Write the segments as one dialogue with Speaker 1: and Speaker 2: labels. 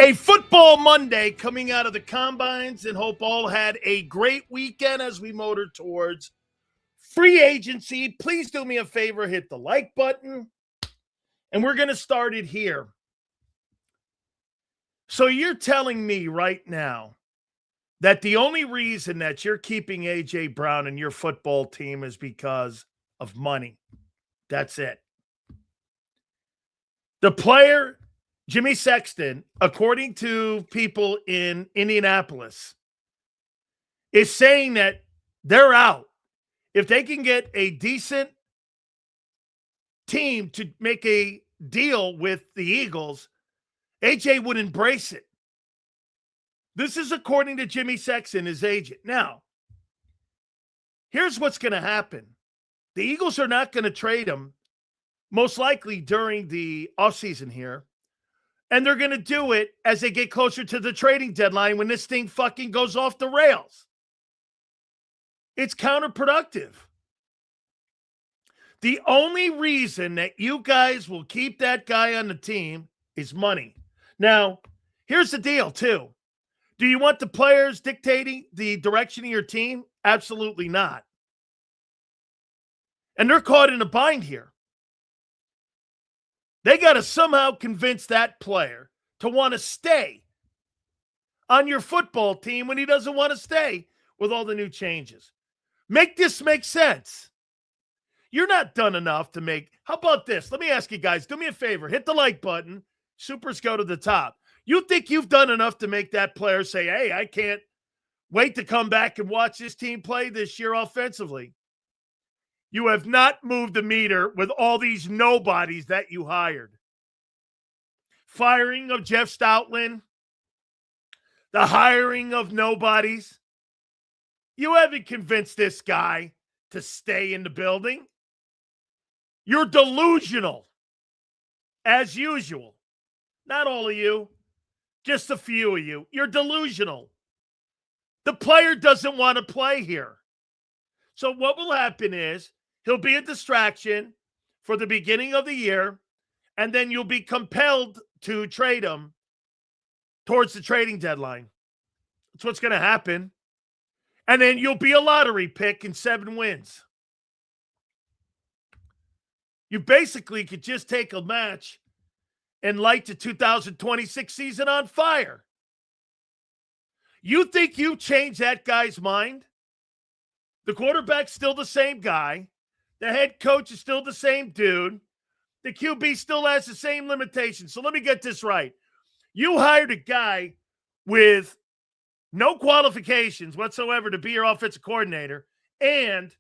Speaker 1: A football Monday coming out of the combines, and hope all had a great weekend as we motor towards free agency. Please do me a favor, hit the like button, and we're going to start it here. So you're telling me right now that the only reason that you're keeping A.J. Brown in your football team is because of money. That's it. The player, Jimmy Sexton, according to people in Indianapolis, is saying that they're out. If they can get a decent team to make a deal with the Eagles, AJ would embrace it. This is according to Jimmy Sexton, his agent. Now, here's what's going to happen. The Eagles are not going to trade him, most likely during the offseason here. And they're going to do it as they get closer to the trading deadline when this thing fucking goes off the rails. It's counterproductive. The only reason that you guys will keep that guy on the team is money. Now, here's the deal, too. Do you want the players dictating the direction of your team? Absolutely not. And they're caught in a bind here. They got to somehow convince that player to want to stay on your football team when he doesn't want to stay with all the new changes. Make this make sense. You're not done enough to make. How about this? Let me ask you guys, do me a favor. Hit the like button. Supers go to the top. You think you've done enough to make that player say, hey, I can't wait to come back and watch this team play this year offensively? You have not moved the meter with all these nobodies that you hired. Firing of Jeff Stoutland, the hiring of nobodies. You haven't convinced this guy to stay in the building. You're delusional, as usual. Not all of you, just a few of you. You're delusional. The player doesn't want to play here. So what will happen is, he'll be a distraction for the beginning of the year, and then you'll be compelled to trade him towards the trading deadline. That's what's going to happen. And then you'll be a lottery pick in 7 wins. You basically could just take a match and light the 2026 season on fire. You think you changed that guy's mind? The quarterback's still the same guy. The head coach is still the same dude. The QB still has the same limitations. So let me get this right. You hired a guy with no qualifications whatsoever to be your offensive coordinator, and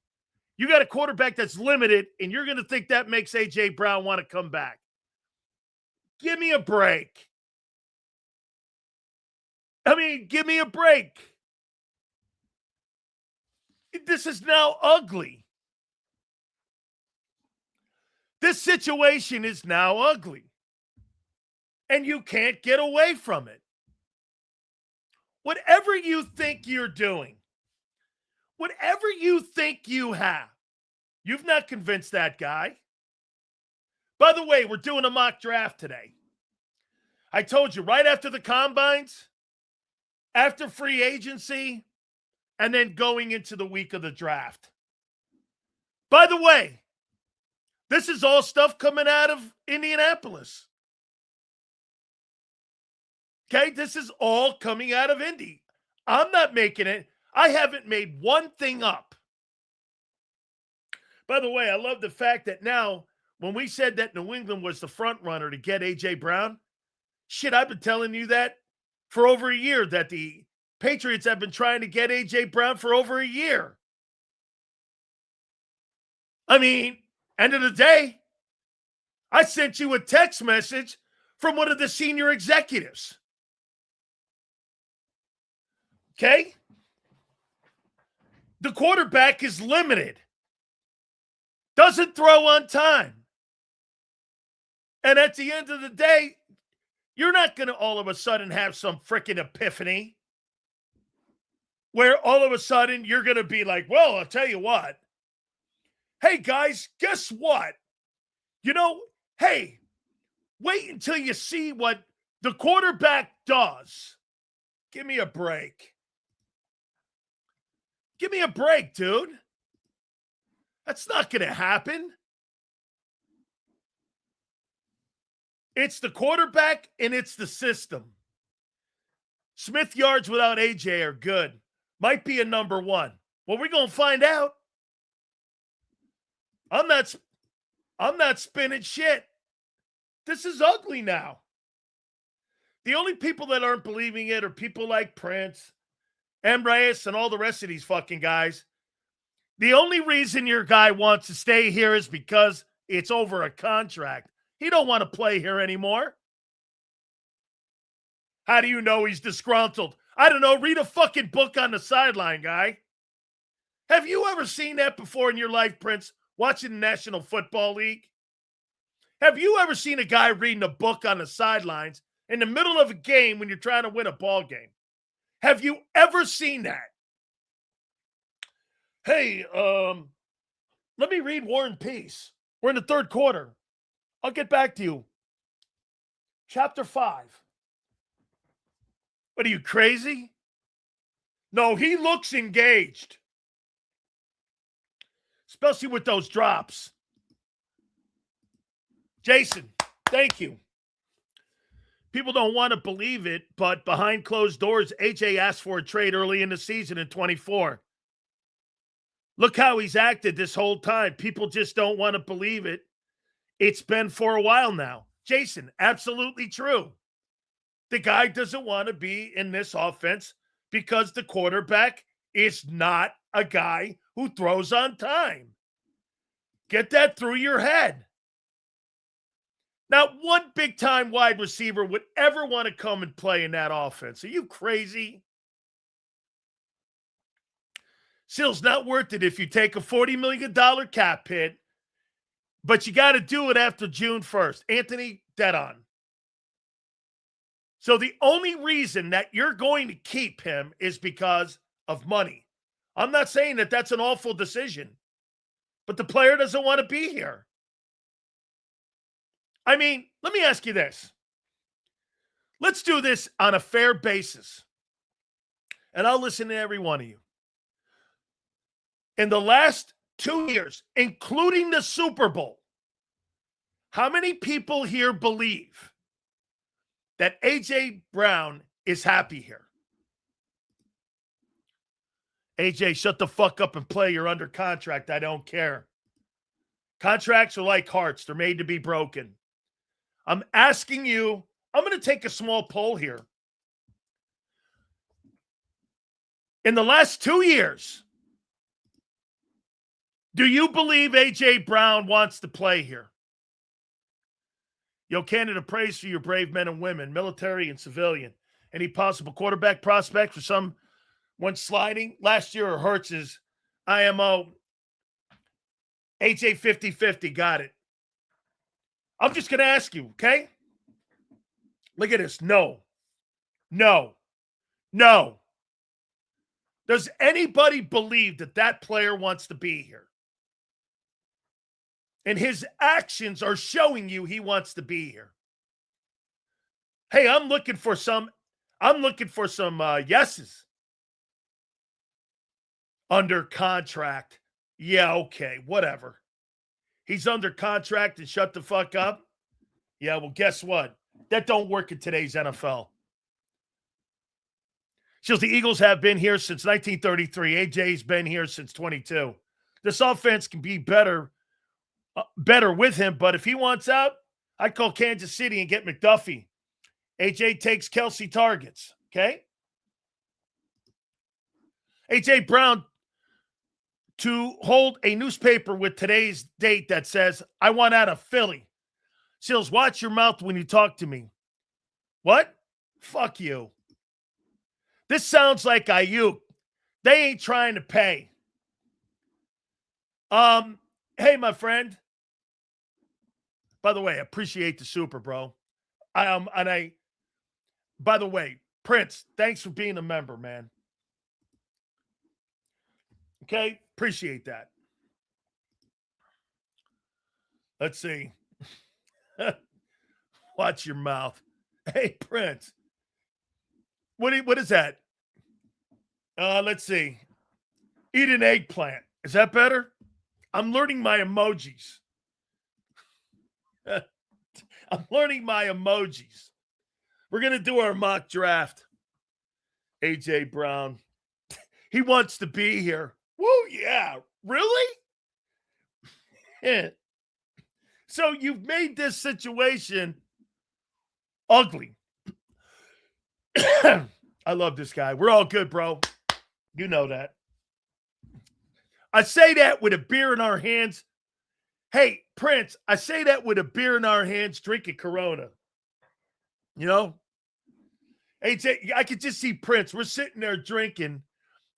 Speaker 1: you got a quarterback that's limited, and you're going to think that makes A.J. Brown want to come back. Give me a break. Give me a break. This is now ugly. This situation is now ugly. And you can't get away from it. Whatever you think you're doing, whatever you think you have, you've not convinced that guy. By the way, we're doing a mock draft today. I told you, right after the combines, after free agency, and then going into the week of the draft. By the way, this is all stuff coming out of Indianapolis. Okay, this is all coming out of Indy. I'm not making it. I haven't made one thing up. By the way, I love the fact that now, when we said that New England was the front runner to get A.J. Brown, shit, I've been telling you that for over a year, that the Patriots have been trying to get A.J. Brown for over a year. End of the day, I sent you a text message from one of the senior executives. Okay? The quarterback is limited. Doesn't throw on time. And at the end of the day, you're not going to all of a sudden have some freaking epiphany where all of a sudden you're going to be like, well, I'll tell you what. Hey, guys, guess what? Hey, wait until you see what The quarterback does. Give me a break. Give me a break, dude. That's not going to happen. It's the quarterback and it's the system. Smith yards without AJ are good. Might be a number one. Well, we're going to find out. I'm not spinning shit. This is ugly now. The only people that aren't believing it are people like Prince, Reyes, and all the rest of these fucking guys. The only reason your guy wants to stay here is because it's over a contract. He don't want to play here anymore. How do you know he's disgruntled? I don't know. Read a fucking book on the sideline, guy. Have you ever seen that before in your life, Prince, watching the National Football League? Have you ever seen a guy reading a book on the sidelines in the middle of a game when you're trying to win a ball game? Have you ever seen that? Hey, let me read War and Peace. We're in the third quarter. I'll get back to you. Chapter 5. What are you, crazy? No, he looks engaged. Especially with those drops. Jason, thank you. People don't want to believe it, but behind closed doors, AJ asked for a trade early in the season in 24. Look how he's acted this whole time. People just don't want to believe it. It's been for a while now. Jason, absolutely true. The guy doesn't want to be in this offense because the quarterback is not a guy who throws on time. Get that through your head. Not one big-time wide receiver would ever want to come and play in that offense. Are you crazy? Still's not worth it if you take a $40 million cap hit, but you got to do it after June 1st. Anthony, dead on. So the only reason that you're going to keep him is because of money. I'm not saying that that's an awful decision, but the player doesn't want to be here. I mean, let me ask you this. Let's do this on a fair basis, and I'll listen to every one of you. In the last 2 years, including the Super Bowl, how many people here believe that A.J. Brown is happy here? A.J., shut the fuck up and play. You're under contract. I don't care. Contracts are like hearts. They're made to be broken. I'm asking you, I'm going to take a small poll here. In the last 2 years, do you believe A.J. Brown wants to play here? Yo, Canada, praise for your brave men and women, military and civilian. Any possible quarterback prospect for someone sliding? Last year, Hurts's IMO. AJ 50-50, got it. I'm just going to ask you, okay? Look at this. No. Does anybody believe that that player wants to be here? And his actions are showing you he wants to be here. Hey, I'm looking for some yeses. Under contract. Yeah, okay, whatever. He's under contract and shut the fuck up? Yeah, well, guess what? That don't work in today's NFL. Shows the Eagles have been here since 1933. AJ's been here since 22. This offense can be better with him, but if he wants out, I'd call Kansas City and get McDuffie. AJ takes Kelsey targets, okay? AJ Brown to hold a newspaper with today's date that says, I want out of Philly. Sills, watch your mouth when you talk to me. What? Fuck you. This sounds like Ayuk. They ain't trying to pay. Hey, my friend. By the way, I appreciate the super, bro. By the way, Prince, thanks for being a member, man. Okay? Appreciate that. Let's see. Watch your mouth. Hey, Prince. What is that? Let's see. Eat an eggplant. Is that better? I'm learning my emojis. I'm learning my emojis. We're going to do our mock draft. AJ Brown. He wants to be here. Woo, yeah. Really? Yeah. So you've made this situation ugly. I love this guy. We're all good, bro. You know that. I say that with a beer in our hands. Hey, Prince, I say that with a beer in our hands, drinking Corona. You know? AJ, I could just see Prince. We're sitting there drinking,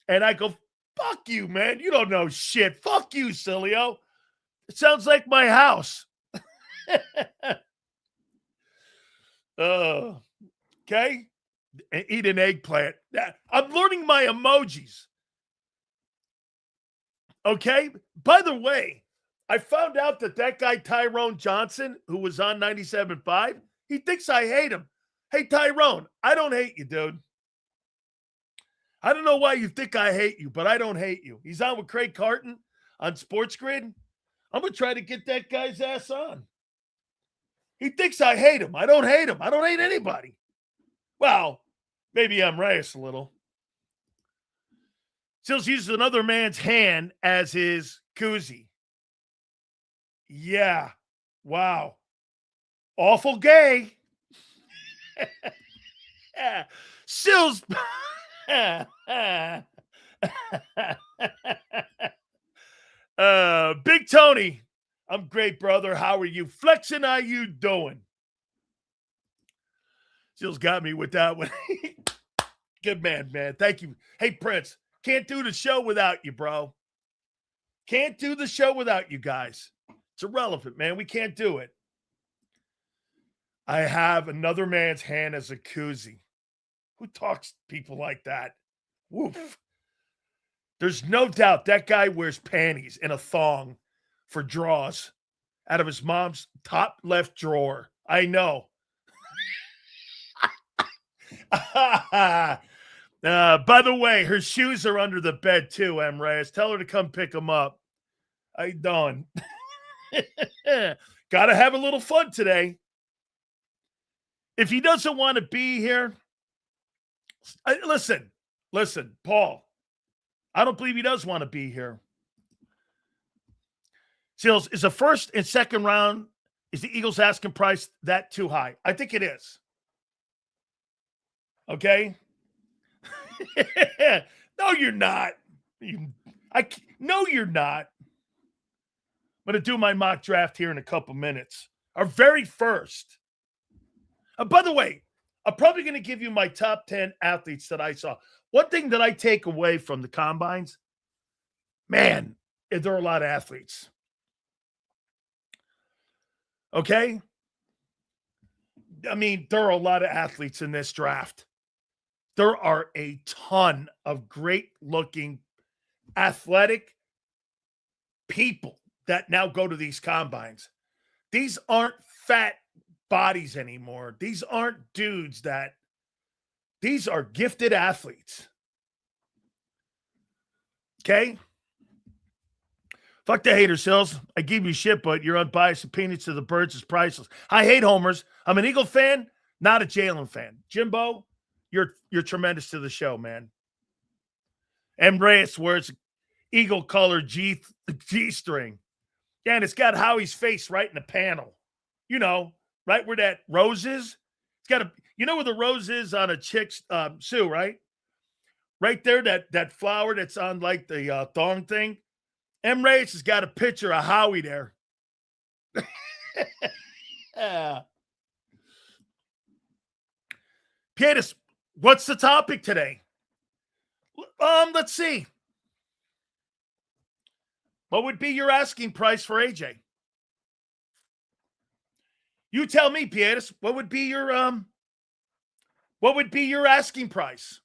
Speaker 1: and I go, fuck you, man. You don't know shit. Fuck you, Sileo. It sounds like my house. Okay? And eat an eggplant. I'm learning my emojis. Okay? By the way, I found out that guy Tyrone Johnson, who was on 97.5, he thinks I hate him. Hey, Tyrone, I don't hate you, dude. I don't know why you think I hate you, but I don't hate you. He's on with Craig Carton on Sports Grid. I'm going to try to get that guy's ass on. He thinks I hate him. I don't hate him. I don't hate anybody. Well, maybe I'm Reyes a little. Still uses another man's hand as his koozie. Yeah. Wow. Awful gay. Sills. Big Tony. I'm great, brother. How are you? Flexing, how you doing? Sills got me with that one. Good man. Thank you. Hey, Prince. Can't do the show without you, bro. Can't do the show without you guys. It's irrelevant, man. We can't do it. I have another man's hand as a koozie. Who talks to people like that? Woof. There's no doubt that guy wears panties and a thong for draws out of his mom's top left drawer. I know. By the way, her shoes are under the bed too, M. Reyes. Tell her to come pick them up. How you doing? Gotta have a little fun today. If he doesn't want to be here, listen, Paul. I don't believe he does want to be here. Seals, is the first and second round, is the Eagles asking price that too high? I think it is. Okay? No, you're not. No, you're not. I'm going to do my mock draft here in a couple minutes. Our very first. By the way, I'm probably going to give you my top 10 athletes that I saw. One thing that I take away from the combines, man, there are a lot of athletes. Okay? I mean, there are a lot of athletes in this draft. There are a ton of great-looking, athletic people that now go to these combines. These aren't fat bodies anymore. These aren't dudes these are gifted athletes. Okay? Fuck the haters, Sills. I give you shit, but your unbiased opinion to the birds is priceless. I hate homers. I'm an Eagle fan, not a Jalen fan. Jimbo, you're tremendous to the show, man. M. Reyes wears Eagle color G-string. Yeah, and it's got Howie's face right in the panel. You know, right where that rose is. It's got you know where the rose is on a chick's Sue, right? Right there, that flower that's on like the thong thing. M. Reyes has got a picture of Howie there. Pietis, what's the topic today? Let's see. What would be your asking price for AJ? You tell me, Pietis, what would be your asking price?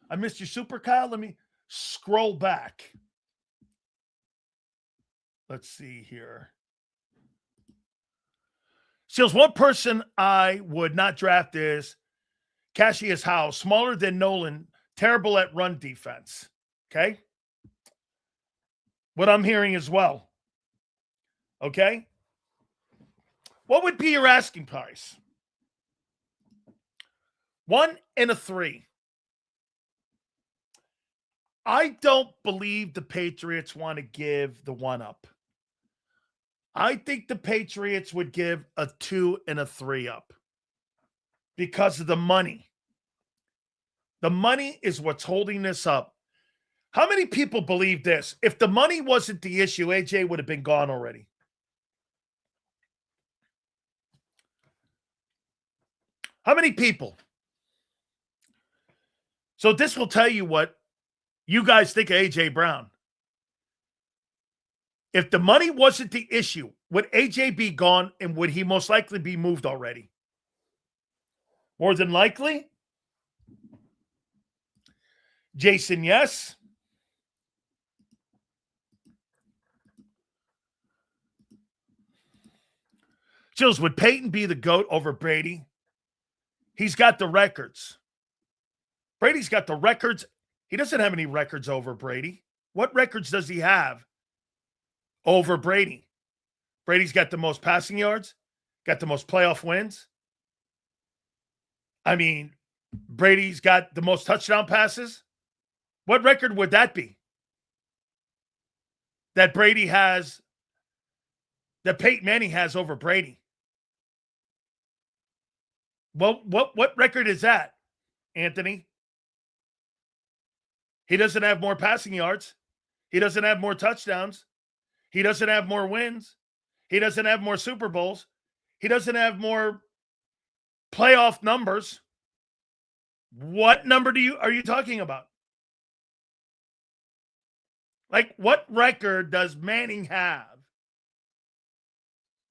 Speaker 1: I missed your super, Kyle. Let me scroll back. Let's see here. Seals, one person I would not draft is Cassius Howe, smaller than Nolan, terrible at run defense. Okay? What I'm hearing as well. Okay? What would be your asking price? 1 and a 3. I don't believe the Patriots want to give the 1 up. I think the Patriots would give a 2 and a 3 up because of the money. The money is what's holding this up. How many people believe this? If the money wasn't the issue, AJ would have been gone already. How many people? So this will tell you what you guys think of AJ Brown. If the money wasn't the issue, would AJ be gone and would he most likely be moved already? More than likely? Jason, yes. Chills, would Peyton be the GOAT over Brady? He's got the records. Brady's got the records. He doesn't have any records over Brady. What records does he have over Brady? Brady's got the most passing yards, got the most playoff wins. I mean, Brady's got the most touchdown passes. What record would that be? That Brady has, that Peyton Manning has over Brady? Well, what record is that, Anthony? He doesn't have more passing yards. He doesn't have more touchdowns. He doesn't have more wins. He doesn't have more Super Bowls. He doesn't have more playoff numbers. What number are you talking about? Like, what record does Manning have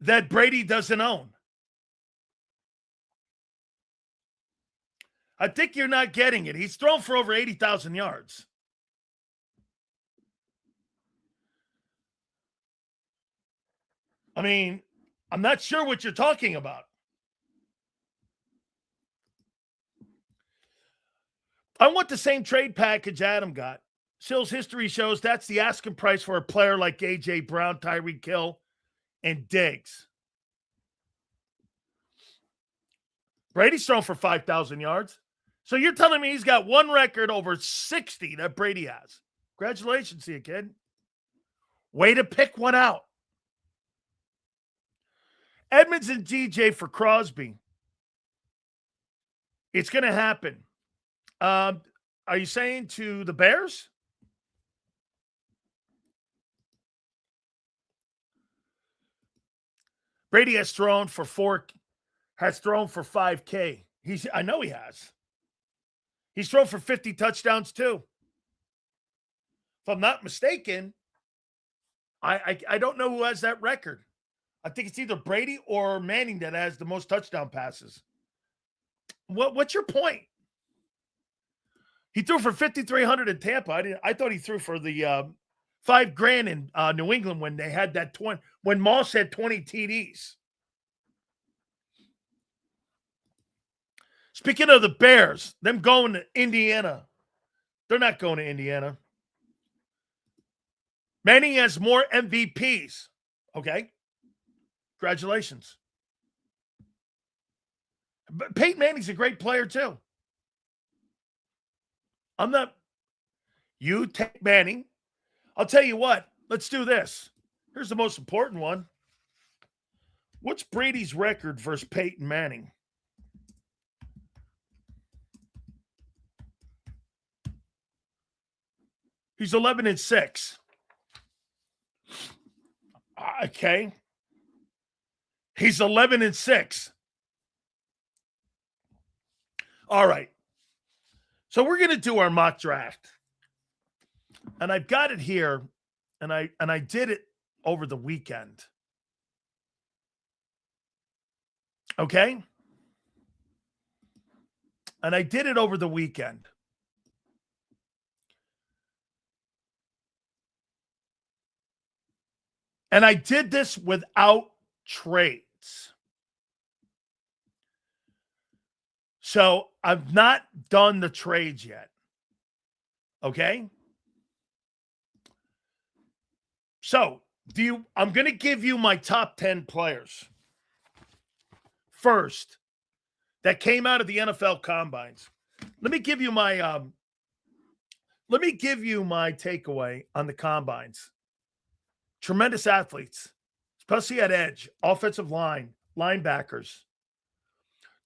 Speaker 1: that Brady doesn't own? I think you're not getting it. He's thrown for over 80,000 yards. I mean, I'm not sure what you're talking about. I want the same trade package Adam got. Sills history shows that's the asking price for a player like A.J. Brown, Tyreek Hill, and Diggs. Brady's thrown for 5,000 yards. So you're telling me he's got one record over 60 that Brady has. Congratulations to you, kid. Way to pick one out. Edmonds and DJ for Crosby. It's going to happen. Are you saying to the Bears? Brady has thrown for 5K. I know he has. He's thrown for 50 touchdowns too. If I'm not mistaken, I don't know who has that record. I think it's either Brady or Manning that has the most touchdown passes. What's your point? He threw for 5,300 in Tampa. I thought he threw for the $5,000 in New England when they had that 20. When Moss had 20 TDs. Speaking of the Bears, them going to Indiana. They're not going to Indiana. Manning has more MVPs. Okay. Congratulations. But Peyton Manning's a great player too. You take Manning. I'll tell you what. Let's do this. Here's the most important one. What's Brady's record versus Peyton Manning? He's 11-6. Okay. He's 11-6. All right. So we're going to do our mock draft. And I've got it here, and I did it over the weekend. Okay? And I did it over the weekend. And I did this without trades. So I've not done the trades yet. Okay. So I'm going to give you my top 10 players first that came out of the NFL combines. Let me give you my takeaway on the combines. Tremendous athletes, especially at edge, offensive line, linebackers.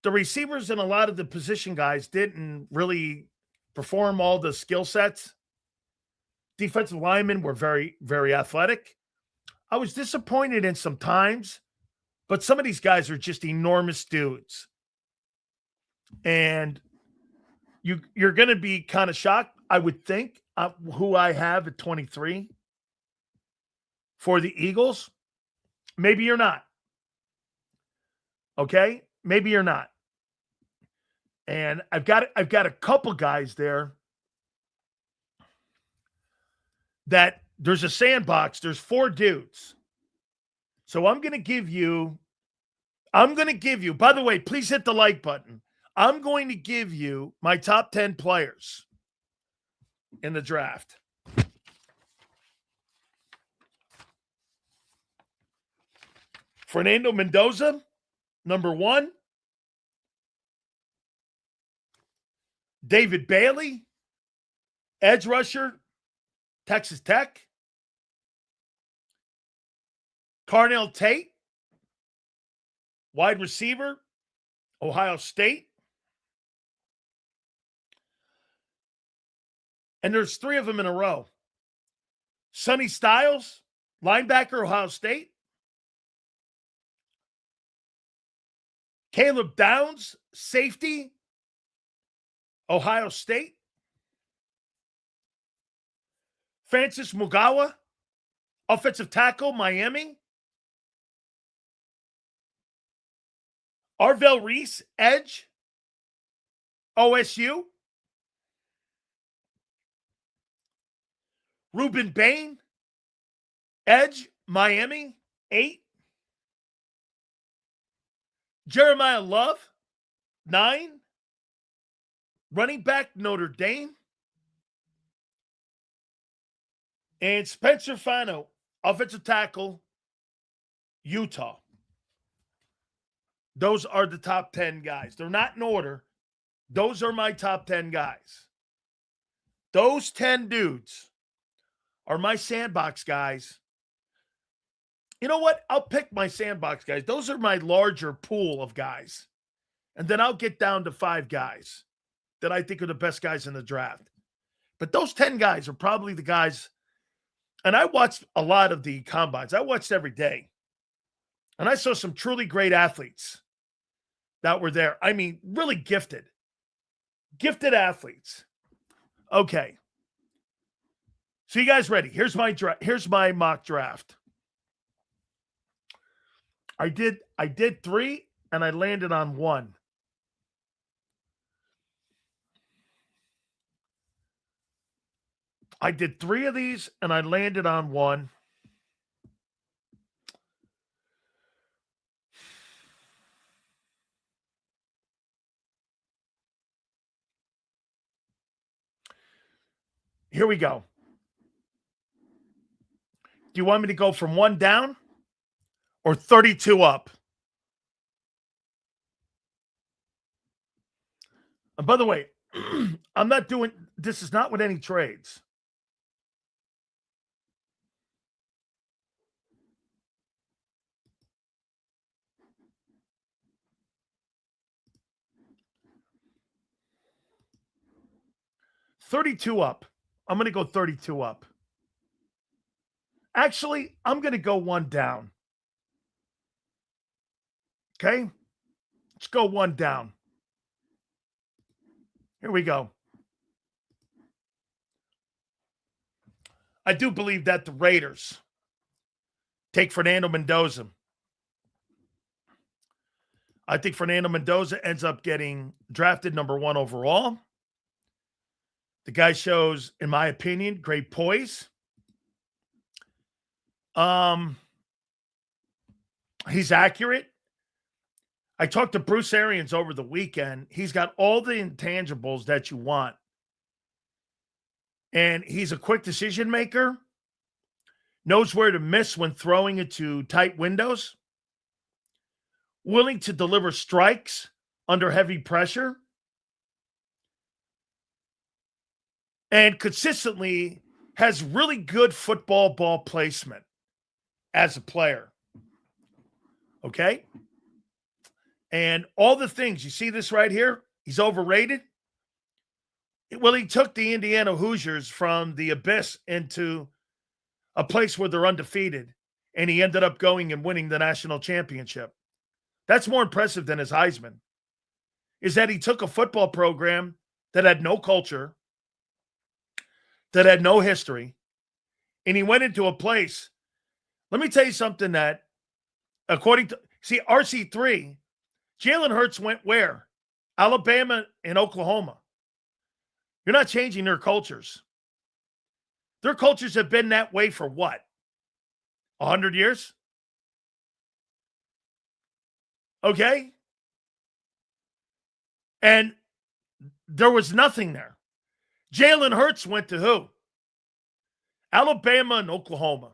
Speaker 1: The receivers and a lot of the position guys didn't really perform all the skill sets. Defensive linemen were very, very athletic. I was disappointed in some times, but some of these guys are just enormous dudes. And you're going to be kind of shocked, I would think, who I have at 23 for the Eagles. Maybe you're not. Okay? Maybe you're not. And I've got a couple guys there that there's a sandbox. There's 4 dudes. So I'm going to give you, by the way, please hit the like button. I'm going to give you my top 10 players in the draft. Fernando Mendoza, number 1. David Bailey, edge rusher, Texas Tech. Carnell Tate, wide receiver, Ohio State. And there's 3 of them in a row. Sonny Styles, linebacker, Ohio State. Caleb Downs, safety, Ohio State. Francis Mugawa, offensive tackle, Miami. Arvell Reese, edge, OSU. Ruben Bain, edge, Miami, 8. Jeremiah Love, 9. Running back, Notre Dame. And Spencer Fano, offensive tackle, Utah. Those are the top 10 guys. They're not in order. Those are my top 10 guys. Those 10 dudes are my sandbox guys. You know what? I'll pick my sandbox guys. Those are my larger pool of guys. And then I'll get down to 5 guys that I think are the best guys in the draft. But those 10 guys are probably the guys. And I watched a lot of the combines. I watched every day. And I saw some truly great athletes that were there. I mean, really gifted. Gifted athletes. Okay. So you guys ready? Here's my mock draft. I did 3 and I landed on 1. I did 3 of these and I landed on 1. Here we go. Do you want me to go from 1 down or 32 up? And by the way, I'm not doing, this is not with any trades. $32 up. I'm going to go 32 up. Actually, I'm going to go 1 down. Okay? Let's go 1 down. Here we go. I do believe that the Raiders take Fernando Mendoza. I think Fernando Mendoza ends up getting drafted number 1 overall. The guy shows, in my opinion, great poise. He's accurate. I talked to Bruce Arians over the weekend. He's got all the intangibles that you want. And he's a quick decision maker, knows where to miss when throwing it to tight windows, willing to deliver strikes under heavy pressure, and consistently has really good football ball placement as a player. Okay? And all the things, you see this right here? He's overrated. Well, he took the Indiana Hoosiers from the abyss into a place where they're undefeated, and he ended up going and winning the national championship. That's more impressive than his Heisman, is that he took a football program that had no culture, that had no history, and he went into a place. Let me tell you something that, according to, RC3, Jalen Hurts went where? Alabama and Oklahoma. You're not changing their cultures. Their cultures have been that way for what? 100 years? Okay? And there was nothing there. Jalen Hurts went to who? Alabama and Oklahoma.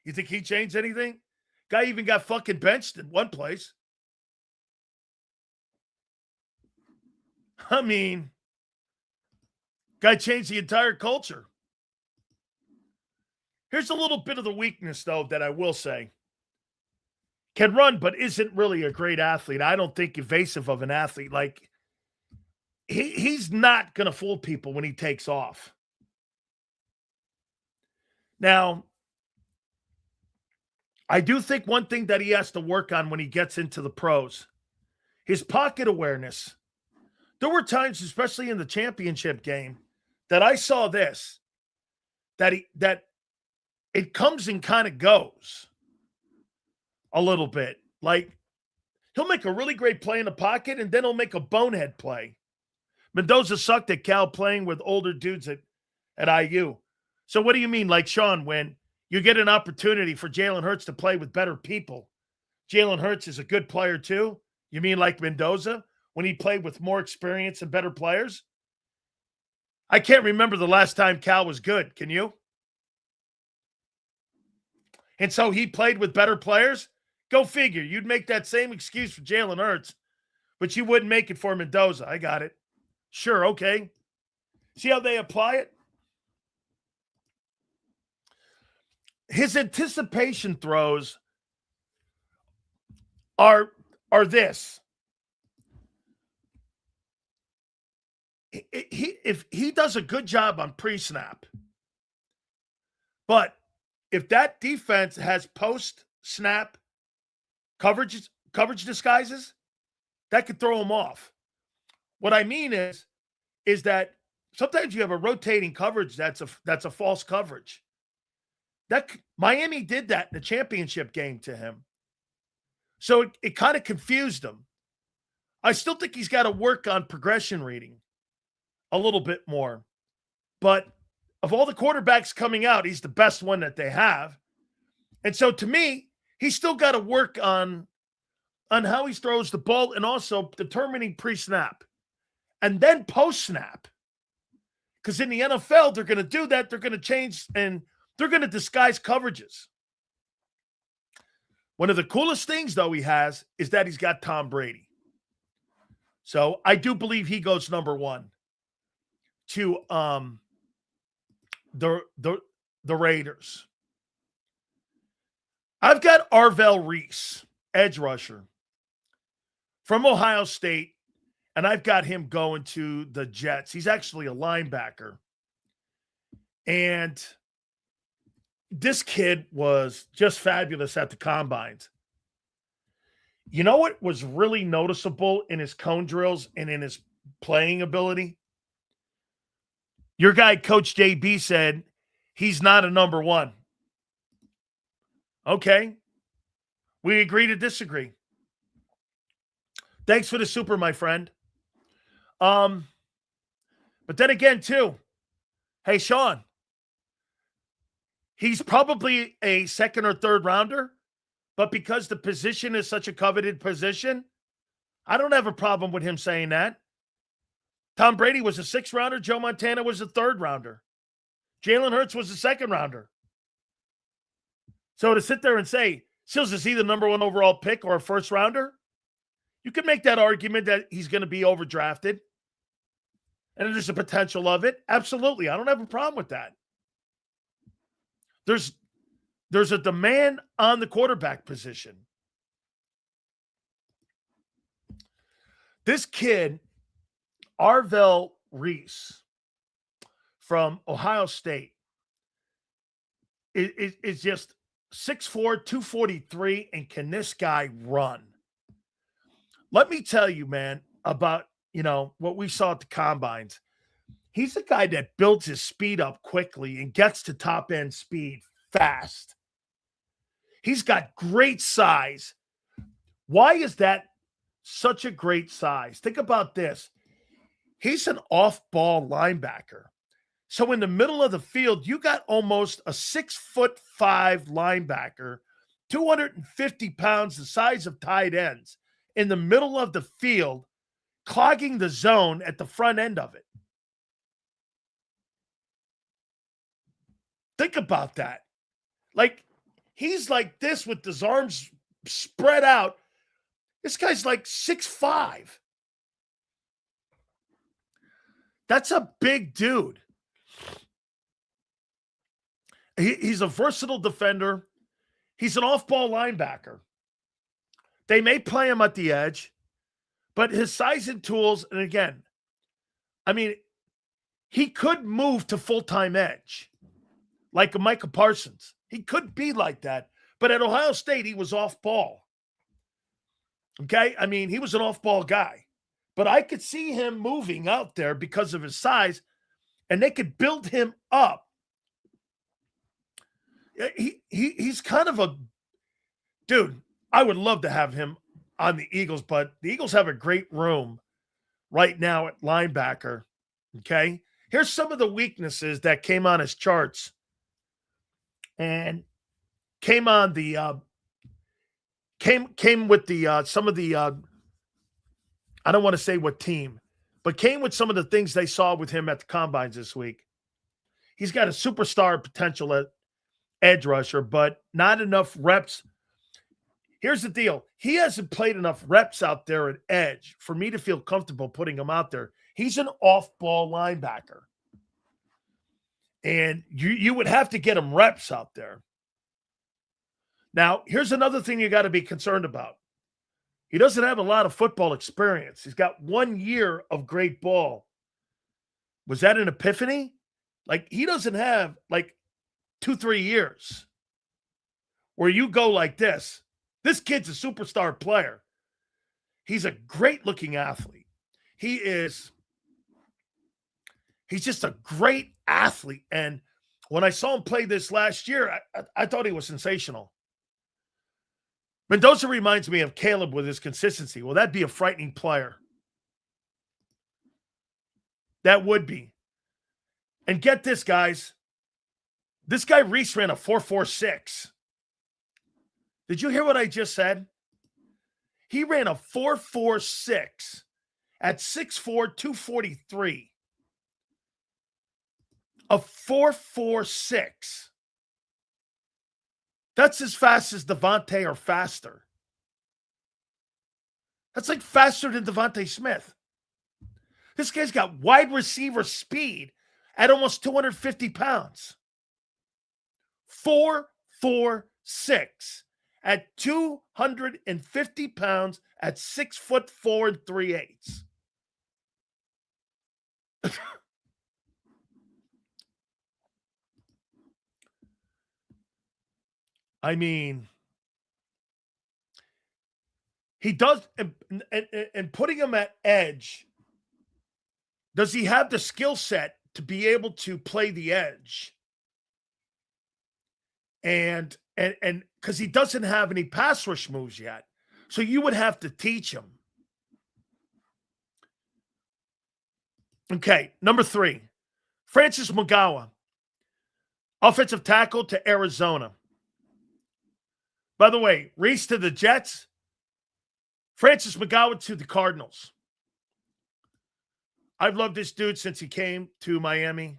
Speaker 1: You think he changed anything? Guy even got fucking benched in one place. I mean, guy changed the entire culture. Here's a little bit of the weakness, though, that I will say. Can run, but isn't really a great athlete. I don't think evasive of an athlete. Like, he's not going to fool people when he takes off. Now, I do think one thing that he has to work on when he gets into the pros, his pocket awareness. There were times, especially in the championship game, that I saw this, that it comes and kind of goes a little bit. Like, he'll make a really great play in the pocket, and then he'll make a bonehead play. Mendoza sucked at Cal playing with older dudes at IU. So what do you mean, like Sean, when you get an opportunity for Jalen Hurts to play with better people, Jalen Hurts is a good player too? You mean like Mendoza when he played with more experience and better players? I can't remember the last time Cal was good. Can you? And so he played with better players? Go figure. You'd make that same excuse for Jalen Hurts, but you wouldn't make it for Mendoza. I got it. Sure, okay. See how they apply it? His anticipation throws are this. If he does a good job on pre-snap, but if that defense has post-snap coverage disguises, that could throw him off. What I mean is that sometimes you have a rotating coverage that's a false coverage. That Miami did that in the championship game to him. So it kind of confused him. I still think he's got to work on progression reading a little bit more. But of all the quarterbacks coming out, he's the best one that they have. And so to me, he's still got to work on how he throws the ball and also determining pre-snap and then post-snap. Because in the NFL, they're going to do that. They're going to change and they're going to disguise coverages. One of the coolest things, though, he has is that he's got Tom Brady. So I do believe he goes number one to the Raiders. I've got Arvell Reese, edge rusher from Ohio State, and I've got him going to the Jets. He's actually a linebacker. And this kid was just fabulous at the combines. You know what was really noticeable in his cone drills and in his playing ability? Your guy, Coach JB, said he's not a number one. Okay. We agree to disagree. Thanks for the super, my friend. But then again, too, hey, Sean, he's probably a second or third rounder, but because the position is such a coveted position, I don't have a problem with him saying that. Tom Brady was a 6th rounder. Joe Montana was a 3rd rounder. Jalen Hurts was a 2nd rounder. So to sit there and say, Sills, is he the number 1 overall pick or a 1st rounder? You can make that argument that he's going to be overdrafted. And there's a potential of it. Absolutely. I don't have a problem with that. There's a demand on the quarterback position. This kid, Arvell Reese from Ohio State, is just 6'4", 243, and can this guy run? Let me tell you, man, about, what we saw at the combines. He's a guy that builds his speed up quickly and gets to top-end speed fast. He's got great size. Why is that such a great size? Think about this. He's an off-ball linebacker. So in the middle of the field, you got almost a 6'5" linebacker, 250 pounds, the size of tight ends, in the middle of the field, clogging the zone at the front end of it. Think about that. Like, he's like this with his arms spread out. This guy's like 6'5". That's a big dude. He's a versatile defender. He's an off-ball linebacker. They may play him at the edge, but his size and tools, and again, I mean, he could move to full-time edge like a Micah Parsons. He could be like that, but at Ohio State, he was off-ball. Okay? I mean, he was an off-ball guy, but I could see him moving out there because of his size, and they could build him up. He's kind of a dude. I would love to have him on the Eagles, but the Eagles have a great room right now at linebacker. Okay, here's some of the weaknesses that came on his charts and came on the came with the some of the I don't want to say what team, but came with some of the things they saw with him at the combines this week. He's got a superstar potential at edge rusher, but not enough reps. Here's the deal. He hasn't played enough reps out there at edge for me to feel comfortable putting him out there. He's an off-ball linebacker. And you would have to get him reps out there. Now, here's another thing you got to be concerned about. He doesn't have a lot of football experience. He's got 1 year of great ball. Was that an epiphany? Like, he doesn't have, 2-3 years where you go like this. This kid's a superstar player. He's a great looking athlete. He's just a great athlete. And when I saw him play this last year, I thought he was sensational. Mendoza reminds me of Caleb with his consistency. Well, that'd be a frightening player. That would be. And get this, guys. This guy Reese ran a 4.46. Did you hear what I just said? He ran a 4.46 at 6'4", 243. A 4.46. That's as fast as Devontae or faster. That's like faster than Devontae Smith. This guy's got wide receiver speed at almost 250 pounds. 4.46 at 250 pounds at 6'4" 3/8. I mean, he does, and putting him at edge, does he have the skill set to be able to play the edge? And because he doesn't have any pass rush moves yet. So you would have to teach him. Okay, number 3, Francis Mugawa, offensive tackle to Arizona. By the way, Reese to the Jets, Francis McGowan to the Cardinals. I've loved this dude since he came to Miami.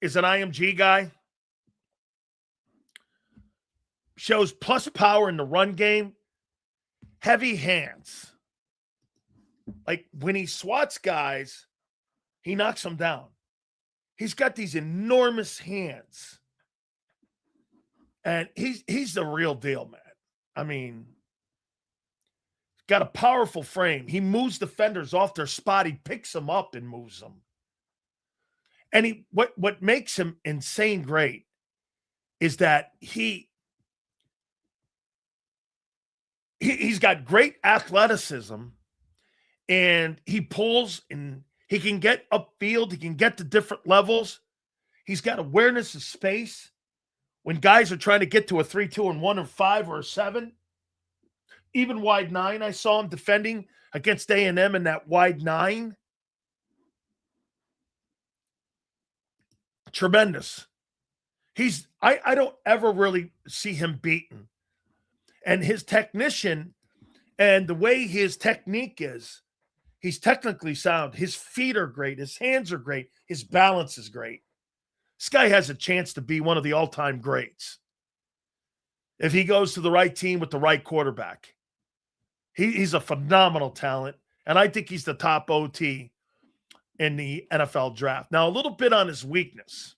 Speaker 1: Is an IMG guy. Shows plus power in the run game. Heavy hands. Like when he swats guys, he knocks them down. He's got these enormous hands. And he's the real deal, man. I mean, got a powerful frame. He moves defenders off their spot. He picks them up and moves them. And what makes him insane great is that he's got great athleticism, and he pulls and he can get upfield. He can get to different levels. He's got awareness of space. When guys are trying to get to a 3-2 and 1 or 5 or a 7, even wide 9, I saw him defending against A&M in that wide 9. Tremendous. I don't ever really see him beaten. And his technician and the way his technique is, he's technically sound. His feet are great. His hands are great. His balance is great. This guy has a chance to be one of the all-time greats if he goes to the right team with the right quarterback. He's a phenomenal talent, and I think he's the top OT in the NFL draft. Now, a little bit on his weakness.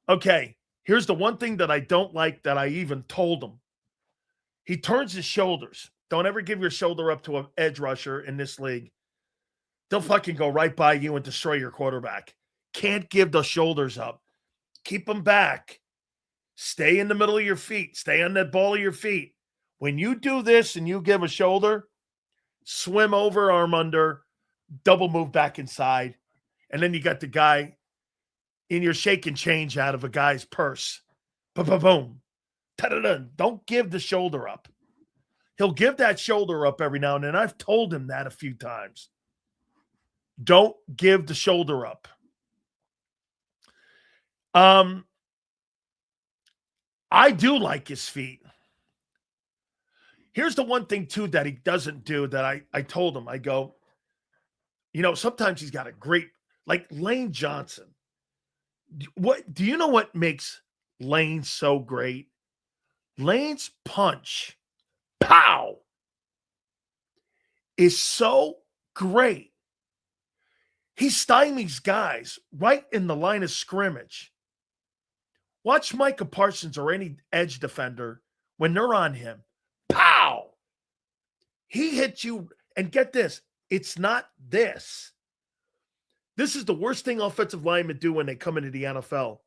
Speaker 1: Okay, here's the one thing that I don't like that I even told him. He turns his shoulders. Don't ever give your shoulder up to an edge rusher in this league. They'll fucking go right by you and destroy your quarterback. Can't give the shoulders up. Keep them back. Stay in the middle of your feet. Stay on that ball of your feet. When you do this and you give a shoulder, swim over, arm under, double move back inside, and then you got the guy in your shake and change out of a guy's purse. Boom. Ta-da-da. Don't give the shoulder up. He'll give that shoulder up every now and then. I've told him that a few times. Don't give the shoulder up. I do like his feet. Here's the one thing, too, that he doesn't do that I told him. I go, sometimes he's got a great, like Lane Johnson. What do you know what makes Lane so great? Lane's punch, pow, is so great. He stymies guys right in the line of scrimmage. Watch Micah Parsons or any edge defender when they're on him. Pow! He hits you, and get this, it's not this. This is the worst thing offensive linemen do when they come into the NFL.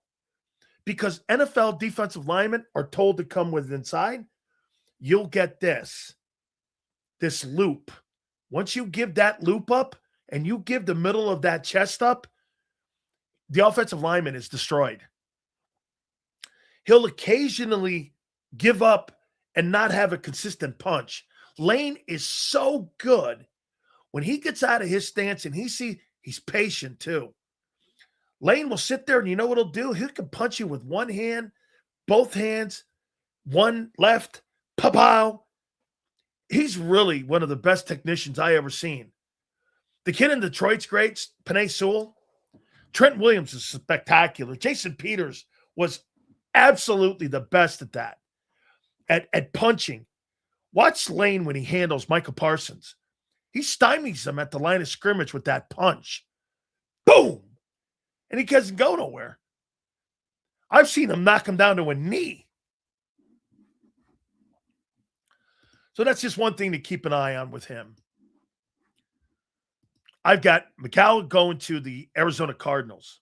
Speaker 1: Because NFL defensive linemen are told to come with inside, you'll get this loop. Once you give that loop up and you give the middle of that chest up, the offensive lineman is destroyed. He'll occasionally give up and not have a consistent punch. Lane is so good when he gets out of his stance and he's patient too. Lane will sit there and you know what he'll do? He can punch you with one hand, both hands, one left, pow. He's really one of the best technicians I ever seen. The kid in Detroit's great, Penei Sewell. Trent Williams is spectacular. Jason Peters was absolutely the best at that, at punching. Watch Lane when he handles Micah Parsons. He stymies him at the line of scrimmage with that punch. Boom! And he doesn't go nowhere. I've seen him knock him down to a knee. So that's just one thing to keep an eye on with him. I've got McCall going to the Arizona Cardinals.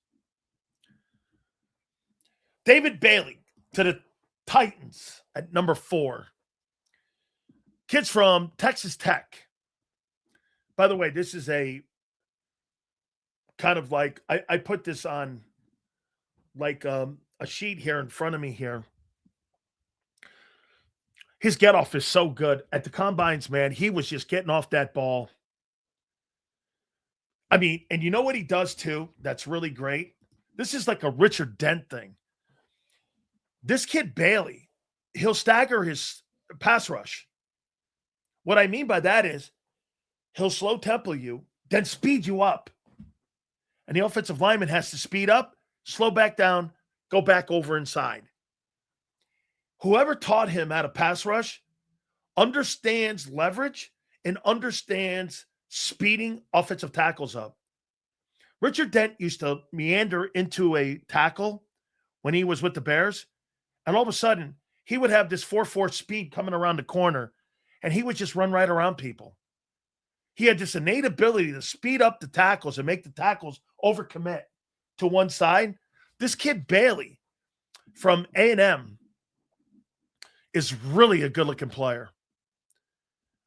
Speaker 1: David Bailey to the Titans at number 4. Kids from Texas Tech. By the way, this is a kind of like, I put this on like a sheet here in front of me here. His get off is so good. At the combines, man, he was just getting off that ball. I mean, and you know what he does too? That's really great. This is like a Richard Dent thing. This kid Bailey, he'll stagger his pass rush. What I mean by that is he'll slow tempo you, then speed you up. And the offensive lineman has to speed up, slow back down, go back over inside. Whoever taught him how to pass rush understands leverage and understands speeding offensive tackles up. Richard Dent used to meander into a tackle when he was with the Bears, and all of a sudden, he would have this 4.4 speed coming around the corner, and he would just run right around people. He had this innate ability to speed up the tackles and make the tackles overcommit to one side. This kid Bailey from A&M is really a good-looking player.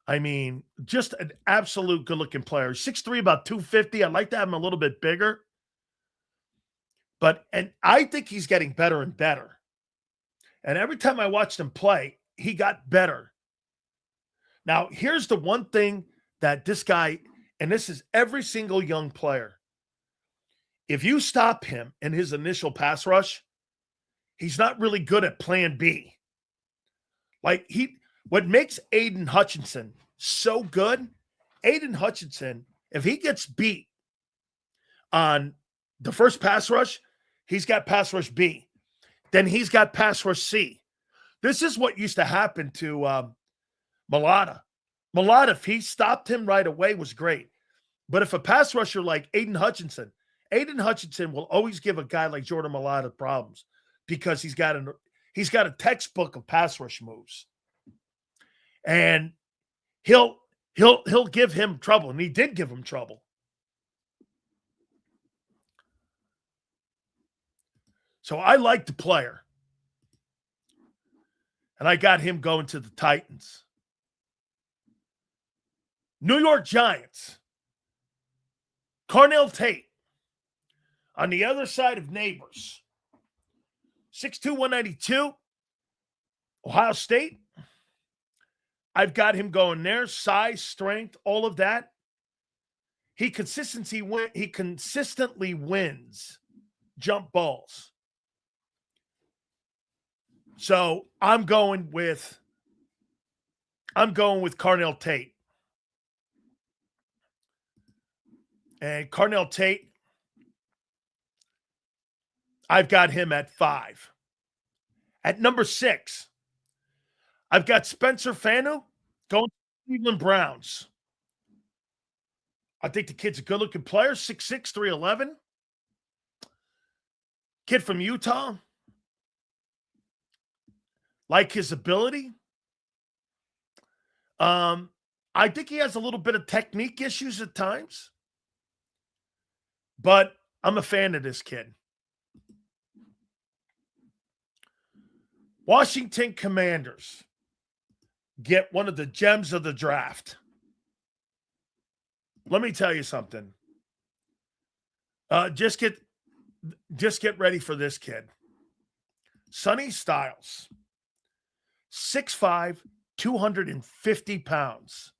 Speaker 1: I mean, just an absolute good-looking player. 6'3", about 250. I'd like to have him a little bit bigger. And I think he's getting better and better. And every time I watched him play, he got better. Now, here's the one thing that this guy, and this is every single young player, if you stop him in his initial pass rush, he's not really good at plan B. What makes Aiden Hutchinson so good, Aiden Hutchinson, if he gets beat on the first pass rush, he's got pass rush B. Then he's got pass rush C. This is what used to happen to Mulata. Mulata, if he stopped him right away, was great. But if a pass rusher like Aiden Hutchinson will always give a guy like Jordan Mulata problems because he's got a textbook of pass rush moves. And he'll give him trouble, and he did give him trouble. So I like the player. And I got him going to the Titans. New York Giants. Carnell Tate. On the other side of Neighbors. 6'2", 192. Ohio State. I've got him going there. Size, strength, all of that. He consistently wins jump balls. So I'm going with Carnell Tate. And Carnell Tate, I've got him at 5. At number 6, I've got Spencer Fanu going to Cleveland Browns. I think the kid's a good-looking player, 6'6", 311. Kid from Utah. Like his ability. I think he has a little bit of technique issues at times. But I'm a fan of this kid. Washington Commanders get one of the gems of the draft. Let me tell you something. Just get ready for this kid. Sonny Styles. 6'5", 250 pounds.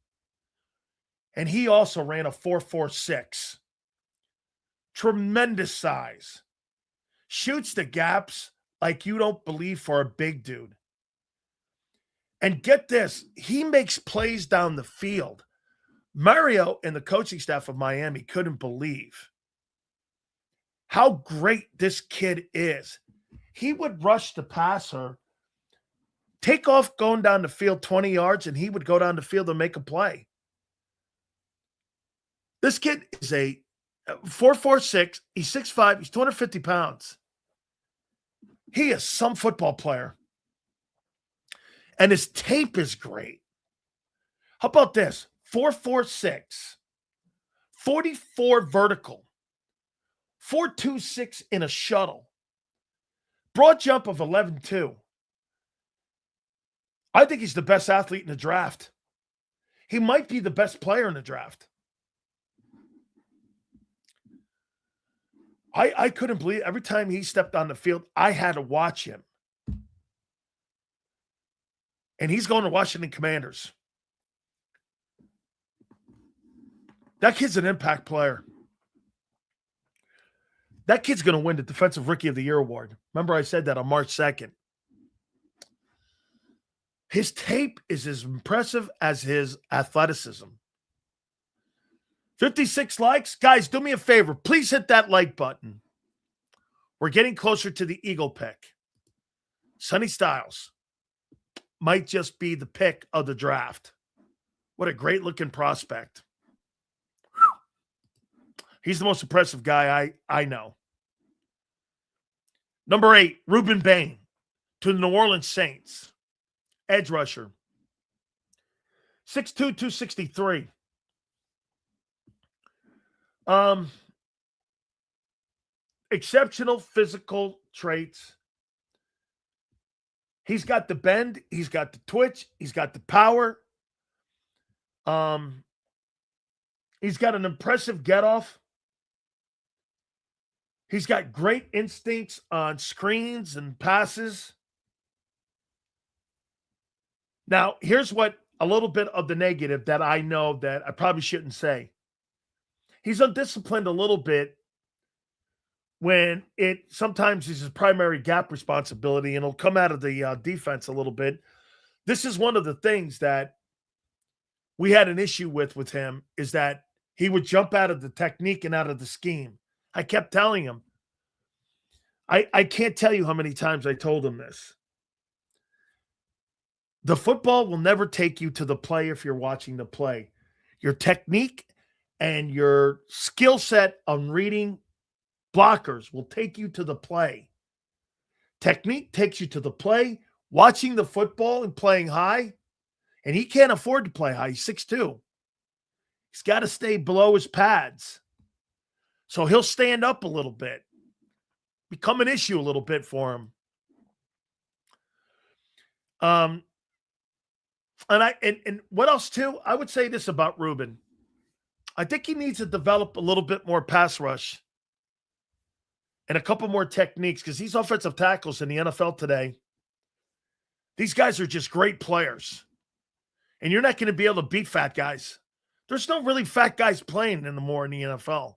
Speaker 1: And he also ran a 4.46. Tremendous size. Shoots the gaps like you don't believe for a big dude. And get this, he makes plays down the field. Mario and the coaching staff of Miami couldn't believe how great this kid is. He would rush the passer, take off going down the field 20 yards, and he would go down the field and make a play. This kid is a 4.46. He's 6'5". He's 250 pounds. He is some football player. And his tape is great. How about this? 4.46. 44 vertical. 4.26 in a shuttle. Broad jump of 11.2. I think he's the best athlete in the draft. He might be the best player in the draft. I couldn't believe every time he stepped on the field, I had to watch him. And he's going to Washington Commanders. That kid's an impact player. That kid's going to win the Defensive Rookie of the Year award. Remember I said that on March 2nd. His tape is as impressive as his athleticism. 56 likes. Guys, do me a favor. Please hit that like button. We're getting closer to the Eagle pick. Sonny Styles might just be the pick of the draft. What a great-looking prospect. He's the most impressive guy I know. Number 8, Ruben Bain to the New Orleans Saints. Edge rusher. 6'2", 263. Exceptional physical traits. He's got the bend. He's got the twitch. He's got the power. He's got an impressive get-off. He's got great instincts on screens and passes. Now, here's what a little bit of the negative that I know that I probably shouldn't say. He's undisciplined a little bit when it sometimes is his primary gap responsibility, and it'll come out of the defense a little bit. This is one of the things that we had an issue with him, is that he would jump out of the technique and out of the scheme. I kept telling him. I can't tell you how many times I told him this. The football will never take you to the play if you're watching the play. Your technique and your skill set on reading blockers will take you to the play. Technique takes you to the play. Watching the football and playing high, and he can't afford to play high. He's 6'2". He's got to stay below his pads. So he'll stand up a little bit. Become an issue a little bit for him. And what else too? I would say this about Ruben. I think he needs to develop a little bit more pass rush and a couple more techniques, because these offensive tackles in the NFL today, these guys are just great players. And you're not going to be able to beat fat guys. There's no really fat guys playing anymore in the NFL.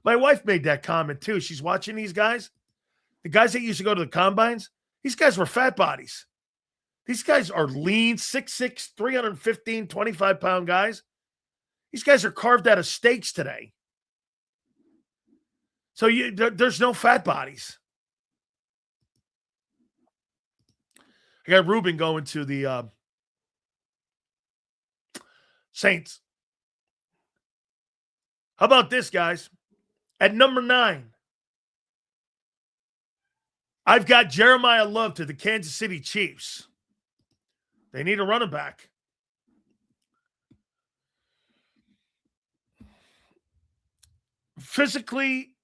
Speaker 1: My wife made that comment too. She's watching these guys. The guys that used to go to the combines, these guys were fat bodies. These guys are lean, 6'6", 315, 25-pound guys. These guys are carved out of steaks today. So there's no fat bodies. I got Ruben going to the Saints. How about this, guys? At number 9, I've got Jeremiah Love to the Kansas City Chiefs. They need a running back. Physically,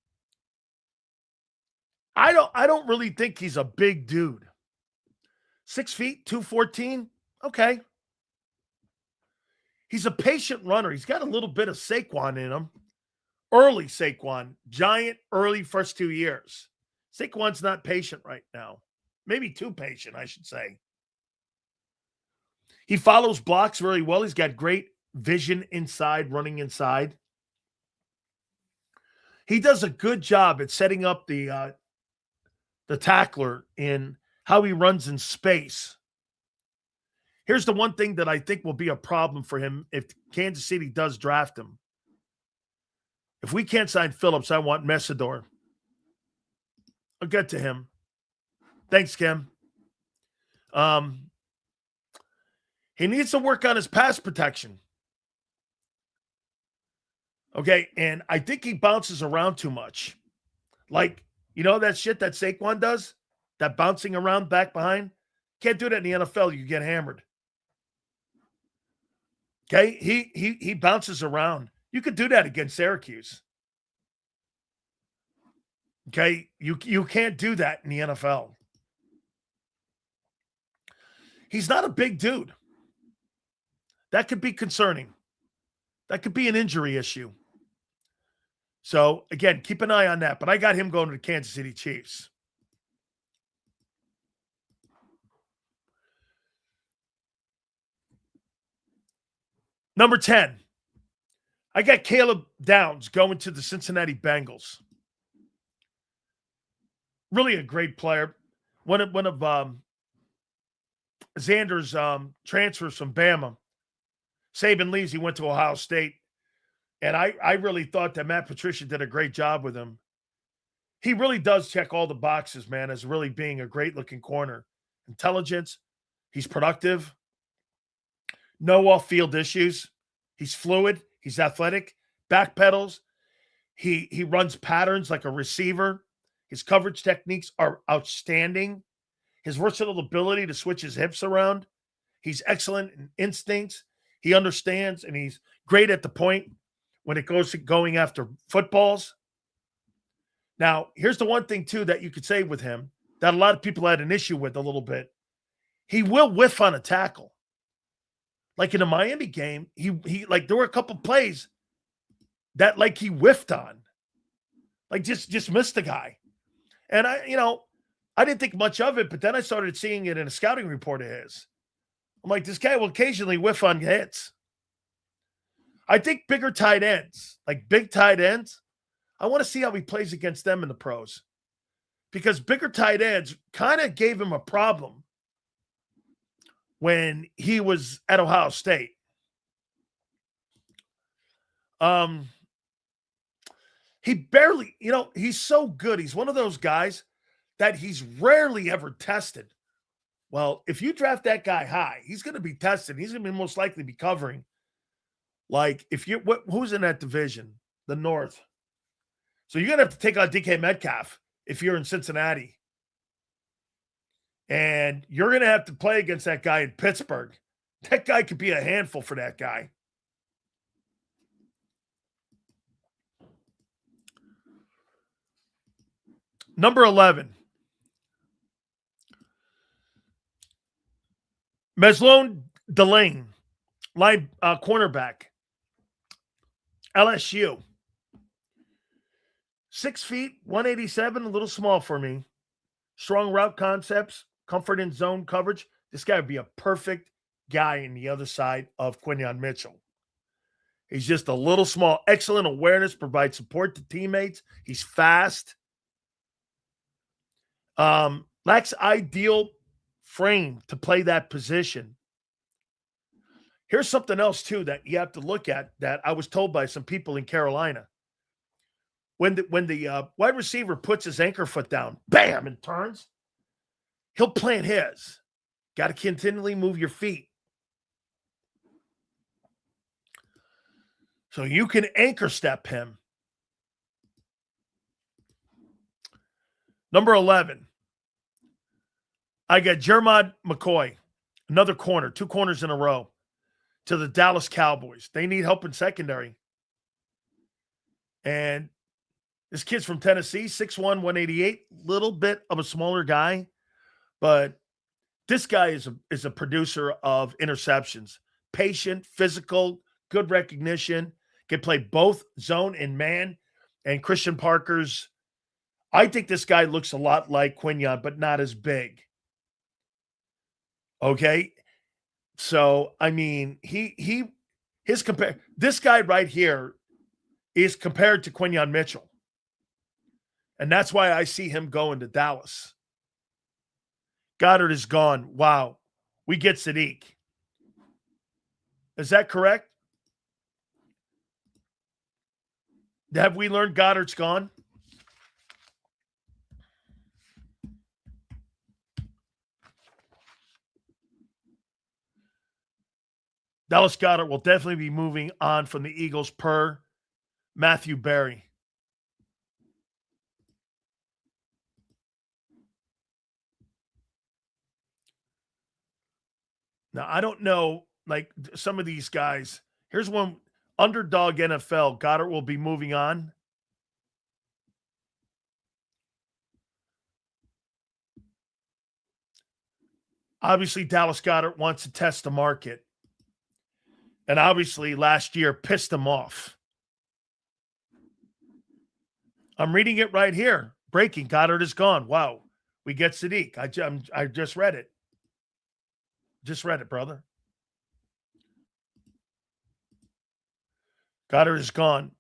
Speaker 1: I don't really think he's a big dude. 6 feet, 214. Okay. He's a patient runner. He's got a little bit of Saquon in him. Early Saquon. Giant early first 2 years. Saquon's not patient right now. Maybe too patient, I should say. He follows blocks very well. He's got great vision inside, running inside. He does a good job at setting up the tackler in how he runs in space. Here's the one thing that I think will be a problem for him if Kansas City does draft him. If we can't sign Phillips, I want Messidor. I'll get to him. Thanks, Kim. He needs to work on his pass protection. Okay, and I think he bounces around too much. Like, you know that shit that Saquon does? That bouncing around back behind? Can't do that in the NFL. You get hammered. Okay, he bounces around. You could do that against Syracuse. Okay, you can't do that in the NFL. He's not a big dude. That could be concerning. That could be an injury issue. So, again, keep an eye on that. But I got him going to the Kansas City Chiefs. Number 10, I got Caleb Downs going to the Cincinnati Bengals. Really a great player. One of Zander's transfers from Bama. Saban leaves. He went to Ohio State. And I really thought that Matt Patricia did a great job with him. He really does check all the boxes, man, as really being a great looking corner. Intelligence. He's productive. No off-field issues. He's fluid. He's athletic. Backpedals. He runs patterns like a receiver. His coverage techniques are outstanding. His versatile ability to switch his hips around. He's excellent in instincts. He understands, and he's great at the point when it goes to going after footballs. Now, here's the one thing, too, that you could say with him that a lot of people had an issue with a little bit. He will whiff on a tackle. Like in the Miami game, he like there were a couple plays that like he whiffed on. Like just missed the guy. And I didn't think much of it, but then I started seeing it in a scouting report of his. I'm like, this guy will occasionally whiff on hits. I think bigger tight ends, like big tight ends, I want to see how he plays against them in the pros. Because bigger tight ends kind of gave him a problem when he was at Ohio State. He barely, he's so good. He's one of those guys that he's rarely ever tested. Well, if you draft that guy high, he's going to be tested. He's going to be most likely be covering. Like, who's in that division? The North. So you're going to have to take on DK Metcalf if you're in Cincinnati. And you're going to have to play against that guy in Pittsburgh. That guy could be a handful for that guy. Number 11. Meslone Delane, cornerback. LSU. 6 feet, 187, a little small for me. Strong route concepts, comfort in zone coverage. This guy would be a perfect guy in the other side of Quinyon Mitchell. He's just a little small. Excellent awareness, provides support to teammates. He's fast. Lacks ideal frame to play that position. Here's something else, too, that you have to look at that I was told by some people in Carolina. When the wide receiver puts his anchor foot down, bam, and turns, he'll plant his. Got to continually move your feet. So you can anchor step him. Number 11. I got Jermod McCoy, another corner, 2 corners in a row, to the Dallas Cowboys. They need help in secondary. And this kid's from Tennessee, 6'1", 188, little bit of a smaller guy, but this guy is a producer of interceptions. Patient, physical, good recognition, can play both zone and man. And Christian Parker's, I think this guy looks a lot like Quinyon, but not as big. Okay? So, I mean, this guy right here is compared to Quinyon Mitchell. And that's why I see him going to Dallas. Goddard is gone. Wow. We get Sadiq. Is that correct? Have we learned Goddard's gone? Dallas Goedert will definitely be moving on from the Eagles per Matthew Berry. Now, I don't know, like some of these guys. Here's one, underdog NFL. Goddard will be moving on. Obviously, Dallas Goedert wants to test the market. And obviously, last year pissed him off. I'm reading it right here. Breaking, Goddard is gone. Wow. We get Sadiq. I just read it. Just read it, brother. Goddard is gone.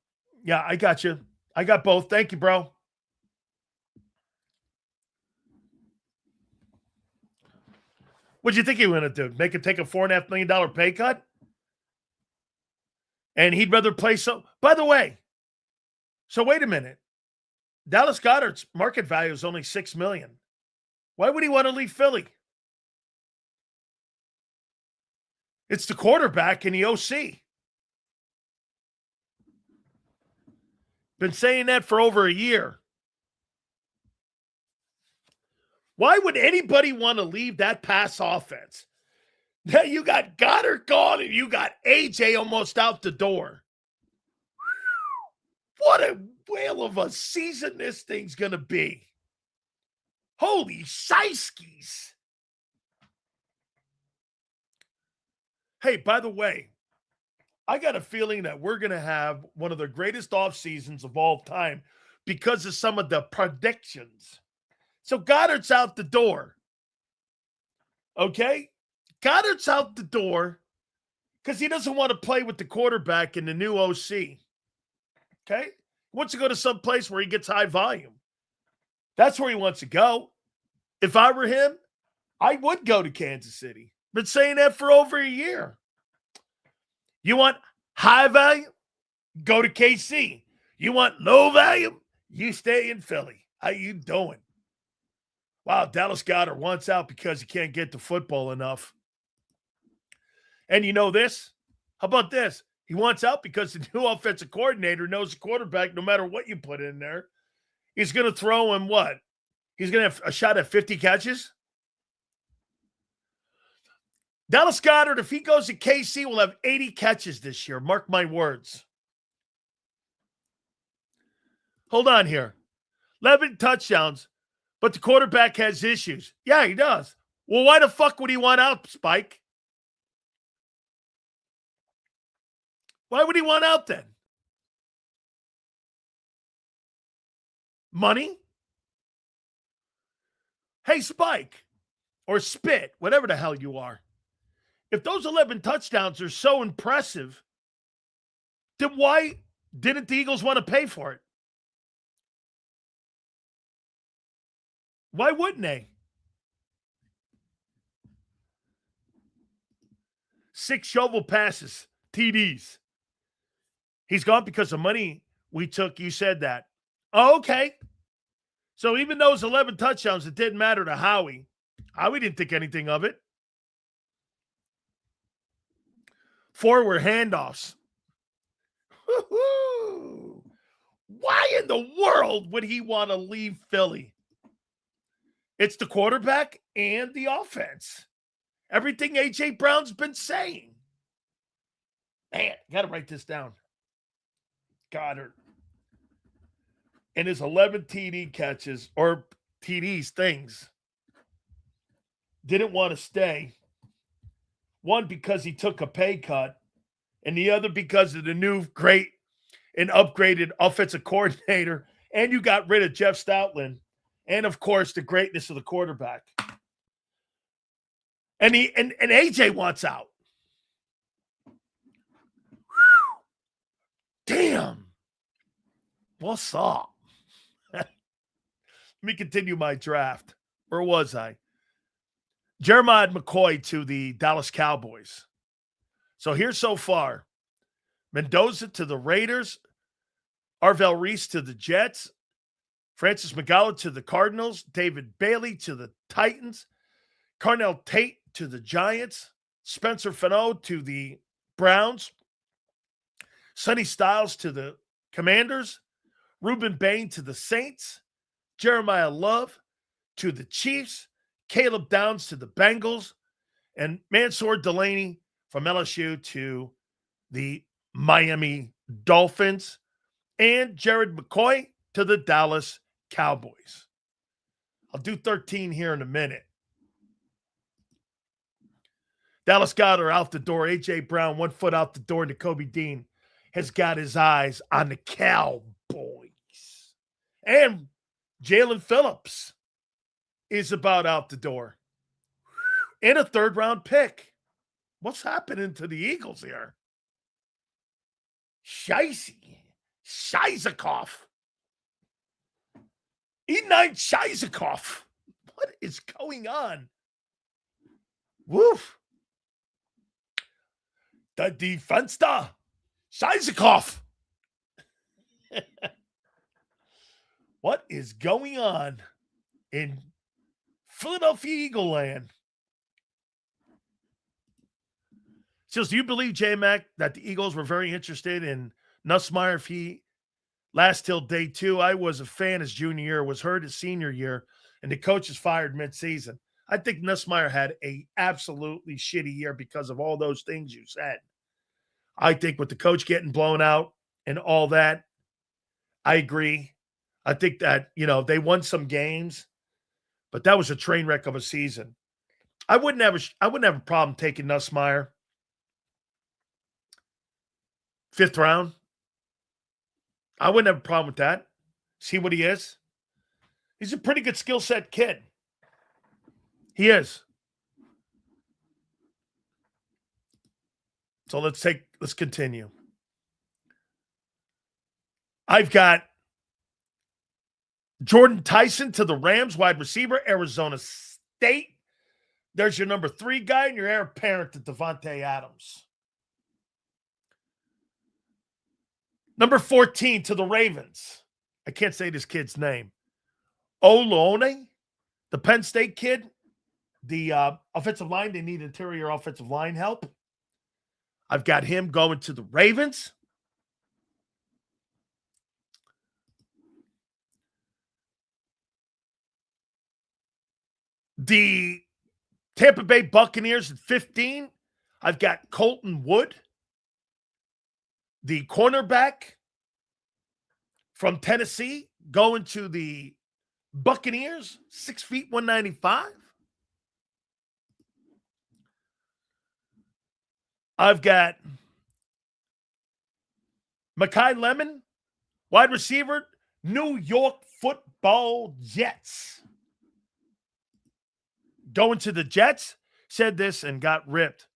Speaker 1: Yeah, I got you. I got both. Thank you, bro. What do you think he was going to do? Make him take a $4.5 million pay cut? And he'd rather play so. By the way, so wait a minute. Dallas Goedert's market value is only $6 million. Why would he want to leave Philly? It's the quarterback and the OC. Been saying that for over a year. Why would anybody want to leave that pass offense? Now you got Goddard gone and you got AJ almost out the door. What a whale of a season this thing's going to be. Holy shiskies. Hey, by the way, I got a feeling that we're going to have one of the greatest off seasons of all time because of some of the predictions. So Goddard's out the door. Okay? Goddard's out the door because he doesn't want to play with the quarterback and the new OC. Okay? He wants to go to some place where he gets high volume. That's where he wants to go. If I were him, I would go to Kansas City. Been saying that for over a year. You want high value? Go to KC. You want low value? You stay in Philly. How you doing? Wow, Dallas Goedert wants out because he can't get the football enough. And you know this? How about this? He wants out because the new offensive coordinator knows the quarterback, no matter what you put in there, he's going to throw him what? He's going to have a shot at 50 catches? Dallas Goedert, if he goes to KC, will have 80 catches this year. Mark my words. Hold on here. 11 touchdowns, but the quarterback has issues. Yeah, he does. Well, why the fuck would he want out, Spike? Why would he want out then? Money? Hey, Spike, or Spit, whatever the hell you are. If those 11 touchdowns are so impressive, then why didn't the Eagles want to pay for it? Why wouldn't they? 6 shovel passes, TDs. He's gone because of money we took. You said that. Oh, okay. So even those 11 touchdowns, it didn't matter to Howie. Howie didn't think anything of it. 4 were handoffs. Woo-hoo. Why in the world would he want to leave Philly? It's the quarterback and the offense. Everything A.J. Brown's been saying. Man, got to write this down. Goddard. And his 11 TD catches, or TDs, things, didn't want to stay. One, because he took a pay cut, and the other because of the new great and upgraded offensive coordinator, and you got rid of Jeff Stoutland, and, of course, the greatness of the quarterback. And AJ wants out. Whew. Damn. What's up? Let me continue my draft. Where was I? Jeremiah McCoy to the Dallas Cowboys. So here's so far. Mendoza to the Raiders. Arvell Reese to the Jets. Francis McGowan to the Cardinals. David Bailey to the Titans. Carnell Tate to the Giants. Spencer Fano to the Browns. Sonny Styles to the Commanders. Reuben Bain to the Saints. Jeremiah Love to the Chiefs. Caleb Downs to the Bengals, and Mansour Delaney from LSU to the Miami Dolphins, and Jared McCoy to the Dallas Cowboys. I'll do 13 here in a minute. Dallas Goedert out the door. A.J. Brown, 1 foot out the door. And Kobe Dean has got his eyes on the Cowboys. And Jalen Phillips is about out the door. And a 3rd-round pick. What's happening to the Eagles here? Shizikoff. E9 Shizikoff. What is going on? Woof. The defense, Scheizikoff. What is going on in Philadelphia Eagle land? So, do you believe, J-Mac, that the Eagles were very interested in Nussmeier if he lasts till day 2? I was a fan his junior year, was hurt his senior year, and the coach is fired midseason. I think Nussmeier had a absolutely shitty year because of all those things you said. I think with the coach getting blown out and all that, I agree. I think that, they won some games, but that was a train wreck of a season. I wouldn't have a problem taking Nussmeier 5th round. I wouldn't have a problem with that. See what he is. He's a pretty good skill set kid. He is. So let's continue. I've got Jordan Tyson to the Rams, wide receiver, Arizona State. There's your number 3 guy and your heir apparent to Devontae Adams. Number 14 to the Ravens. I can't say this kid's name. Olone, the Penn State kid. The offensive line, they need interior offensive line help. I've got him going to the Ravens. The Tampa Bay Buccaneers at 15. I've got Colton Wood, the cornerback from Tennessee, going to the Buccaneers, 6 feet, 195. I've got Mekhi Lemon, wide receiver, New York Football Jets. Going to the Jets, said this and got ripped.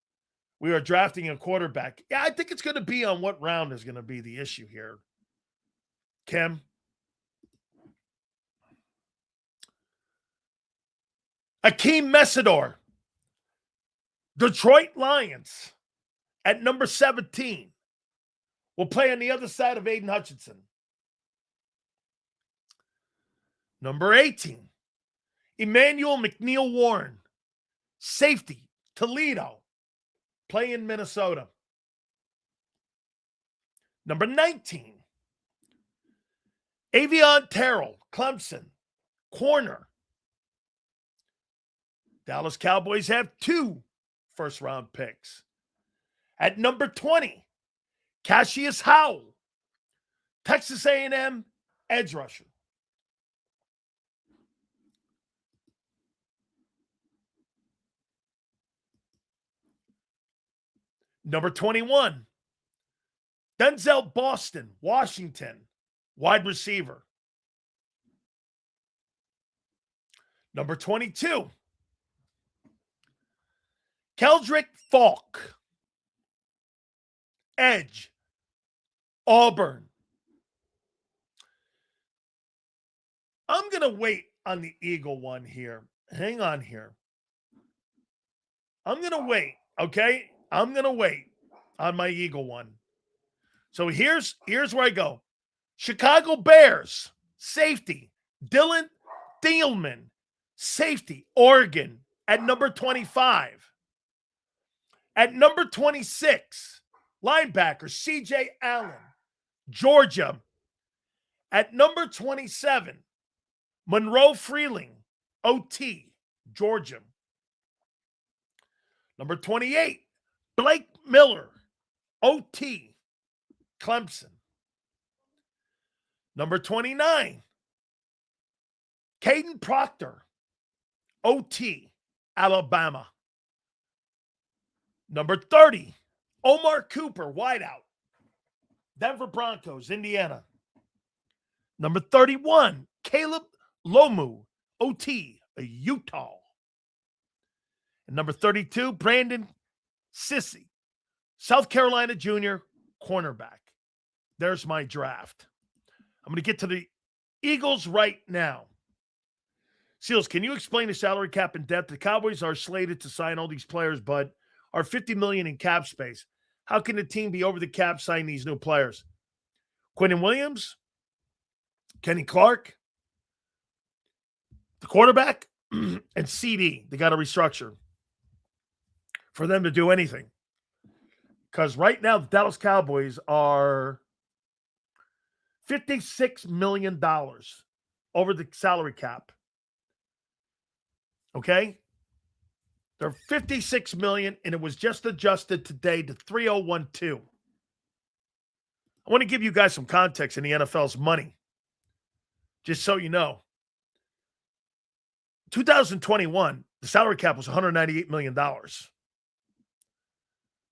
Speaker 1: We are drafting a quarterback. Yeah, I think it's going to be on what round is going to be the issue here. Kim? Akeem Messidor, Detroit Lions, at number 17, will play on the other side of Aiden Hutchinson. Number 18, Emmanuel McNeil Warren, safety, Toledo, play in Minnesota. Number 19, Avion Terrell, Clemson, corner. Dallas Cowboys have 2 first-round picks. At number 20, Cassius Howell, Texas A&M edge rusher. Number 21, Denzel Boston, Washington, wide receiver. Number 22, Keldrick Falk, edge, Auburn. I'm going to wait on the Eagle one here. Hang on here. I'm going to wait, okay? I'm going to wait on my Eagle one. So here's where I go. Chicago Bears, safety, Dylan Thielman, safety, Oregon, at number 25. At number 26, linebacker, C.J. Allen, Georgia. At number 27, Monroe Freeling, OT, Georgia. Number 28, Blake Miller, OT, Clemson. Number 29, Caden Proctor, OT, Alabama. Number 30, Omar Cooper, wideout, Denver Broncos, Indiana. Number 31, Caleb Lomu, OT, Utah. And number 32, Brandon Sissy, South Carolina Junior, cornerback. There's my draft. I'm going to get to the Eagles right now. Seals, can you explain the salary cap in depth? The Cowboys are slated to sign all these players, but are $50 million in cap space. How can the team be over the cap signing these new players? Quinnen Williams, Kenny Clark, the quarterback, and CD. They got to restructure for them to do anything. Because right now, the Dallas Cowboys are $56 million over the salary cap. Okay? They're $56 million, and it was just adjusted today to 3012. I want to give you guys some context in the NFL's money, just so you know. 2021, the salary cap was $198 million.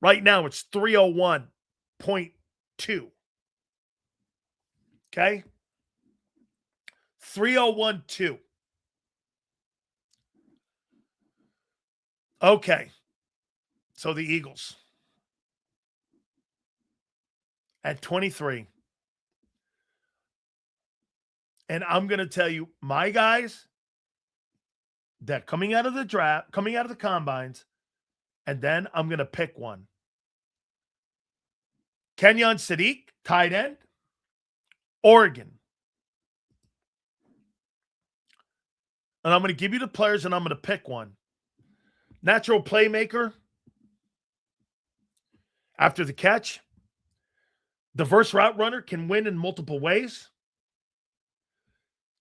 Speaker 1: Right now, it's 301.2. Okay? 3012. Okay. So the Eagles at 23. And I'm going to tell you, my guys that coming out of the draft, coming out of the combines, and then I'm going to pick one. Kenyon Sadiq, tight end, Oregon. And I'm going to give you the players, and I'm going to pick one. Natural playmaker after the catch. Diverse route runner, can win in multiple ways.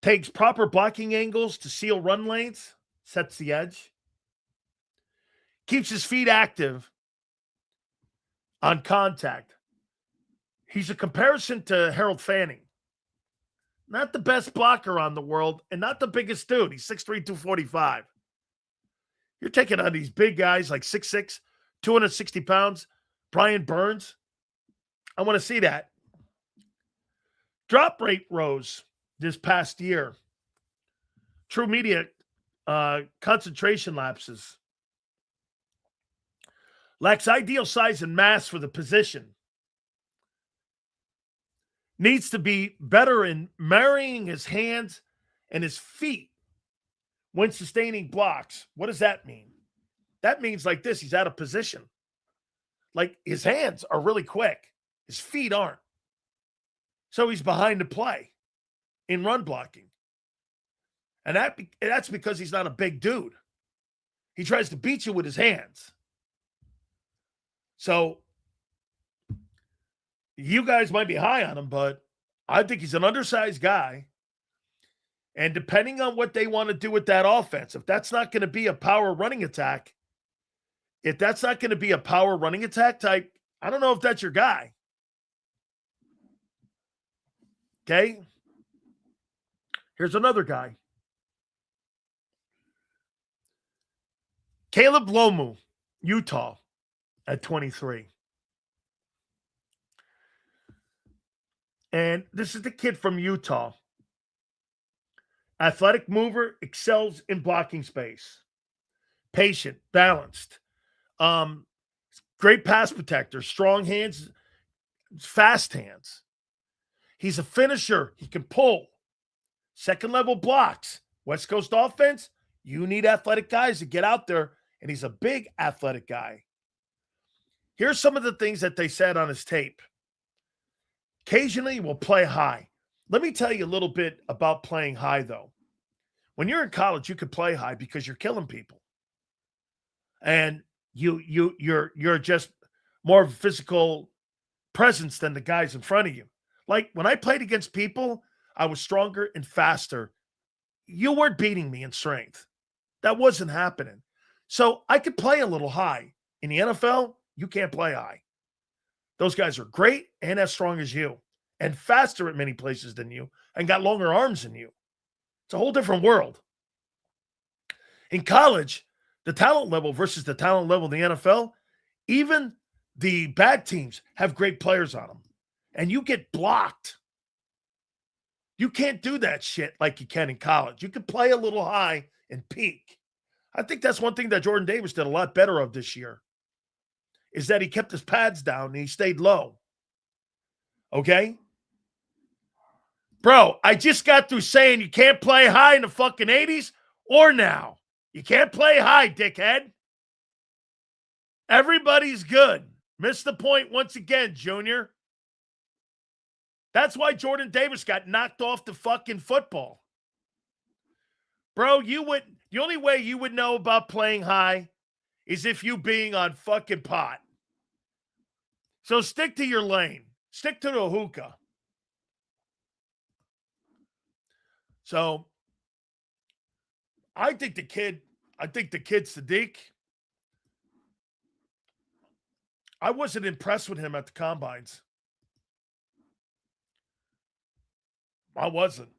Speaker 1: Takes proper blocking angles to seal run lanes. Sets the edge. Keeps his feet active on contact. He's a comparison to Harold Fanning. Not the best blocker on the world and not the biggest dude. He's 6'3", 245. You're taking on these big guys like 6'6", 260 pounds. Brian Burns. I want to see that. Drop rate rose this past year. True media concentration lapses. Lacks ideal size and mass for the position. Needs to be better in marrying his hands and his feet when sustaining blocks. What does that mean? That means like this, he's out of position. Like his hands are really quick. His feet aren't. So he's behind the play in run blocking. And that's because he's not a big dude. He tries to beat you with his hands. So you guys might be high on him, but I think he's an undersized guy. And depending on what they want to do with that offense, if that's not going to be a power running attack, type, I don't know if that's your guy. Okay? Here's another guy. Caleb Lomu, Utah, at 23. And this is the kid from Utah. Athletic mover, excels in blocking space. Patient, balanced. Great pass protector, strong hands, fast hands. He's a finisher. He can pull. Second level blocks. West Coast offense, you need athletic guys to get out there, and he's a big athletic guy. Here's some of the things that they said on his tape. Occasionally, we'll play high. Let me tell you a little bit about playing high, though. When you're in college, you can play high because you're killing people. And you're just more of a physical presence than the guys in front of you. Like when I played against people, I was stronger and faster. You weren't beating me in strength. That wasn't happening. So I could play a little high. In the NFL, you can't play high. Those guys are great and as strong as you and faster at many places than you and got longer arms than you. It's a whole different world. In college, the talent level versus the talent level in the NFL, even the bad teams have great players on them. And you get blocked. You can't do that shit like you can in college. You can play a little high and peak. I think that's one thing that Jordan Davis did a lot better of this year, is that he kept his pads down and he stayed low. Okay? Bro, I just got through saying you can't play high in the fucking 80s or now. You can't play high, dickhead. Everybody's good. Missed the point once again, Junior. That's why Jordan Davis got knocked off the fucking football. Bro, the only way you would know about playing high is if you being on fucking pot. So stick to your lane. Stick to the hookah. So I think the kid Sadiq, I wasn't impressed with him at the combines. I wasn't.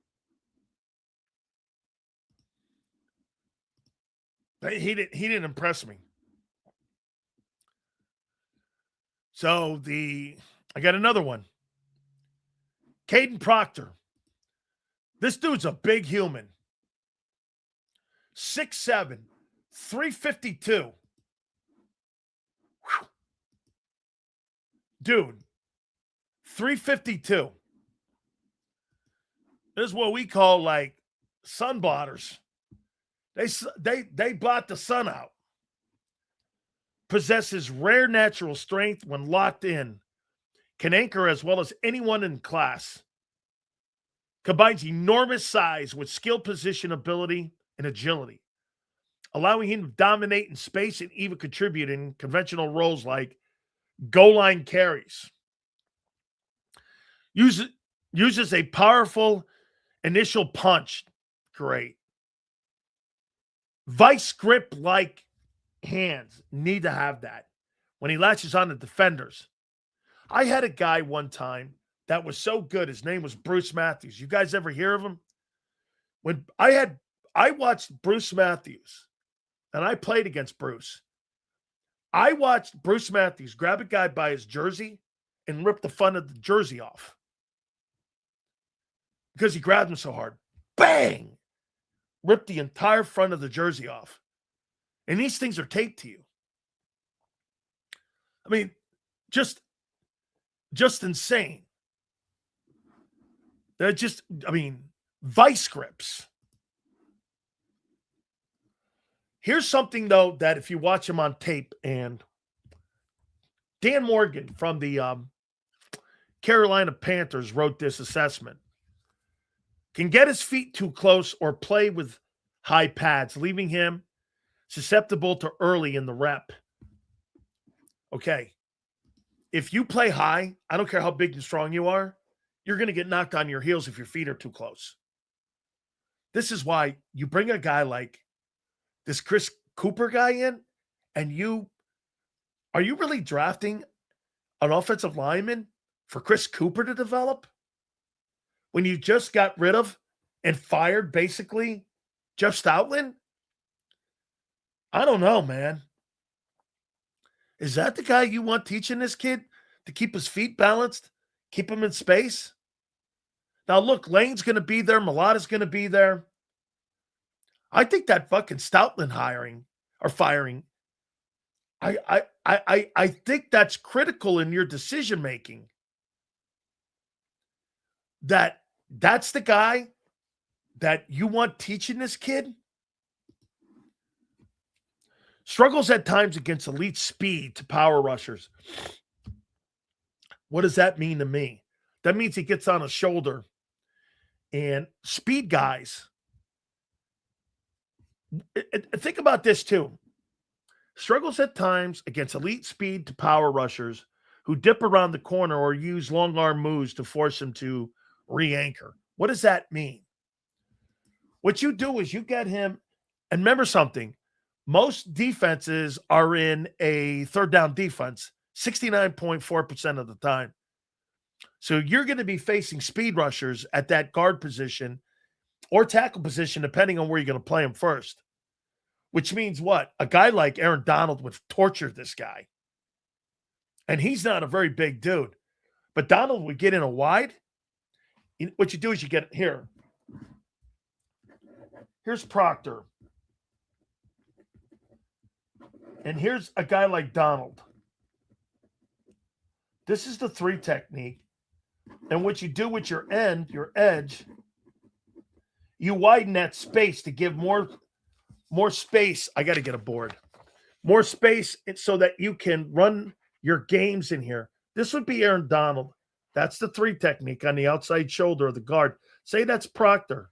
Speaker 1: He didn't impress me. So I got another one. Caden Proctor. This dude's a big human. 6'7", 352. Whew. Dude, 352. This is what we call like sun blotters. They blot the sun out. Possesses rare natural strength when locked in. Can anchor as well as anyone in class. Combines enormous size with skill, position, ability, and agility, allowing him to dominate in space and even contribute in conventional roles like goal line carries. Uses a powerful initial punch. Great. Vice grip like hands. Need to have that when he latches on to defenders. I had a guy one time that was so good. His name was Bruce Matthews. You guys ever hear of him? When I watched Bruce Matthews and I played against Bruce. I watched Bruce Matthews grab a guy by his jersey and rip the front of the jersey off because he grabbed him so hard. Bang! Ripped the entire front of the jersey off. And these things are taped to you. I mean, just insane. They're just, vice grips. Here's something, though, that if you watch him on tape, and Dan Morgan from the Carolina Panthers wrote this assessment. Can get his feet too close or play with high pads, leaving him susceptible to early in the rep. Okay. If you play high, I don't care how big and strong you are, you're going to get knocked on your heels if your feet are too close. This is why you bring a guy like this Chris Cooper guy in, and are you really drafting an offensive lineman for Chris Cooper to develop? When you just got rid of and fired basically Jeff Stoutland? I don't know, man. Is that the guy you want teaching this kid to keep his feet balanced, keep him in space? Now, look, Lane's going to be there. Mulata's going to be there. I think that fucking Stoutland firing, I think that's critical in your decision-making. That's the guy that you want teaching this kid? Struggles at times against elite speed to power rushers. What does that mean to me? That means he gets on a shoulder. And speed guys, think about this too. Struggles at times against elite speed to power rushers who dip around the corner or use long arm moves to force him to re-anchor. What does that mean? What you do is you get him, and remember something, most defenses are in a third down defense 69.4% of the time. So you're going to be facing speed rushers at that guard position or tackle position, depending on where you're going to play them first. Which means what? A guy like Aaron Donald would torture this guy. And he's not a very big dude. But Donald would get in a wide. What you do is you get here. Here's Proctor. And here's a guy like Donald. This is the 3 technique. And what you do with your edge, you widen that space to give more more space. I got to get a board. More space so that you can run your games in here. This would be Aaron Donald. That's the 3 technique on the outside shoulder of the guard. Say that's Proctor.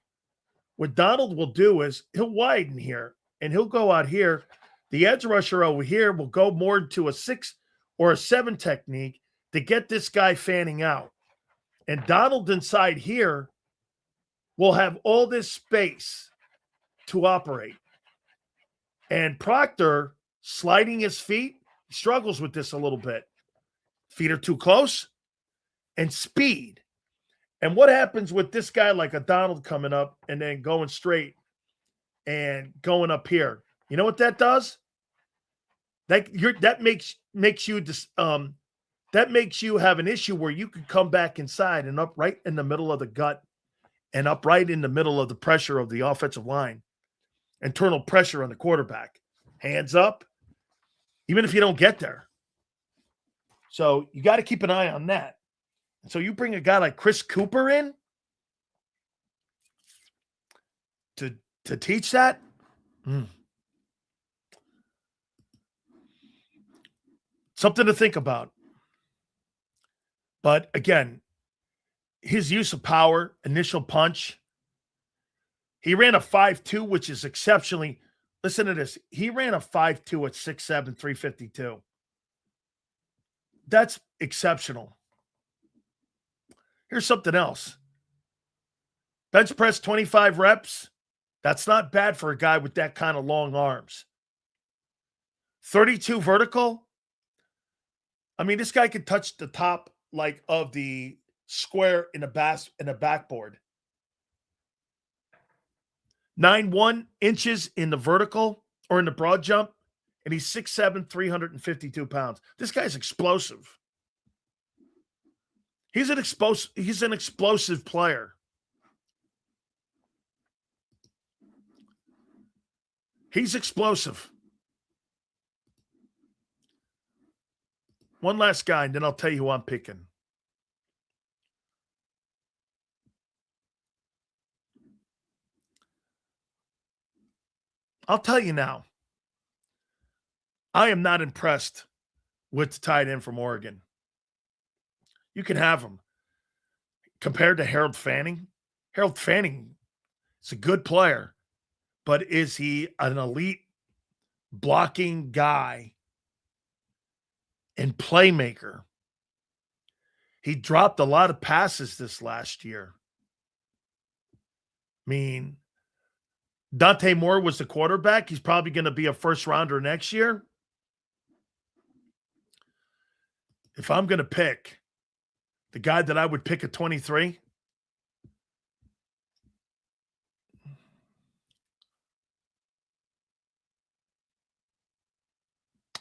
Speaker 1: What Donald will do is he'll widen here and he'll go out here. The edge rusher over here will go more into a 6 or a 7 technique to get this guy fanning out. And Donald inside here will have all this space to operate. And Proctor sliding his feet, struggles with this a little bit. Feet are too close and speed. And what happens with this guy like a Donald coming up and then going straight and going up here? You know what that does? That makes you have an issue where you could come back inside and up right in the middle of the gut and up right in the middle of the pressure of the offensive line. Internal pressure on the quarterback. Hands up, even if you don't get there. So you got to keep an eye on that. So you bring a guy like Chris Cooper in to teach that? Something to think about. But again, his use of power, initial punch, he ran a 5.2, which is exceptionally, listen to this. He ran a 5.2 at 6'7", 352. That's exceptional. Here's something else. Bench press 25 reps. That's not bad for a guy with that kind of long arms. 32 vertical. I mean, this guy could touch the top like of the square in a backboard. 9.1 inches in the vertical or in the broad jump, and he's 6'7", 352 pounds. This guy's explosive. He's an explosive player. He's explosive. One last guy, and then I'll tell you who I'm picking. I'll tell you now. I am not impressed with the tight end from Oregon. You can have him. Compared to Harold Fanning, Harold Fanning is a good player, but is he an elite blocking guy and playmaker? He dropped a lot of passes this last year. I mean, Dante Moore was the quarterback. He's probably going to be a first rounder next year. If I'm going to pick the guy that I would pick at 23,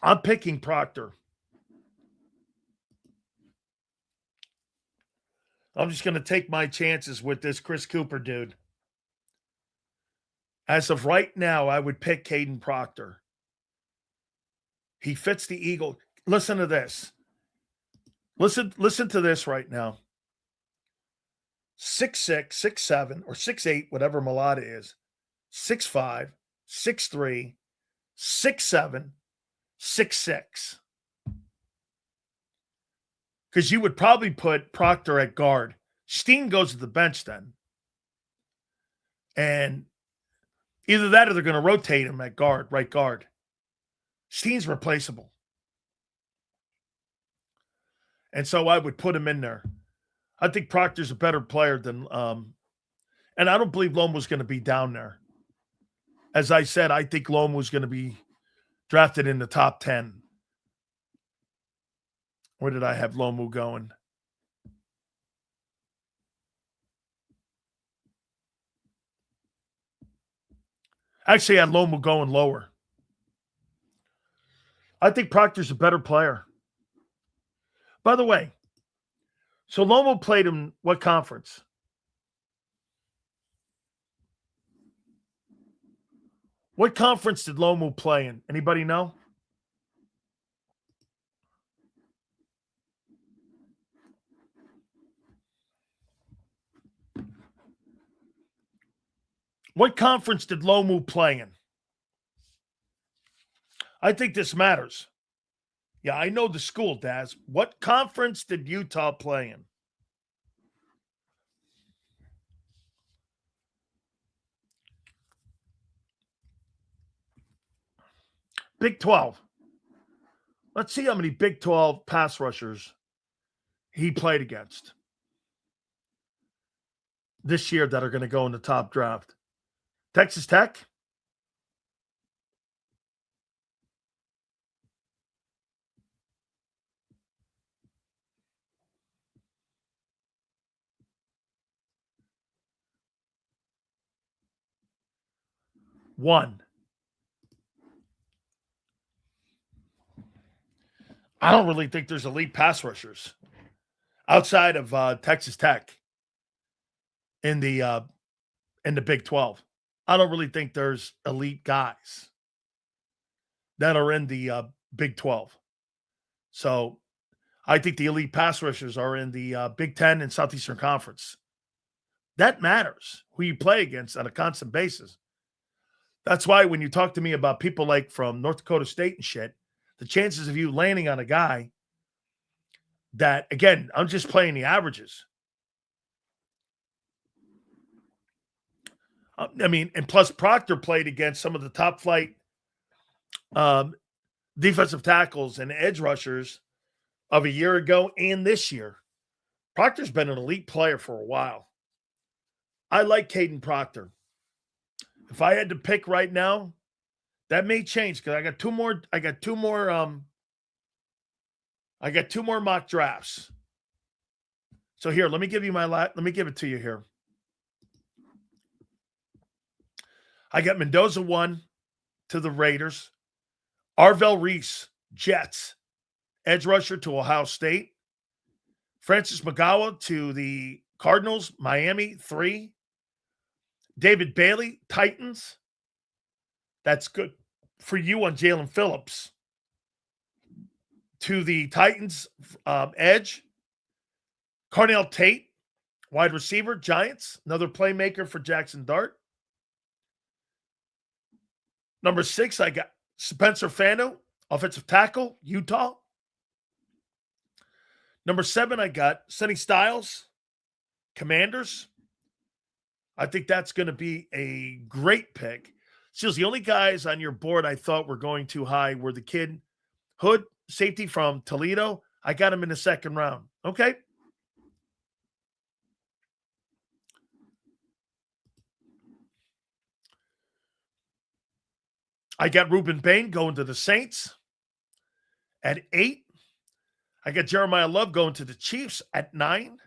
Speaker 1: I'm picking Proctor. I'm just going to take my chances with this Chris Cooper dude. As of right now, I would pick Caden Proctor. He fits the Eagle. Listen to this. Listen to this right now. 6'6", 6'7", or 6'8", whatever Mulata is. 6'5", 6'3", 6'7", 6'6". Because you would probably put Proctor at guard. Steen goes to the bench then. And either that or they're going to rotate him at guard, right guard. Steen's replaceable. And so I would put him in there. I think Proctor's a better player than and I don't believe Lomu's going to be down there. As I said, I think Lomu's going to be drafted in the top 10. Where did I have Lomu going? Actually, I had Lomu going lower. I think Proctor's a better player. By the way, so Lomu played in what conference? What conference did Lomu play in? Anybody know? What conference did Lomu play in? I think this matters. Yeah, I know the school, Daz. What conference did Utah play in? Big 12. Let's see how many Big 12 pass rushers he played against this year that are going to go in the top draft. Texas Tech? One. I don't really think there's elite pass rushers outside of Texas Tech in the Big 12. I don't really think there's elite guys that are in the Big 12. So I think the elite pass rushers are in the Big 10 and Southeastern Conference. That matters who you play against on a constant basis. That's why when you talk to me about people like from North Dakota State and shit, the chances of you landing on a guy that, again, I'm just playing the averages. I mean, and plus Proctor played against some of the top flight defensive tackles and edge rushers of a year ago and this year. Proctor's been an elite player for a while. I like Caden Proctor. If I had to pick right now, that may change because I got two more mock drafts. So here, let me give it to you here. I got Mendoza 1 to the Raiders. Arvell Reese, Jets, edge rusher to Ohio State. Francis Magawa to the Cardinals, Miami 3. David Bailey, Titans. That's good for you on Jalen Phillips. To the Titans, edge. Carnell Tate, wide receiver, Giants. Another playmaker for Jackson Dart. Number 6, I got Spencer Fano, offensive tackle, Utah. Number 7, I got Sonny Styles, Commanders. I think that's going to be a great pick. Seals, the only guys on your board I thought were going too high were the kid Hood, safety from Toledo. I got him in the second round. Okay. I got Reuben Bain going to the Saints at 8. I got Jeremiah Love going to the Chiefs at 9.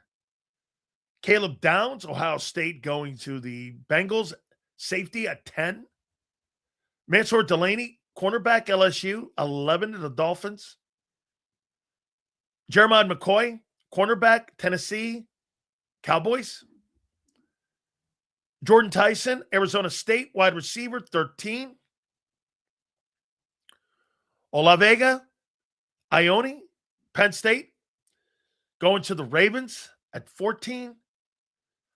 Speaker 1: Caleb Downs, Ohio State, going to the Bengals, safety at 10. Mansour Delaney, cornerback, LSU, 11 to the Dolphins. Jeremiah McCoy, cornerback, Tennessee, Cowboys. Jordan Tyson, Arizona State, wide receiver, 13. Olavega, Ione, Penn State, going to the Ravens at 14.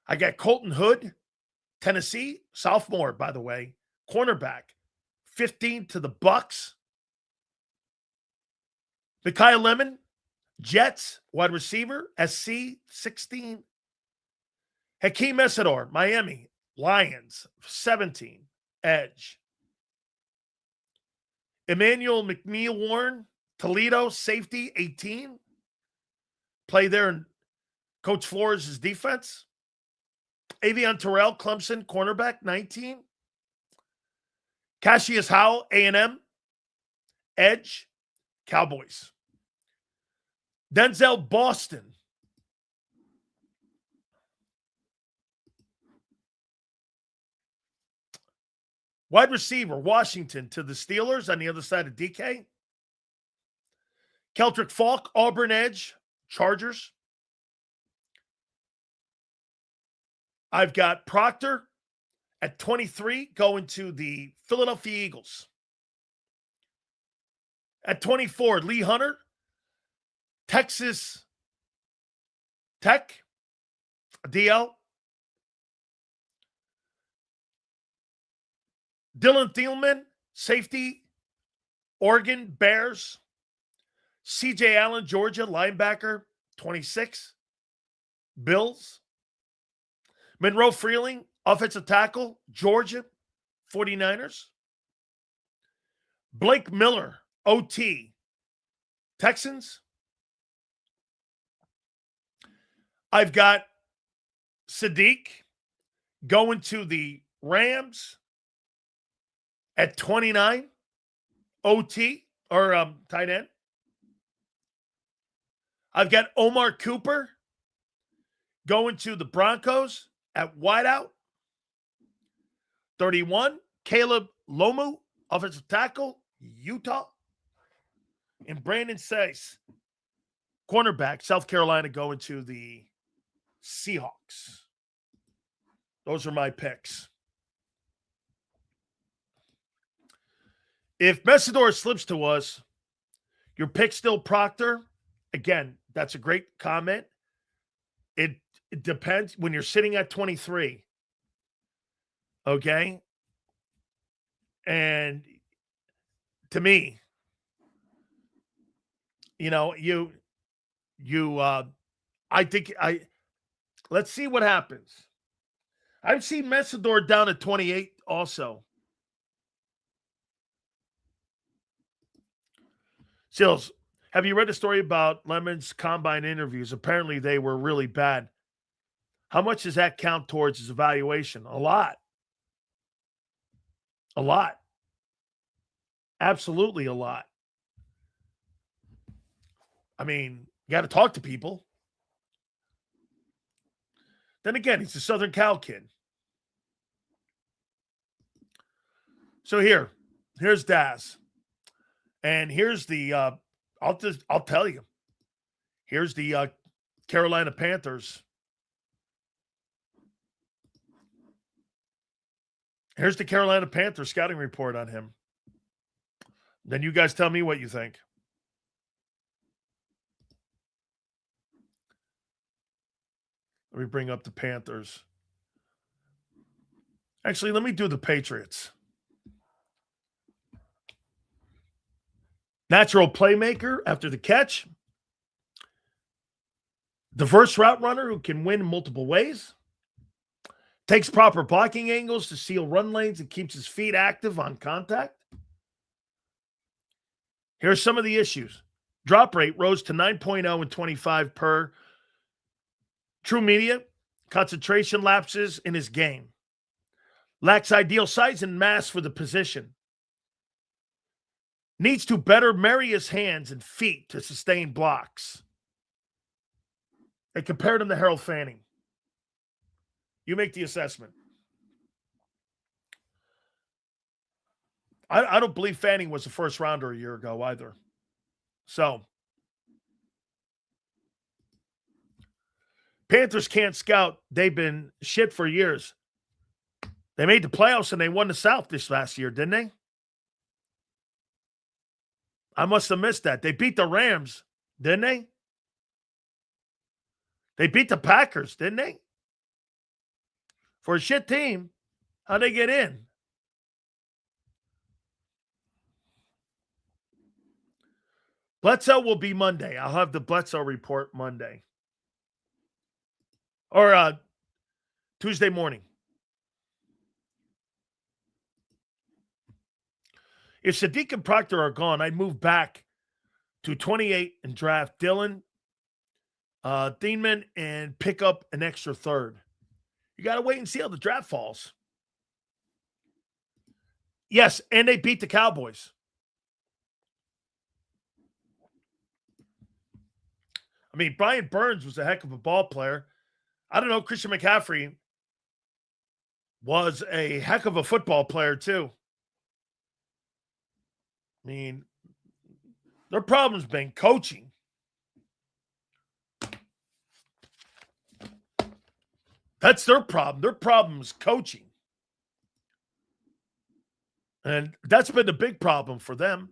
Speaker 1: I got Colton Hood, Tennessee, sophomore, by the way, cornerback, 15 to the Bucks. Micaiah Lemon, Jets, wide receiver, SC, 16. Hakeem Essador, Miami, Lions, 17, edge. Emmanuel McNeil Warren, Toledo, safety, 18. Play there in Coach Flores' defense. Avion Terrell, Clemson, cornerback, 19. Cassius Howell, A&M, edge, Cowboys. Denzel Boston. Wide receiver, Washington to the Steelers on the other side of DK. Keltrick Falk, Auburn edge, Chargers. I've got Proctor at 23 going to the Philadelphia Eagles. At 24, Lee Hunter, Texas Tech, DL. Dylan Thielman, safety, Oregon Bears. C.J. Allen, Georgia, linebacker, 26. Bills. Monroe Freeling, offensive tackle, Georgia, 49ers. Blake Miller, OT, Texans. I've got Sadiq going to the Rams at 29, OT, or tight end. I've got Omar Cooper going to the Broncos at wideout. 31, Caleb Lomu, offensive tackle, Utah. And Brandon Sace, cornerback, South Carolina, going to the Seahawks. Those are my picks. If Messidor slips to us, your pick still Proctor. Again, that's a great comment. It depends when you're sitting at 23. Okay? And to me, let's see what happens. I've seen Messidor down at 28 also. Sills, have you read the story about Lemon's combine interviews? Apparently they were really bad. How much does that count towards his evaluation? A lot. A lot. Absolutely a lot. I mean, you got to talk to people. Then again, he's a Southern Cal kid. So here's Daz. And here's the I'll tell you. Here's the Carolina Panthers. Here's the Carolina Panthers scouting report on him. Then you guys tell me what you think. Let me bring up the Panthers. Actually, let me do the Patriots. Natural playmaker after the catch. Diverse route runner who can win in multiple ways. Takes proper blocking angles to seal run lanes and keeps his feet active on contact. Here are some of the issues. Drop rate rose to 9.0 and 25 per. True media, concentration lapses in his game. Lacks ideal size and mass for the position. Needs to better marry his hands and feet to sustain blocks. They compared him to Harold Fanning. You make the assessment. I don't believe Fanning was a first rounder a year ago either. So, Panthers can't scout. They've been shit for years. They made the playoffs and they won the South this last year, didn't they? I must have missed that. They beat the Rams, didn't they? They beat the Packers, didn't they? For a shit team, how'd they get in? Bledsoe will be Monday. I'll have the Bledsoe report Monday. Or Tuesday morning. If Sadiq and Proctor are gone, I'd move back to 28 and draft Dillon, Thieneman, and pick up an extra third. You got to wait and see how the draft falls. Yes, and they beat the Cowboys. I mean, Brian Burns was a heck of a ball player. I don't know, Christian McCaffrey was a heck of a football player too. I mean, their problem's been coaching. That's their problem. Their problem is coaching. And that's been the big problem for them,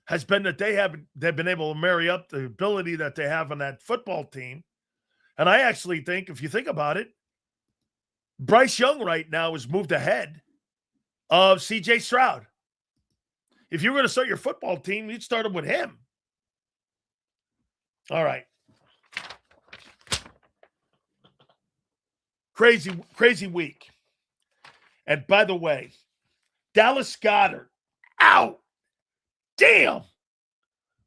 Speaker 1: has been that they've been able to marry up the ability that they have on that football team. And I actually think, if you think about it, Bryce Young right now is moved ahead of C.J. Stroud. If you were going to start your football team, you'd start them with him. All right. Crazy week. And by the way, Dallas Goedert out. Damn.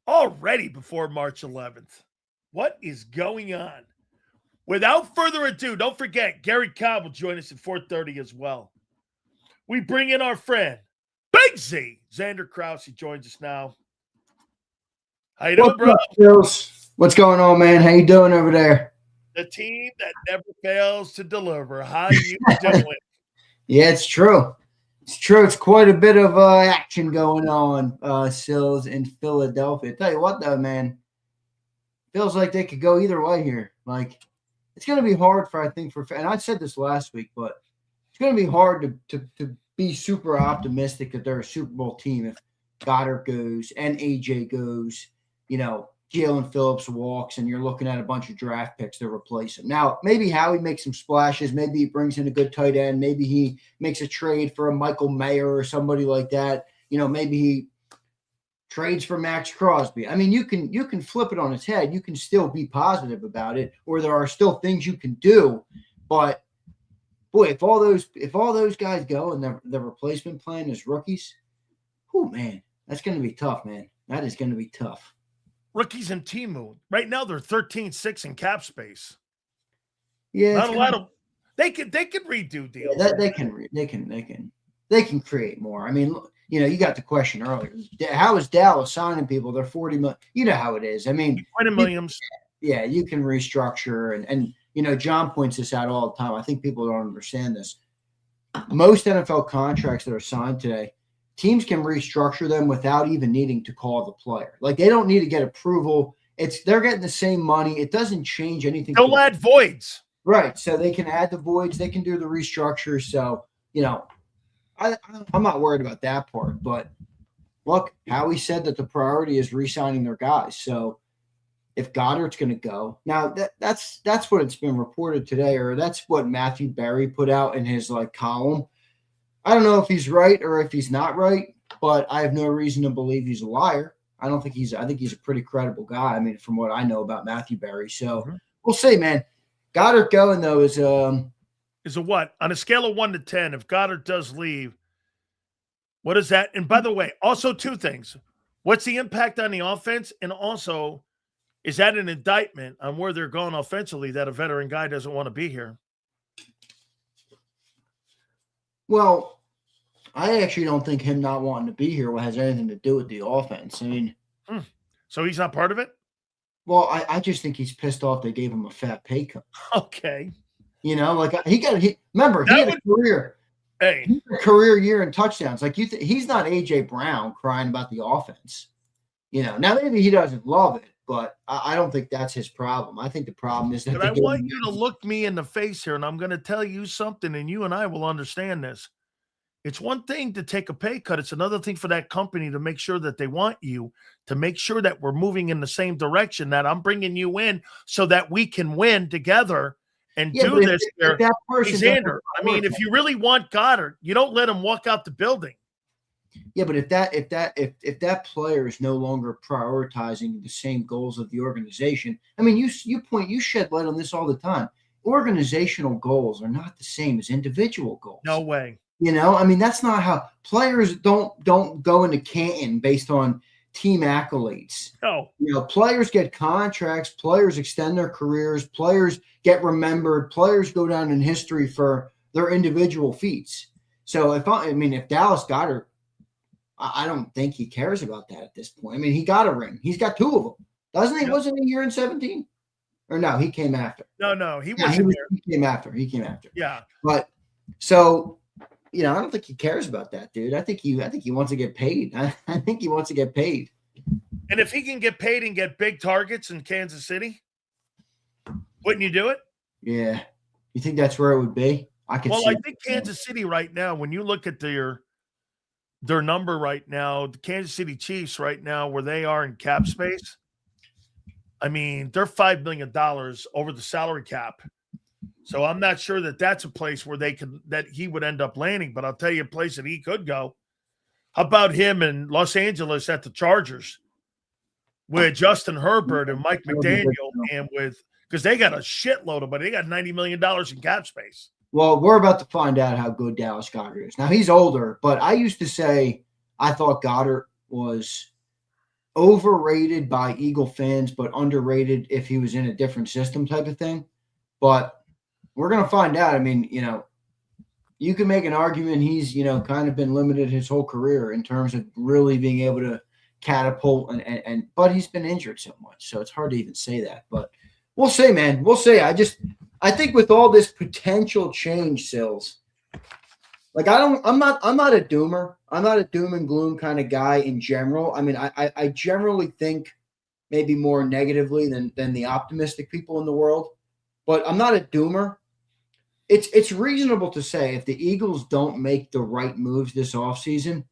Speaker 1: Already before March 11th. What is going on? Without further ado, don't forget, Gary Cobb will join us at 4:30 as well. We bring in our friend, Big Z. Zander Krause, he joins us now. How you doing, bro?
Speaker 2: What's going on, man? How you doing over there?
Speaker 1: The team that never fails to deliver. How you doing?
Speaker 2: Yeah, it's true. It's true. It's quite a bit of action going on, Sills, in Philadelphia. Tell you what, though, man, feels like they could go either way here. Like, it's going to be hard and I said this last week, but it's going to be hard to be super optimistic that they're a Super Bowl team if Goddard goes and AJ goes, Jalen Phillips walks, and you're looking at a bunch of draft picks to replace him. Now, maybe Howie makes some splashes. Maybe he brings in a good tight end. Maybe he makes a trade for a Michael Mayer or somebody like that. Maybe he trades for Max Crosby. I mean, you can flip it on its head. You can still be positive about it, or there are still things you can do. But boy, if all those guys go and the replacement plan is rookies, oh man, that's going to be tough, man. That is going to be tough.
Speaker 1: Rookies and Timu. Right now they're 13-6 in cap space.
Speaker 2: Yeah,
Speaker 1: not a lot of. They can redo deals.
Speaker 2: Yeah, they can create more. I mean, you got the question earlier. How is Dallas signing people? They're 40 million. You know how it is. I mean,
Speaker 1: Quentin Williams.
Speaker 2: Yeah, you can restructure and John points this out all the time. I think people don't understand this. Most NFL contracts that are signed today, teams can restructure them without even needing to call the player. Like, they don't need to get approval. They're getting the same money. It doesn't change anything.
Speaker 1: They'll add voids.
Speaker 2: Right. So they can add the voids. They can do the restructure. So, I'm not worried about that part. But look, Howie said that the priority is re-signing their guys. So if Goddard's going to go, now that's what it's been reported today, or that's what Matthew Berry put out in his column. I don't know if he's right or if he's not right, but I have no reason to believe he's a liar. I think he's a pretty credible guy. I mean, from what I know about Matthew Berry. So We'll see, man. Goddard going, though, is
Speaker 1: a what? On a scale of 1 to 10, if Goddard does leave, what is that? And by the way, also two things. What's the impact on the offense? And also, is that an indictment on where they're going offensively that a veteran guy doesn't want to be here?
Speaker 2: Well, I actually don't think him not wanting to be here has anything to do with the offense. I mean,
Speaker 1: so he's not part of it?
Speaker 2: Well, I just think he's pissed off they gave him a fat pay cut.
Speaker 1: Okay.
Speaker 2: Remember, he had a career.
Speaker 1: Hey.
Speaker 2: He had a career year in touchdowns. He's not A.J. Brown crying about the offense. Now maybe he doesn't love it, but I don't think that's his problem. I think the problem is that
Speaker 1: But I want you to look me in the face here, and I'm going to tell you something, and you and I will understand this. It's one thing to take a pay cut. It's another thing for that company to make sure that they want you, to make sure that we're moving in the same direction, that I'm bringing you in so that we can win together and do this. Zander, I mean, if you really want Goddard, you don't let him walk out the building.
Speaker 2: Yeah, but if that player is no longer prioritizing the same goals of the organization, I mean, you shed light on this all the time. Organizational goals are not the same as individual goals.
Speaker 1: No way.
Speaker 2: I mean, that's not how players don't go into Canton based on team accolades.
Speaker 1: No.
Speaker 2: Players get contracts, players extend their careers, players get remembered, players go down in history for their individual feats. So if Dallas Goedert, I don't think he cares about that at this point. I mean, he got a ring. He's got two of them. Doesn't he? Yep. Wasn't he here in 17? Or no, he came after.
Speaker 1: No, he wasn't here.
Speaker 2: He came after.
Speaker 1: Yeah.
Speaker 2: But so I don't think he cares about that, dude. I think he wants to get paid. I think he wants to get paid.
Speaker 1: And if he can get paid and get big targets in Kansas City, wouldn't you do it?
Speaker 2: Yeah. You think that's where it would be? I
Speaker 1: think Kansas City right now, when you look at their number right now, the Kansas City Chiefs right now, where they are in cap space, I mean, they're $5 million over the salary cap. So I'm not sure that that's a place where that he would end up landing, but I'll tell you a place that he could go. How about him in Los Angeles at the Chargers with Justin Herbert and Mike McDaniel, and because they got a shitload of money. They got $90 million in cap space.
Speaker 2: Well, we're about to find out how good Dallas Goedert is. Now, he's older, but I used to say I thought Goedert was overrated by Eagle fans, but underrated if he was in a different system type of thing. But we're going to find out. I mean, you can make an argument he's, kind of been limited his whole career in terms of really being able to catapult but he's been injured so much. So it's hard to even say that, but we'll see, man. We'll see. I think with all this potential change, Sills, like I'm not a doomer. I'm not a doom and gloom kind of guy in general. I mean, I generally think maybe more negatively than the optimistic people in the world, but I'm not a doomer. It's reasonable to say if the Eagles don't make the right moves this offseason,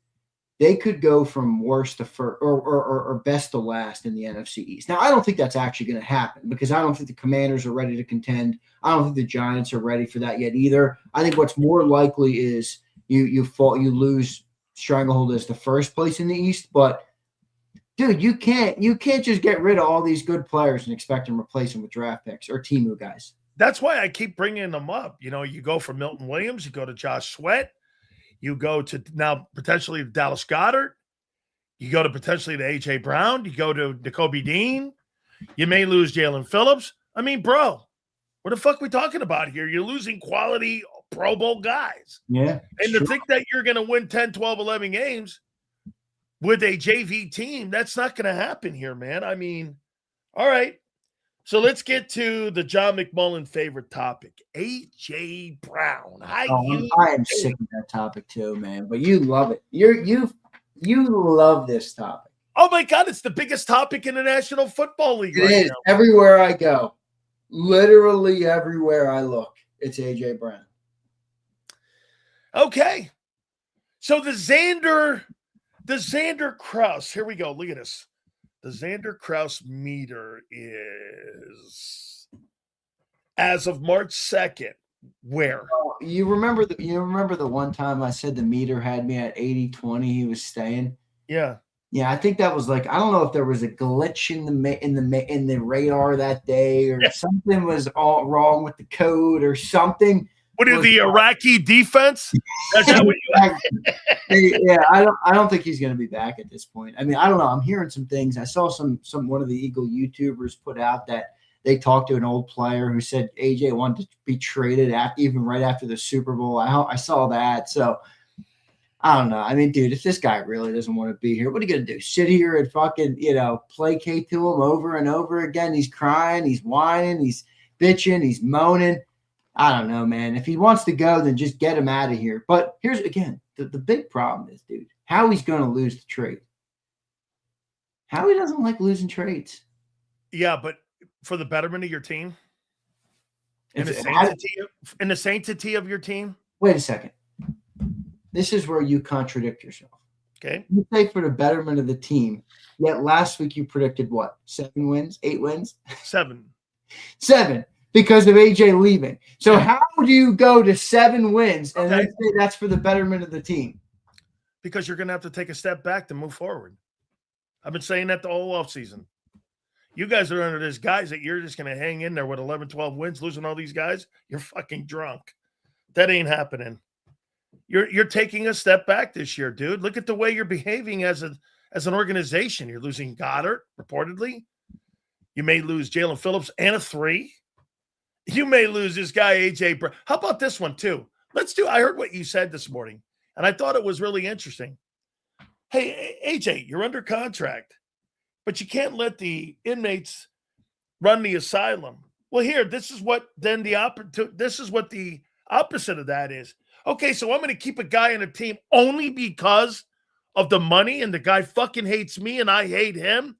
Speaker 2: they could go from worst to first or best to last in the NFC East. Now, I don't think that's actually going to happen because I don't think the Commanders are ready to contend. I don't think the Giants are ready for that yet either. I think what's more likely is you lose stranglehold as the first place in the East. But dude, you can't just get rid of all these good players and expect them to replace them with draft picks or Temu guys.
Speaker 1: That's why I keep bringing them up. You go for Milton Williams, you go to Josh Sweat, you go to now potentially Dallas Goedert, you go to potentially to A.J. Brown, you go to Nakobe Dean, you may lose Jalen Phillips. I mean, bro, what the fuck are we talking about here? You're losing quality Pro Bowl guys.
Speaker 2: Yeah.
Speaker 1: And to think that you're going to win 10, 12, 11 games with a JV team, that's not going to happen here, man. I mean, all right. So let's get to the John McMullen favorite topic, A.J. Brown.
Speaker 2: I am sick of that topic too, man. But you love it. You love this topic.
Speaker 1: Oh my God, it's the biggest topic in the National Football League.
Speaker 2: It is. Now. Everywhere I go, literally everywhere I look, it's A.J. Brown.
Speaker 1: Okay. So the Zander Krause. Here we go. Look at this. The Zander Krause meter is, as of March 2nd, where?
Speaker 2: You remember the one time I said the meter had me at 80-20, he was staying?
Speaker 1: Yeah.
Speaker 2: Yeah, I think that was like, I don't know if there was a glitch in the radar that day or something was all wrong with the code or something.
Speaker 1: What is the Iraqi defense? That's how
Speaker 2: yeah, I don't think he's going to be back at this point. I mean, I don't know. I'm hearing some things. I saw one of the Eagle YouTubers put out that they talked to an old player who said AJ wanted to be traded even right after the Super Bowl. I saw that. So I don't know. I mean, dude, if this guy really doesn't want to be here, what are you going to do? Sit here and fucking, placate to him over and over again? He's crying, he's whining, he's bitching, he's moaning. I don't know, man. If he wants to go, then just get him out of here. But here's, again, the big problem is, dude, how he's going to lose the trade. How he doesn't like losing trades.
Speaker 1: Yeah, but for the betterment of your team? In the sanctity of your team?
Speaker 2: Wait a second. This is where you contradict yourself.
Speaker 1: Okay.
Speaker 2: You say for the betterment of the team, yet last week you predicted what? 7 wins? 8 wins?
Speaker 1: 7.
Speaker 2: 7. Because of AJ leaving. So how do you go to 7 wins and then say that's for the betterment of the team?
Speaker 1: Because you're going to have to take a step back to move forward. I've been saying that the whole offseason. You guys are under this guise that you're just going to hang in there with 11, 12 wins, losing all these guys. You're fucking drunk. That ain't happening. You're taking a step back this year, dude. Look at the way you're behaving as an organization. You're losing Goddard, reportedly. You may lose Jalen Phillips and a 3. You may lose this guy, AJ Brown. How about this one, too? I heard what you said this morning, and I thought it was really interesting. Hey, AJ, you're under contract, but you can't let the inmates run the asylum. Well, here, this is what the opposite of that is. Okay, so I'm going to keep a guy on a team only because of the money, and the guy fucking hates me, and I hate him.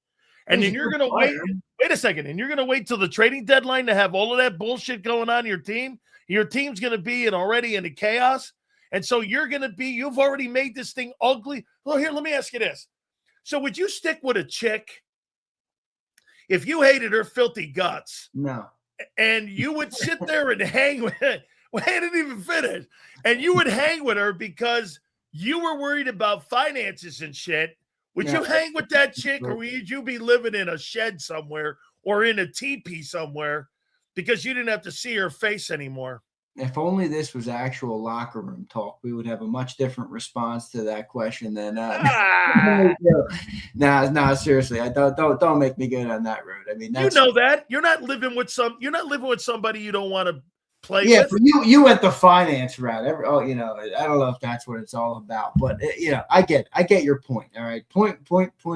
Speaker 1: And then you're going to wait a second, and you're going to wait till the trading deadline to have all of that bullshit going on in your team. Your team's going to be already into chaos. And so you've already made this thing ugly. Well, here, let me ask you this. So would you stick with a chick if you hated her filthy guts?
Speaker 2: No.
Speaker 1: And you would sit there and hang with her. Well, I didn't even finish. And you would hang with her because you were worried about finances and shit. Would
Speaker 2: Yeah.
Speaker 1: you hang with that chick, or would you be living in a shed somewhere or in a teepee somewhere because you didn't have to see her face anymore?
Speaker 2: If only this was actual locker room talk, we would have a much different response to that question than no, seriously. I don't make me go down that road. I mean,
Speaker 1: you know that. You're not living with somebody you don't want to play with.
Speaker 2: For you went the finance route. I don't know if that's what it's all about, but I get your point. All right. Point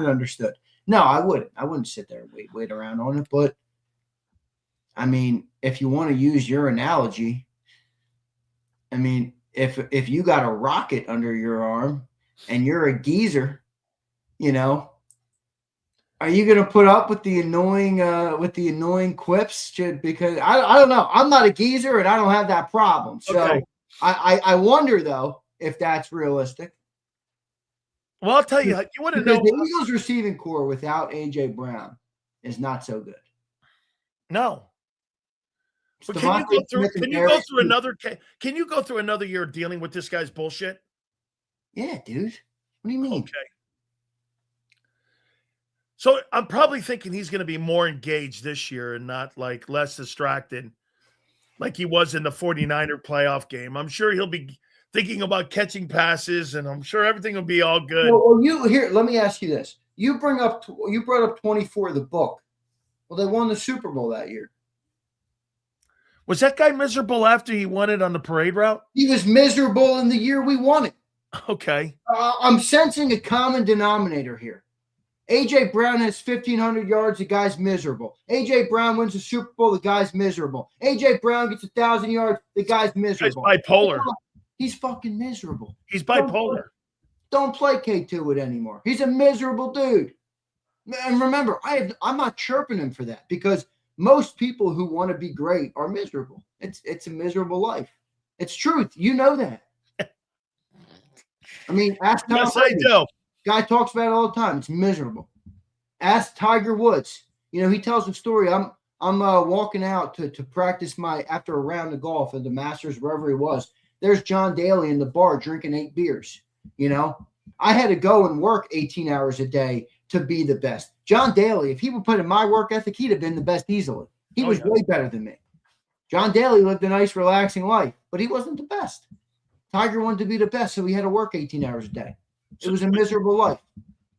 Speaker 2: understood. No, I wouldn't sit there and wait around on it. But I mean, if you want to use your analogy, I mean, if you got a rocket under your arm and you're a geezer, are you going to put up with the annoying quips? Because I don't know. I'm not a geezer and I don't have that problem. So okay. I wonder though if that's realistic.
Speaker 1: Well, I'll tell you. You want to know
Speaker 2: the Eagles receiving core without AJ Brown is not so good.
Speaker 1: No. But can you go through another year dealing with this guy's bullshit?
Speaker 2: Yeah, dude. What do you mean?
Speaker 1: Okay. So I'm probably thinking he's going to be more engaged this year and not like less distracted like he was in the 49er playoff game. I'm sure he'll be thinking about catching passes, and I'm sure everything will be all good.
Speaker 2: Well, let me ask you this. You brought up 24, the book. Well, they won the Super Bowl that year.
Speaker 1: Was that guy miserable after he won it on the parade route?
Speaker 2: He was miserable in the year we won it.
Speaker 1: Okay.
Speaker 2: I'm sensing a common denominator here. A.J. Brown has 1,500 yards. The guy's miserable. A.J. Brown wins the Super Bowl. The guy's miserable. A.J. Brown gets 1,000 yards. The guy's miserable.
Speaker 1: He's bipolar.
Speaker 2: He's fucking miserable.
Speaker 1: He's bipolar.
Speaker 2: Don't placate to it anymore. He's a miserable dude. And remember, I'm not chirping him for that because most people who want to be great are miserable. It's a miserable life. It's truth. You know that. I mean, ask Tom
Speaker 1: Yes,
Speaker 2: Brady.
Speaker 1: I do.
Speaker 2: Guy talks about it all the time. It's miserable. Ask Tiger Woods. He tells a story. I'm walking out to practice after a round of golf at the Masters, wherever he was. There's John Daly in the bar drinking 8 beers. I had to go and work 18 hours a day to be the best. John Daly, if he would put in my work ethic, he'd have been the best easily. He was way better than me. John Daly lived a nice, relaxing life, but he wasn't the best. Tiger wanted to be the best, so he had to work 18 hours a day. It was a miserable life,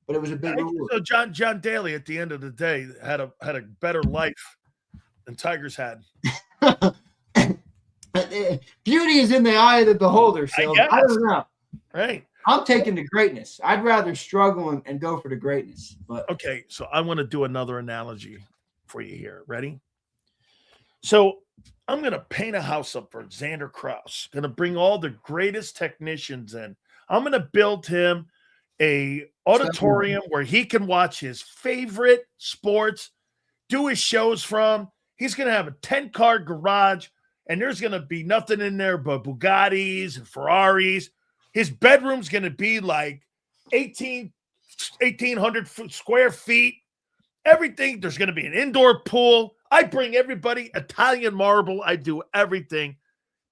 Speaker 2: but it was a big reward.
Speaker 1: So John Daly, at the end of the day, had a better life than Tiger's had.
Speaker 2: Beauty is in the eye of the beholder, so I don't know.
Speaker 1: Right.
Speaker 2: I'm taking the greatness. I'd rather struggle and go for the greatness. But
Speaker 1: okay, so I want to do another analogy for you here. Ready? So I'm going to paint a house up for Zander Krause. Going to bring all the greatest technicians in. I'm going to build him a auditorium where he can watch his favorite sports, do his shows from. He's going to have a 10-car garage, and there's going to be nothing in there but Bugattis and Ferraris. His bedroom's going to be like 1,800 square feet. Everything. There's going to be an indoor pool. I bring everybody Italian marble. I do everything.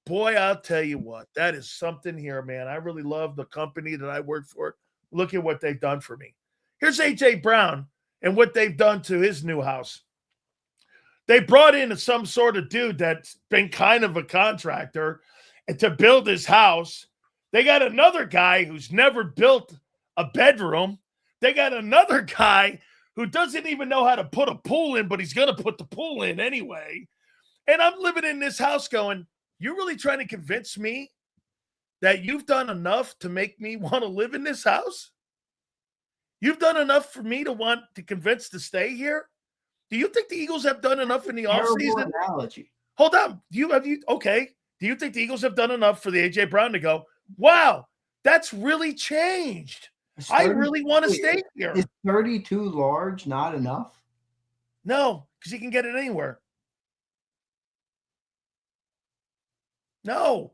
Speaker 1: Boy, I'll tell you what. That is something here, man. I really love the company that I work for. Look at what they've done for me. Here's A.J. Brown and what they've done to his new house. They brought in some sort of dude that's been kind of a contractor and to build his house. They got another guy who's never built a bedroom. They got another guy who doesn't even know how to put a pool in, but he's going to put the pool in anyway. And I'm living in this house going, you're really trying to convince me that you've done enough to make me want to live in this house? You've done enough for me to want to convince to stay here? Do you think the Eagles have done enough in the offseason?
Speaker 2: Analogy.
Speaker 1: Hold on. Do you think the Eagles have done enough for the A.J. Brown to go, wow, that's really changed. I really want to stay here.
Speaker 2: Is 32 large not enough?
Speaker 1: No, because he can get it anywhere. No.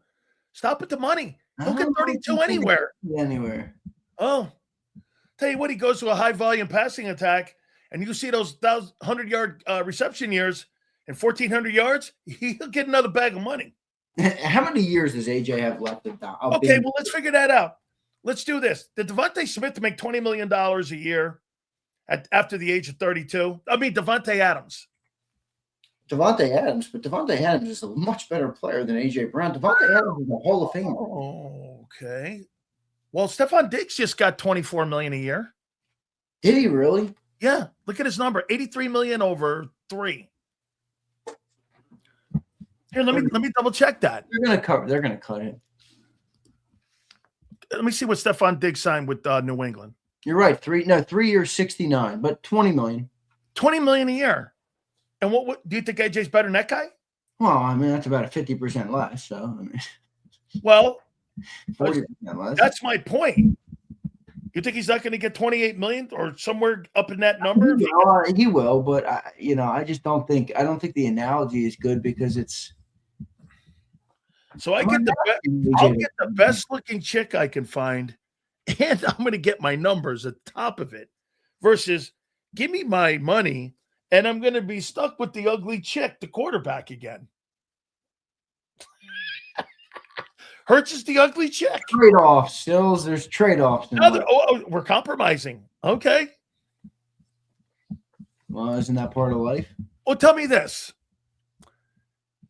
Speaker 1: Stop with the money. He'll get 32 anywhere.
Speaker 2: Anywhere.
Speaker 1: Oh. Tell you what, he goes to a high-volume passing attack, and you see those 100-yard reception years and 1,400 yards, he'll get another bag of money.
Speaker 2: How many years does AJ have left?
Speaker 1: Okay, well, let's figure that out. let's do this. Did Devontae Smith make $20 million a year after the age of 32? I mean, Devontae Adams.
Speaker 2: Devontae Adams, but Devontae Adams is a much better player than A.J. Brown. Devontae Adams is a Hall of Famer.
Speaker 1: Oh, okay. Well, Stephon Diggs just got $24 million a year.
Speaker 2: Did he really?
Speaker 1: Yeah. Look at his number. $83 million over 3. Here, let me double check that.
Speaker 2: They're gonna cut it.
Speaker 1: Let me see what Stephon Diggs signed with New England.
Speaker 2: You're right. 3 years, 69, but 20 million.
Speaker 1: 20 million a year. And what do you think AJ's better than that guy?
Speaker 2: Well, I mean, that's about a 50% less. So, I mean,
Speaker 1: well,
Speaker 2: 40% less.
Speaker 1: That's my point. You think he's not going to get 28 million or somewhere up in that number?
Speaker 2: He will, but I just don't think. I don't think the analogy is good because it's.
Speaker 1: So I'll get the best looking chick I can find, and I'm going to get my numbers at the top of it. Versus, give me my money, and I'm going to be stuck with the ugly chick, the quarterback again. Hurts is the ugly chick.
Speaker 2: Trade-offs, Stills. There's trade-offs.
Speaker 1: We're compromising. Okay.
Speaker 2: Well, isn't that part of life?
Speaker 1: Well, tell me this.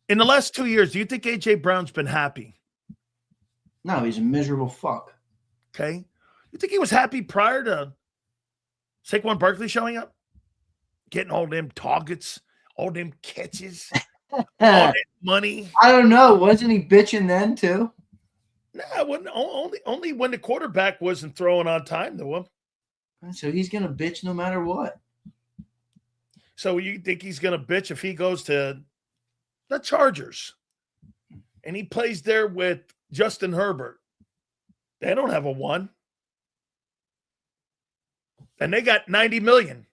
Speaker 1: In the last 2 years, do you think A.J. Brown's been happy?
Speaker 2: No, he's a miserable fuck.
Speaker 1: Okay. You think he was happy prior to Saquon Barkley showing up? Getting all them targets, all them catches, all that money.
Speaker 2: I don't know. Wasn't he bitching then, too?
Speaker 1: No, only when the quarterback wasn't throwing on time to him.
Speaker 2: So he's going to bitch no matter what.
Speaker 1: So you think he's going to bitch if he goes to the Chargers and he plays there with Justin Herbert? They don't have a 1. And they got 90 million.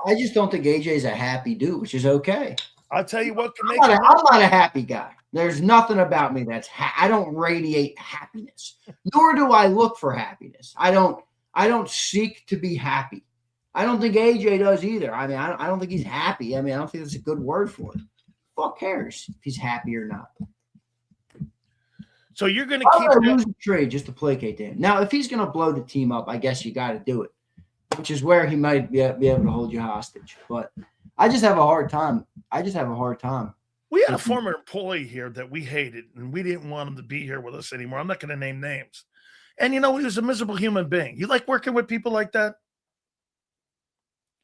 Speaker 2: I just don't think AJ's a happy dude, which is okay.
Speaker 1: I'll tell you what can make
Speaker 2: I'm not a happy guy. There's nothing about me that's I don't radiate happiness, nor do I look for happiness. I don't seek to be happy. I don't think AJ does either. I mean, I don't think he's happy. I mean, I don't think that's a good word for it. Fuck cares if he's happy or not.
Speaker 1: So you're going to keep
Speaker 2: lose a trade just to placate Dan. Now, if he's going to blow the team up, I guess you got to do it, which is where he might be able to hold you hostage. But I just have a hard time.
Speaker 1: We had a former employee here that we hated, and we didn't want him to be here with us anymore. I'm not going to name names. And, he was a miserable human being. You like working with people like that?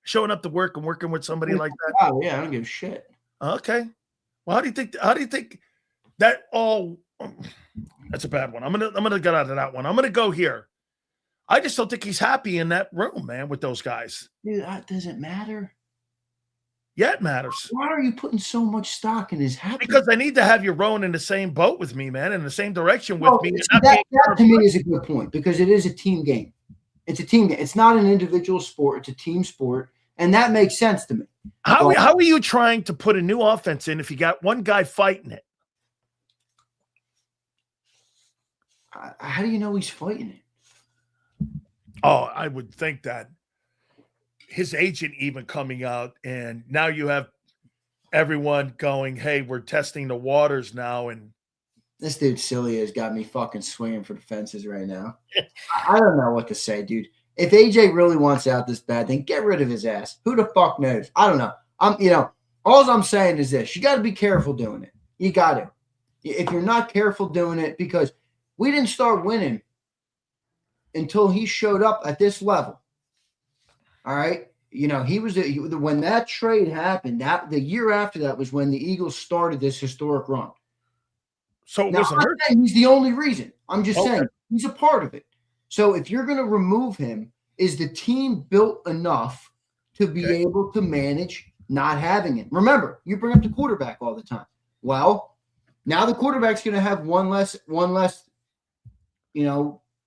Speaker 1: Showing up to work and working with somebody like that?
Speaker 2: Oh, yeah, I don't give a shit.
Speaker 1: Okay. Well, how do you think that all that's a bad one. I'm gonna get out of that one. I'm gonna go here. I just don't think he's happy in that room, man, with those guys.
Speaker 2: Dude, that doesn't matter.
Speaker 1: Yeah, it matters.
Speaker 2: Why are you putting so much stock in his happiness?
Speaker 1: Because I need to have you rowing in the same boat with me, man, in the same direction with me.
Speaker 2: That to me is a good point because it is a team game. It's a team game. It's not an individual sport. It's a team sport, and that makes sense to me.
Speaker 1: How are you trying to put a new offense in if you got one guy fighting it?
Speaker 2: How do you know he's fighting it?
Speaker 1: Oh, I would think that his agent even coming out, and now you have everyone going, hey, we're testing the waters now. And
Speaker 2: this dude Sileo has got me fucking swinging for the fences right now. I don't know what to say, dude. If AJ really wants out this bad, then get rid of his ass. Who the fuck knows? I don't know. All I'm saying is this. You got to be careful doing it. You got to. If you're not careful doing it, because we didn't start winning until he showed up at this level. All right. He was when that trade happened, that the year after that was when the Eagles started this historic run.
Speaker 1: So it wasn't hurt.
Speaker 2: He's the only reason. I'm just saying he's a part of it. So if you're going to remove him, is the team built enough to be able to manage not having him? Remember, you bring up the quarterback all the time. Well, now the quarterback's going to have one less,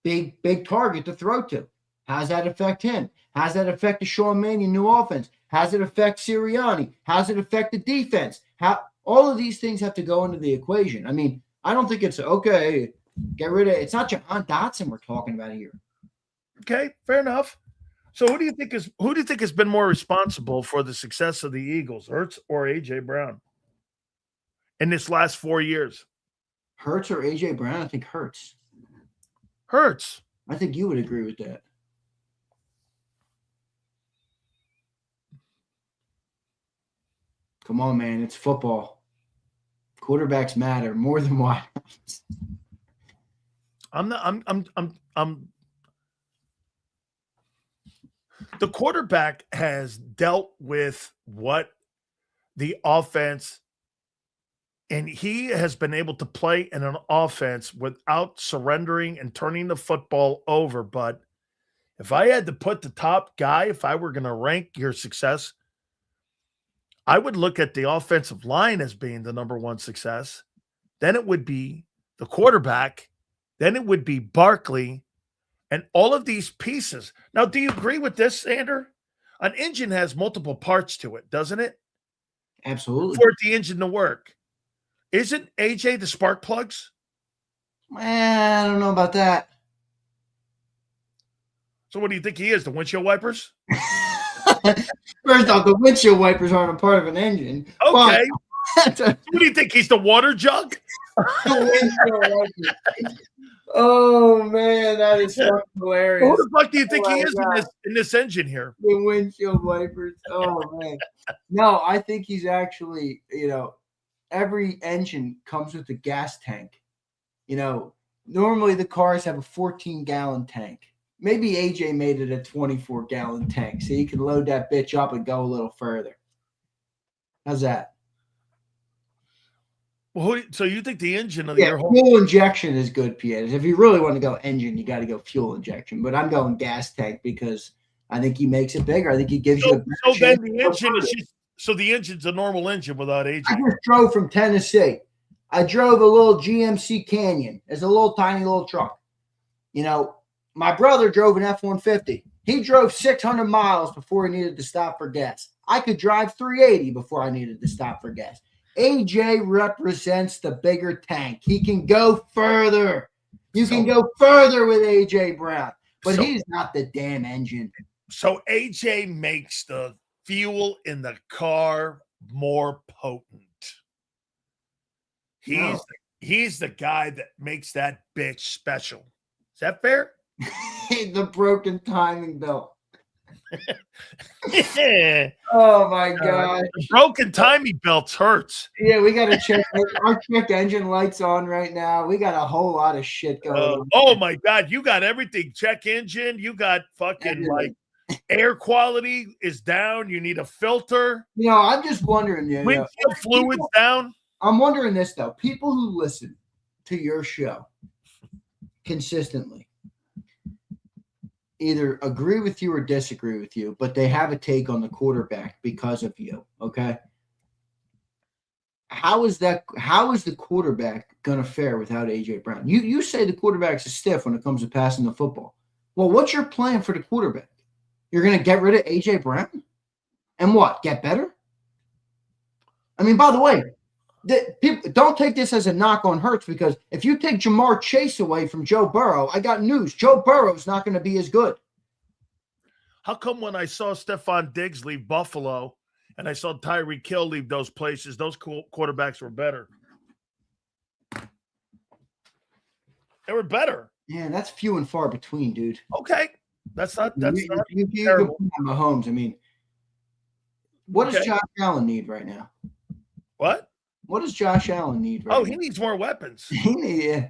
Speaker 2: big target to throw to. How does that affect him? How does that affect the Sean Mannion new offense? How does it affect Sirianni? How does it affect the defense? All of these things have to go into the equation. I mean, I don't think it's okay. Get rid of it. It's not Jahan Dotson we're talking about here.
Speaker 1: Okay, fair enough. So who do you think has been more responsible for the success of the Eagles, Hurts or AJ Brown, in this last 4 years?
Speaker 2: Hurts or A.J. Brown? I think Hurts.
Speaker 1: Hurts.
Speaker 2: I think you would agree with that. Come on, man. It's football. Quarterbacks matter more than wideouts.
Speaker 1: The quarterback has dealt with what the offense, and he has been able to play in an offense without surrendering and turning the football over. But if I had to put the top guy, if I were going to rank your success, I would look at the offensive line as being the number one success. Then it would be the quarterback. Then it would be Barkley and all of these pieces. Now, do you agree with this, Zander? An engine has multiple parts to it, doesn't it?
Speaker 2: Absolutely.
Speaker 1: For the engine to work. Isn't AJ the spark plugs?
Speaker 2: I don't know about that.
Speaker 1: So what do you think he is, the windshield wipers?
Speaker 2: First off, the windshield wipers aren't a part of an engine.
Speaker 1: Okay. What do you think? He's the water jug?
Speaker 2: Oh, man, that is so hilarious.
Speaker 1: Who the fuck do you think he is in this engine here?
Speaker 2: The windshield wipers. Oh, man. No, I think he's actually, every engine comes with a gas tank. Normally the cars have a 14-gallon tank. Maybe AJ made it a 24-gallon tank so you can load that bitch up and go a little further. How's that?
Speaker 1: Well, so you think the engine of
Speaker 2: your whole fuel injection is good, Piers. If you really want to go engine, you got to go fuel injection. But I'm going gas tank because I think he makes it bigger. I think he gives you a better
Speaker 1: so then the engine is the engine's a normal engine without AJ.
Speaker 2: I just drove from Tennessee. I drove a little GMC Canyon. It's a little tiny little truck. My brother drove an F-150. He drove 600 miles before he needed to stop for gas. I could drive 380 before I needed to stop for gas. AJ represents the bigger tank. He can go further. You can go further with AJ Brown, but he's not the damn engine.
Speaker 1: So AJ makes the fuel in the car more potent. He's the guy that makes that bitch special. Is that fair?
Speaker 2: The broken timing belt. Oh my god!
Speaker 1: The broken timing belts hurts.
Speaker 2: Yeah, we got to check our check engine lights on right now. We got a whole lot of shit going on.
Speaker 1: Oh my god, you got everything. Check engine. You got fucking air quality is down. You need a filter.
Speaker 2: I'm just wondering.
Speaker 1: Windshield fluids down.
Speaker 2: I'm wondering this though. People who listen to your show consistently either agree with you or disagree with you, but they have a take on the quarterback because of you. Okay. How is the quarterback going to fare without AJ Brown? You say the quarterback's a stiff when it comes to passing the football. Well, what's your plan for the quarterback? You're going to get rid of AJ Brown and what? Get better? I mean, by the way, people don't take this as a knock on Hurts, because if you take Jamar Chase away from Joe Burrow, I got news. Joe Burrow's not going to be as good.
Speaker 1: How come when I saw Stephon Diggs leave Buffalo and I saw Tyreek Hill leave those places, those quarterbacks were better? They were better.
Speaker 2: Yeah, that's few and far between, dude.
Speaker 1: Okay. That's not
Speaker 2: you terrible. Mahomes. I mean, what does Josh Allen need right now?
Speaker 1: What?
Speaker 2: What does Josh Allen need right now?
Speaker 1: He needs more weapons.
Speaker 2: Yeah.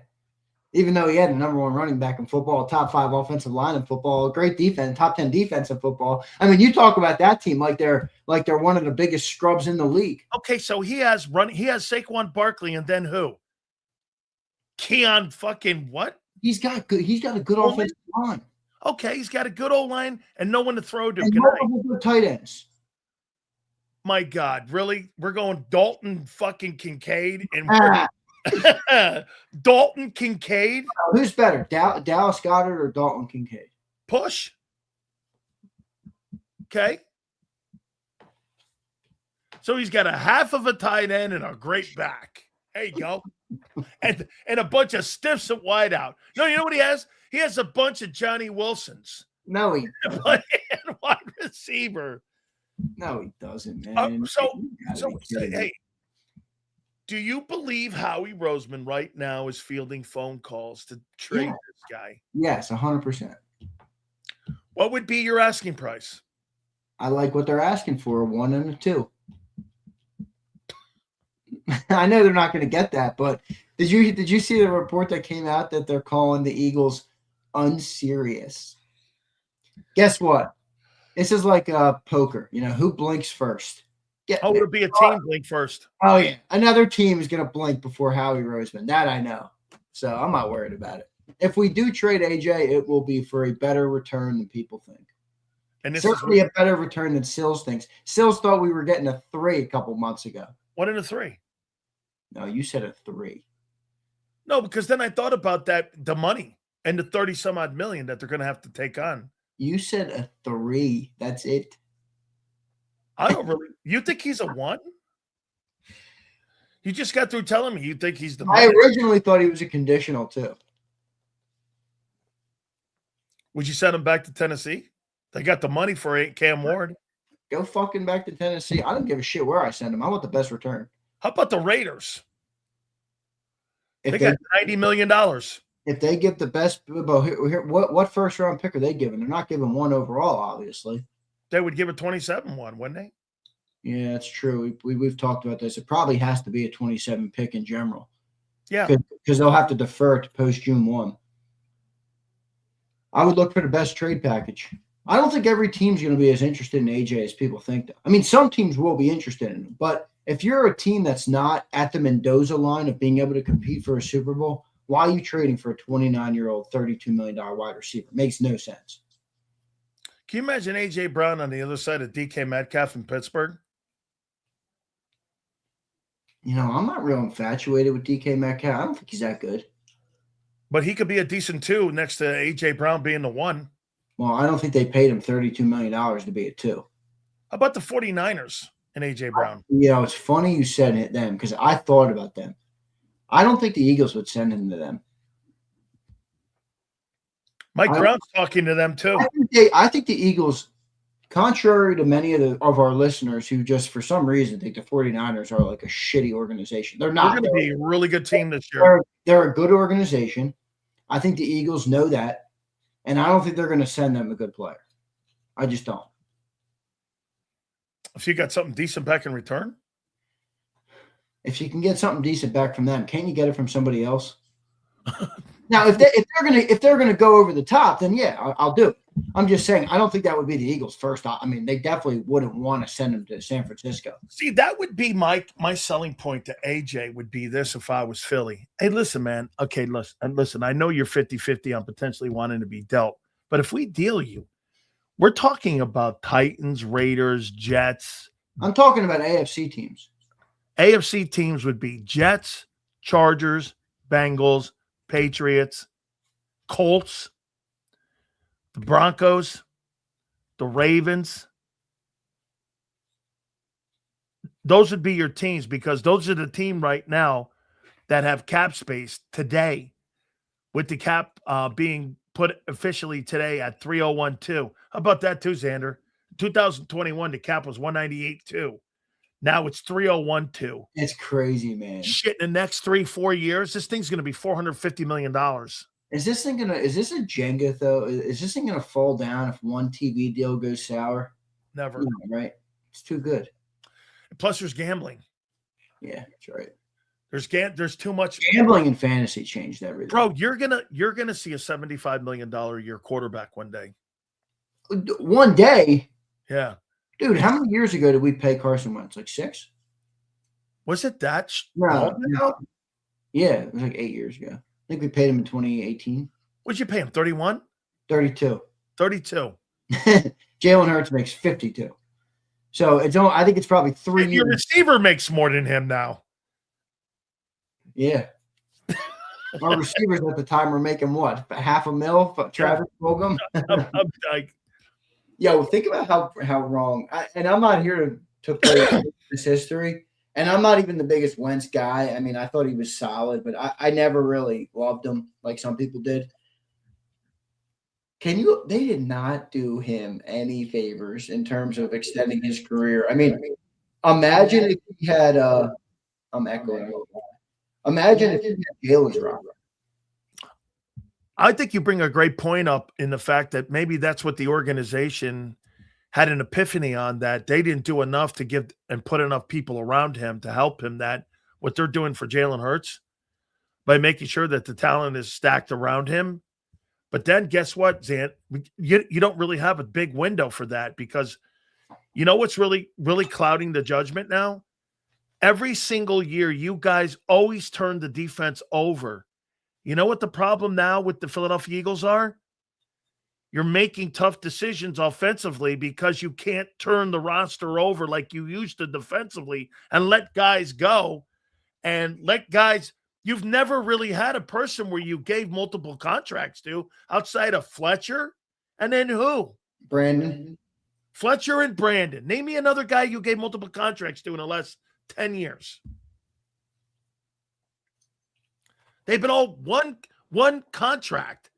Speaker 2: Even though he had a number one running back in football, top 5 offensive line in football, great defense, top 10 defense in football. I mean, you talk about that team like they're one of the biggest scrubs in the league.
Speaker 1: Okay, so he has Saquon Barkley, and then who? Keon fucking what?
Speaker 2: He's got a good offensive line.
Speaker 1: Okay, he's got a good old line and no one to throw to.
Speaker 2: And multiple good tight ends.
Speaker 1: My God, really? We're going Dalton fucking Kincaid and Dalton Kincaid?
Speaker 2: Who's better, Dallas Goedert or Dalton Kincaid?
Speaker 1: Push. Okay. So he's got a half of a tight end and a great back. There you go. and a bunch of stiffs at wideout. No, you know what he has? He has a bunch of Johnny Wilsons.
Speaker 2: No, he doesn't.
Speaker 1: Wide receiver.
Speaker 2: No, he doesn't, man.
Speaker 1: Hey, Do you believe Howie Roseman right now is fielding phone calls to trade
Speaker 2: Yeah.
Speaker 1: this guy?
Speaker 2: Yes, 100%.
Speaker 1: What would be your asking price?
Speaker 2: I like what they're asking for, a 1 and a 2. I know they're not going to get that, but did you see the report that came out that they're calling the Eagles unserious? Guess what? This is like poker. Who blinks first?
Speaker 1: It'll be a team blink first.
Speaker 2: Oh yeah, another team is going to blink before Howie Roseman. That I know, so I'm not worried about it. If we do trade AJ, it will be for a better return than people think. And certainly a better return than Sills thinks. Sills thought we were getting a 3 a couple months ago.
Speaker 1: 1 and a 3.
Speaker 2: No, you said a 3.
Speaker 1: No, because then I thought about the money and the 30-some-odd million that they're going to have to take on.
Speaker 2: You said a 3. That's it.
Speaker 1: I don't really. You think he's a 1? You just got through telling me you think he's the man.
Speaker 2: I originally thought he was a conditional too.
Speaker 1: Would you send him back to Tennessee? They got the money for Cam Ward.
Speaker 2: Go fucking back to Tennessee. I don't give a shit where I send him. I want the best return.
Speaker 1: How about the Raiders? They got $90 million.
Speaker 2: If they give the best, what first round pick are they giving? They're not giving 1 overall, obviously.
Speaker 1: They would give a 27 one, wouldn't they?
Speaker 2: Yeah, that's true. We've talked about this. It probably has to be a 27 pick in general.
Speaker 1: Yeah.
Speaker 2: Because they'll have to defer to post June 1. I would look for the best trade package. I don't think every team's going to be as interested in AJ as people think. I mean, some teams will be interested in him, but if you're a team that's not at the Mendoza line of being able to compete for a Super Bowl, why are you trading for a 29-year-old, $32 million wide receiver? Makes no sense.
Speaker 1: Can you imagine A.J. Brown on the other side of DK Metcalf in Pittsburgh?
Speaker 2: I'm not real infatuated with DK Metcalf. I don't think he's that good.
Speaker 1: But he could be a decent 2 next to A.J. Brown being the 1.
Speaker 2: Well, I don't think they paid him $32 million to be a 2.
Speaker 1: How about the 49ers and A.J. Brown?
Speaker 2: It's funny you said them because I thought about them. I don't think the Eagles would send him to them.
Speaker 1: Mike Brown's talking to them too.
Speaker 2: I think the Eagles, contrary to many of our listeners who just for some reason think the 49ers are like a shitty organization. They're not.
Speaker 1: They're going to be a really good team this year.
Speaker 2: They're a good organization. I think the Eagles know that, and I don't think they're going to send them a good player. I just don't.
Speaker 1: If you got something decent back in return?
Speaker 2: If you can get something decent back from them, can't you get it from somebody else? Now, if they're gonna go over the top, then yeah, I'll do it. I'm just saying, I don't think that would be the Eagles' first. I mean, they definitely wouldn't want to send him to San Francisco.
Speaker 1: See, that would be my selling point to AJ would be this if I was Philly. Hey, listen, man. Okay, listen. I know you're 50-50 on potentially wanting to be dealt, but if we deal you, we're talking about Titans, Raiders, Jets.
Speaker 2: I'm talking about AFC teams.
Speaker 1: AFC teams would be Jets, Chargers, Bengals, Patriots, Colts, the Broncos, the Ravens. Those would be your teams because those are the team right now that have cap space today, with the cap being put officially today at 301.2. How about that too, Zander? 2021, the cap was 198.2. Now it's 301.2.
Speaker 2: It's crazy, man.
Speaker 1: Shit, in the next 3-4 years, this thing's going to be $450 million.
Speaker 2: Is this a Jenga though? Is this thing gonna fall down if one TV deal goes sour?
Speaker 1: Never.
Speaker 2: No, right? It's too good.
Speaker 1: Plus, there's gambling.
Speaker 2: Yeah, that's right.
Speaker 1: There's too much
Speaker 2: gambling and fantasy changed everything.
Speaker 1: Bro, you're gonna see a $75 million a year quarterback one day.
Speaker 2: One day?
Speaker 1: Yeah.
Speaker 2: Dude, how many years ago did we pay Carson Wentz? Like 6?
Speaker 1: Was it that?
Speaker 2: No. Yeah, it was like 8 years ago. I think we paid him in 2018.
Speaker 1: What'd you pay him? 31?
Speaker 2: 32.
Speaker 1: 32.
Speaker 2: Jalen Hurts makes 52. So I think it's probably 3 years.
Speaker 1: Your receiver makes more than him now.
Speaker 2: Yeah. Our receivers at the time were making what? $500,000 for Travis Fulgham?
Speaker 1: I'm like,
Speaker 2: yo, think about how wrong. And I'm not here to play this history. And I'm not even the biggest Wentz guy. I mean, I thought he was solid, but I never really loved him like some people did. They did not do him any favors in terms of extending his career. I mean, imagine if he had I'm echoing. Imagine if Jalen's roster.
Speaker 1: I think you bring a great point up in the fact that maybe that's what the organization had an epiphany on, that they didn't do enough to give and put enough people around him to help him, that what they're doing for Jalen Hurts by making sure that the talent is stacked around him. But then guess what, Zan? You don't really have a big window for that, because you know what's really, really clouding the judgment now? Every single year, you guys always turn the defense over. You know what the problem now with the Philadelphia Eagles are? You're making tough decisions offensively because you can't turn the roster over like you used to defensively and let guys go and let guys. You've never really had a person where you gave multiple contracts to outside of Fletcher and then who?
Speaker 2: Brandon.
Speaker 1: Fletcher and Brandon. Name me another guy you gave multiple contracts to in the last 10 years. They've been all one contract.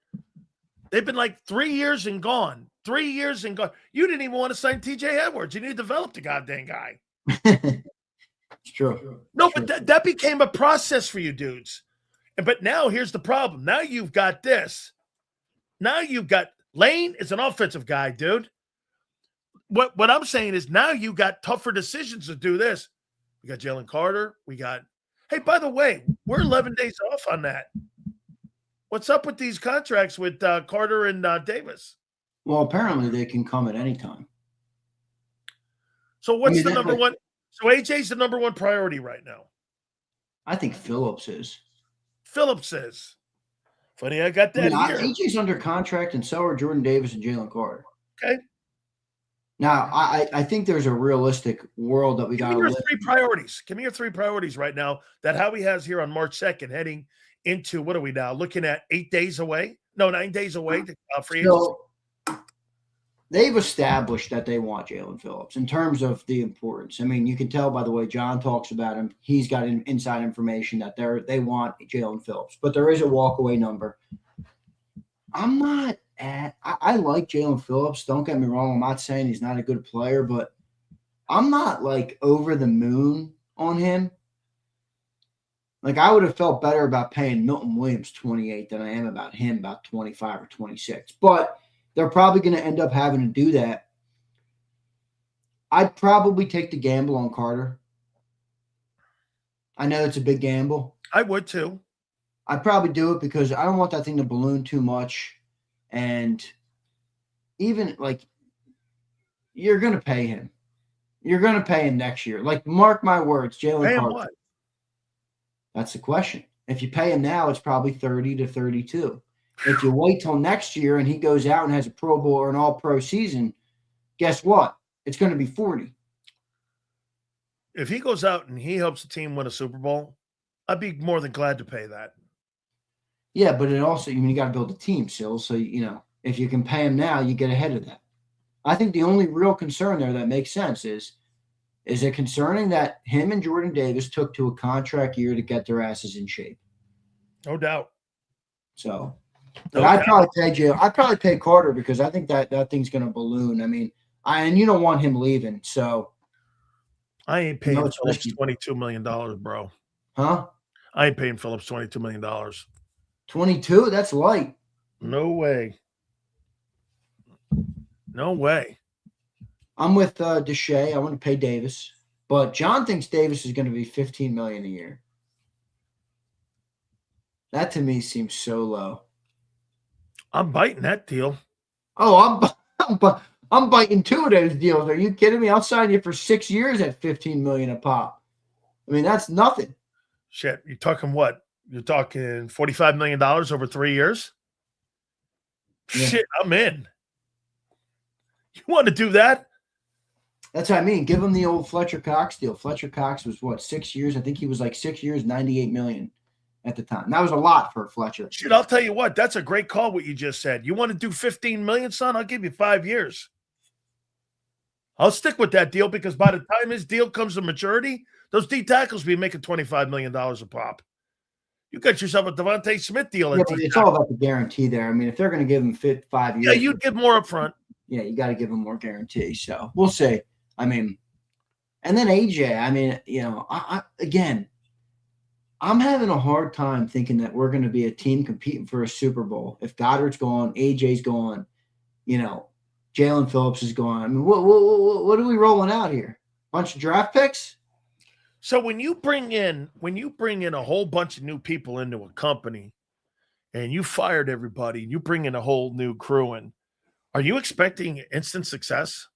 Speaker 1: They've been like 3 years and gone. 3 years and gone. You didn't even want to sign TJ Edwards. You need to develop the goddamn guy.
Speaker 2: It's true.
Speaker 1: No, but that became a process for you dudes. But now here's the problem. Now you've got this. Now you've got Lane is an offensive guy, dude. What I'm saying is now you got tougher decisions to do this. We got Jalen Carter. Hey, by the way, we're 11 days off on that. What's up with these contracts with Carter and Davis?
Speaker 2: Well, apparently they can come at any time.
Speaker 1: So what's the number one? So AJ's the number one priority right now.
Speaker 2: I think Phillips is.
Speaker 1: Phillips is. Funny, I got that here.
Speaker 2: AJ's under contract, and so are Jordan Davis and Jalen Carter.
Speaker 1: Okay.
Speaker 2: Now, I think there's a realistic world that we got to live.
Speaker 1: Give me your three priorities right now that Howie has here on March 2nd, heading into, what are we now, looking at 8 days away? No, 9 days away.
Speaker 2: So they've established that they want Jalen Phillips in terms of the importance. I mean, you can tell by the way John talks about him. He's got inside information that they want Jalen Phillips, but there is a walkaway number. I like Jalen Phillips. Don't get me wrong. I'm not saying he's not a good player, but I'm not like over the moon on him. Like, I would have felt better about paying Milton Williams 28 than I am about him about 25 or 26. But they're probably going to end up having to do that. I'd probably take the gamble on Carter. I know it's a big gamble.
Speaker 1: I would too.
Speaker 2: I'd probably do it because I don't want that thing to balloon too much. And even like, you're going to pay him. You're going to pay him next year. Like, mark my words, Jalen Carter.
Speaker 1: Pay him what?
Speaker 2: That's the question. If you pay him now, it's probably 30 to 32. If you wait till next year and he goes out and has a Pro Bowl or an All-Pro season, guess what? It's going to be 40.
Speaker 1: If he goes out and he helps the team win a Super Bowl, I'd be more than glad to pay that.
Speaker 2: Yeah, but it also, you got to build a team still. So, if you can pay him now, you get ahead of that. I think the only real concern there that makes sense is it concerning that him and Jordan Davis took to a contract year to get their asses in shape?
Speaker 1: No doubt.
Speaker 2: So, but I'd probably pay Carter because I think that thing's going to balloon. I mean, and you don't want him leaving. So
Speaker 1: I ain't paying Phillips $22 million, bro.
Speaker 2: Huh?
Speaker 1: I ain't paying Phillips $22 million.
Speaker 2: 22? That's light.
Speaker 1: No way. No way.
Speaker 2: I'm with Deshae. I want to pay Davis, but John thinks Davis is going to be $15 million a year. That to me seems so low.
Speaker 1: I'm biting that deal.
Speaker 2: Oh, I'm biting two of those deals. Are you kidding me? I'll sign you for 6 years at $15 million a pop. I mean, that's nothing.
Speaker 1: Shit, you're talking what? You're talking $45 million over 3 years? Yeah. Shit, I'm in. You want to do that?
Speaker 2: That's what I mean. Give him the old Fletcher Cox deal. Fletcher Cox was what, 6 years? I think he was like 6 years, $98 million at the time. That was a lot for Fletcher.
Speaker 1: Shit, I'll tell you what. That's a great call, what you just said. You want to do $15 million, son? I'll give you 5 years. I'll stick with that deal because by the time his deal comes to maturity, those D tackles will be making $25 million a pop. You got yourself a Devontae Smith deal.
Speaker 2: Yeah, but it's all about the guarantee there. I mean, if they're going to give him 5 years.
Speaker 1: Yeah, you'd give more up front.
Speaker 2: Yeah, you got to give him more guarantee. So we'll see. I mean, and then AJ, I mean, again, I'm having a hard time thinking that we're going to be a team competing for a Super Bowl if Goddard's gone, AJ's gone, Jalen Phillips is gone. I mean, what are we rolling out here? Bunch of draft picks?
Speaker 1: So when you bring in a whole bunch of new people into a company and you fired everybody, you bring in a whole new crew in, are you expecting instant success?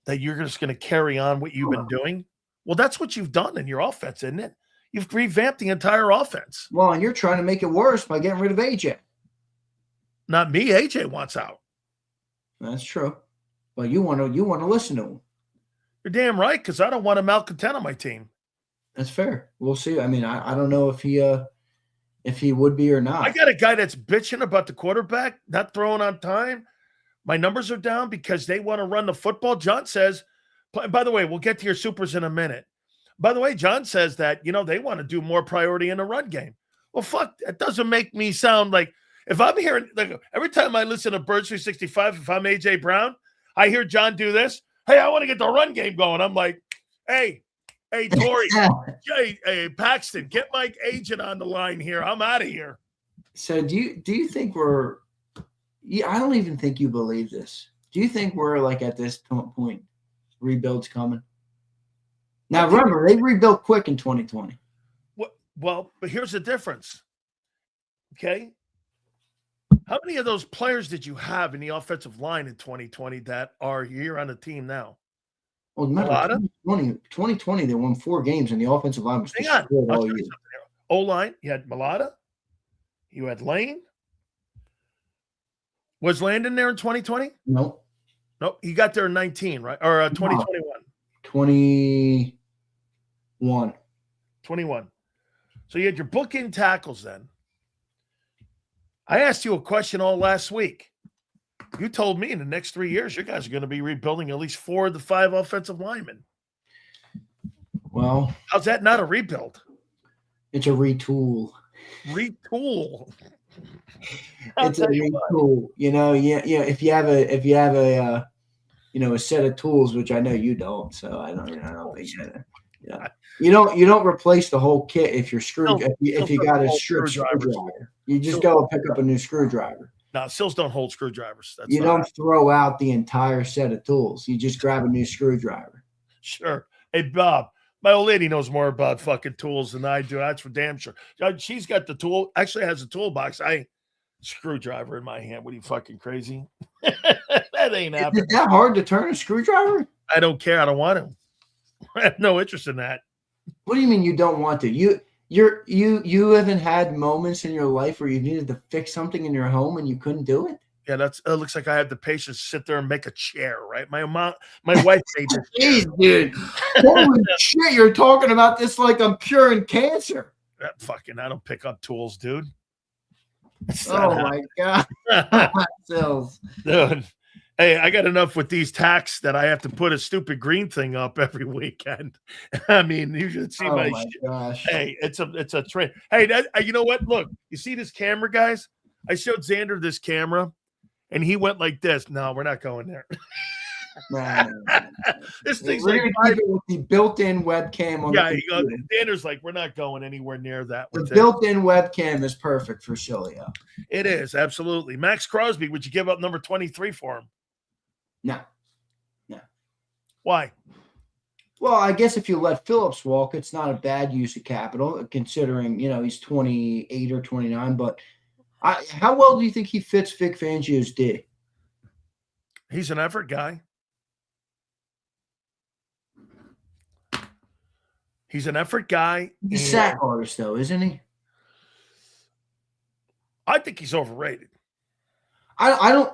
Speaker 1: That you're just going to carry on what you've been doing? Well, that's what you've done in your offense, isn't it? You've revamped the entire offense.
Speaker 2: Well, and you're trying to make it worse by getting rid of AJ.
Speaker 1: Not me. AJ wants out.
Speaker 2: That's true. But you want to listen to him.
Speaker 1: You're damn right, because I don't want a malcontent on my team.
Speaker 2: That's fair. We'll see. I mean, I don't know if he would be or not.
Speaker 1: I got a guy that's bitching about the quarterback not throwing on time. My numbers are down because they want to run the football. John says, by the way, we'll get to your supers in a minute. By the way, John says that, they want to do more priority in the run game. Well, fuck, that doesn't make me sound like, if I'm hearing, like, every time I listen to Birds 365, if I'm AJ Brown, I hear John do this. Hey, I want to get the run game going. I'm like, hey, Tori, hey, Paxton, get my agent on the line here. I'm out of here.
Speaker 2: So do you think we're, I don't even think you believe this. Do you think we're like at this point, rebuild's coming? Now, remember, they rebuilt quick in 2020.
Speaker 1: Well, but here's the difference. Okay. How many of those players did you have in the offensive line in 2020 that are here on the team now?
Speaker 2: Well, remember, 2020, they won 4 games, and the offensive line was destroyed all year.
Speaker 1: O-line, you had Mulata, you had Lane. Was Landon there in 2020?
Speaker 2: No.
Speaker 1: Nope. He got there in 19, right? Or 2021. 21. So you had your bookend tackles then. I asked you a question all last week. You told me in the next 3 years, you guys are going to be rebuilding at least 4 of the 5 offensive linemen.
Speaker 2: Well,
Speaker 1: how's that not a rebuild?
Speaker 2: It's a retool.
Speaker 1: Retool.
Speaker 2: It's a retool. If you have a a set of tools, which I know you don't, so I don't think you don't replace the whole kit if you're screwed. If you got a screwdriver, you just go pick up a new screwdriver.
Speaker 1: No, Sills don't hold screwdrivers.
Speaker 2: You don't throw out the entire set of tools. You just grab a new screwdriver.
Speaker 1: Sure. Hey, Bob, my old lady knows more about fucking tools than I do. That's for damn sure. She's got the tool. Actually has a toolbox. Screwdriver in my hand. What are you, fucking crazy? That ain't happening.
Speaker 2: Is it that hard to turn a screwdriver?
Speaker 1: I don't care. I don't want to. I have no interest in that.
Speaker 2: What do you mean you don't want to? You haven't had moments in your life where you needed to fix something in your home and you couldn't do it?
Speaker 1: Yeah, it looks like I have the patience to sit there and make a chair, right? My wife made this.
Speaker 2: Jeez, dude. Holy shit, you're talking about this like I'm curing cancer.
Speaker 1: I don't pick up tools, dude.
Speaker 2: Oh my God.
Speaker 1: Dude. Hey, I got enough with these tacks that I have to put a stupid green thing up every weekend. I mean, you should see my
Speaker 2: gosh.
Speaker 1: Hey, it's a trend. Hey, you know what? Look, you see this camera, guys? I showed Zander this camera, and he went like this. No, we're not going there.
Speaker 2: No.
Speaker 1: This thing's
Speaker 2: we're
Speaker 1: like
Speaker 2: with the built-in webcam on the computer.
Speaker 1: Zander's like, we're not going anywhere near that.
Speaker 2: The built-in webcam is perfect for Sileo.
Speaker 1: It is, absolutely. Max Crosby, would you give up number 23 for him?
Speaker 2: No.
Speaker 1: Why?
Speaker 2: Well, I guess if you let Phillips walk, it's not a bad use of capital, considering, he's 28 or 29. But how well do you think he fits Vic Fangio's D?
Speaker 1: He's an effort guy. He's an effort guy.
Speaker 2: He's a sack artist, though, isn't he?
Speaker 1: I think he's overrated.
Speaker 2: I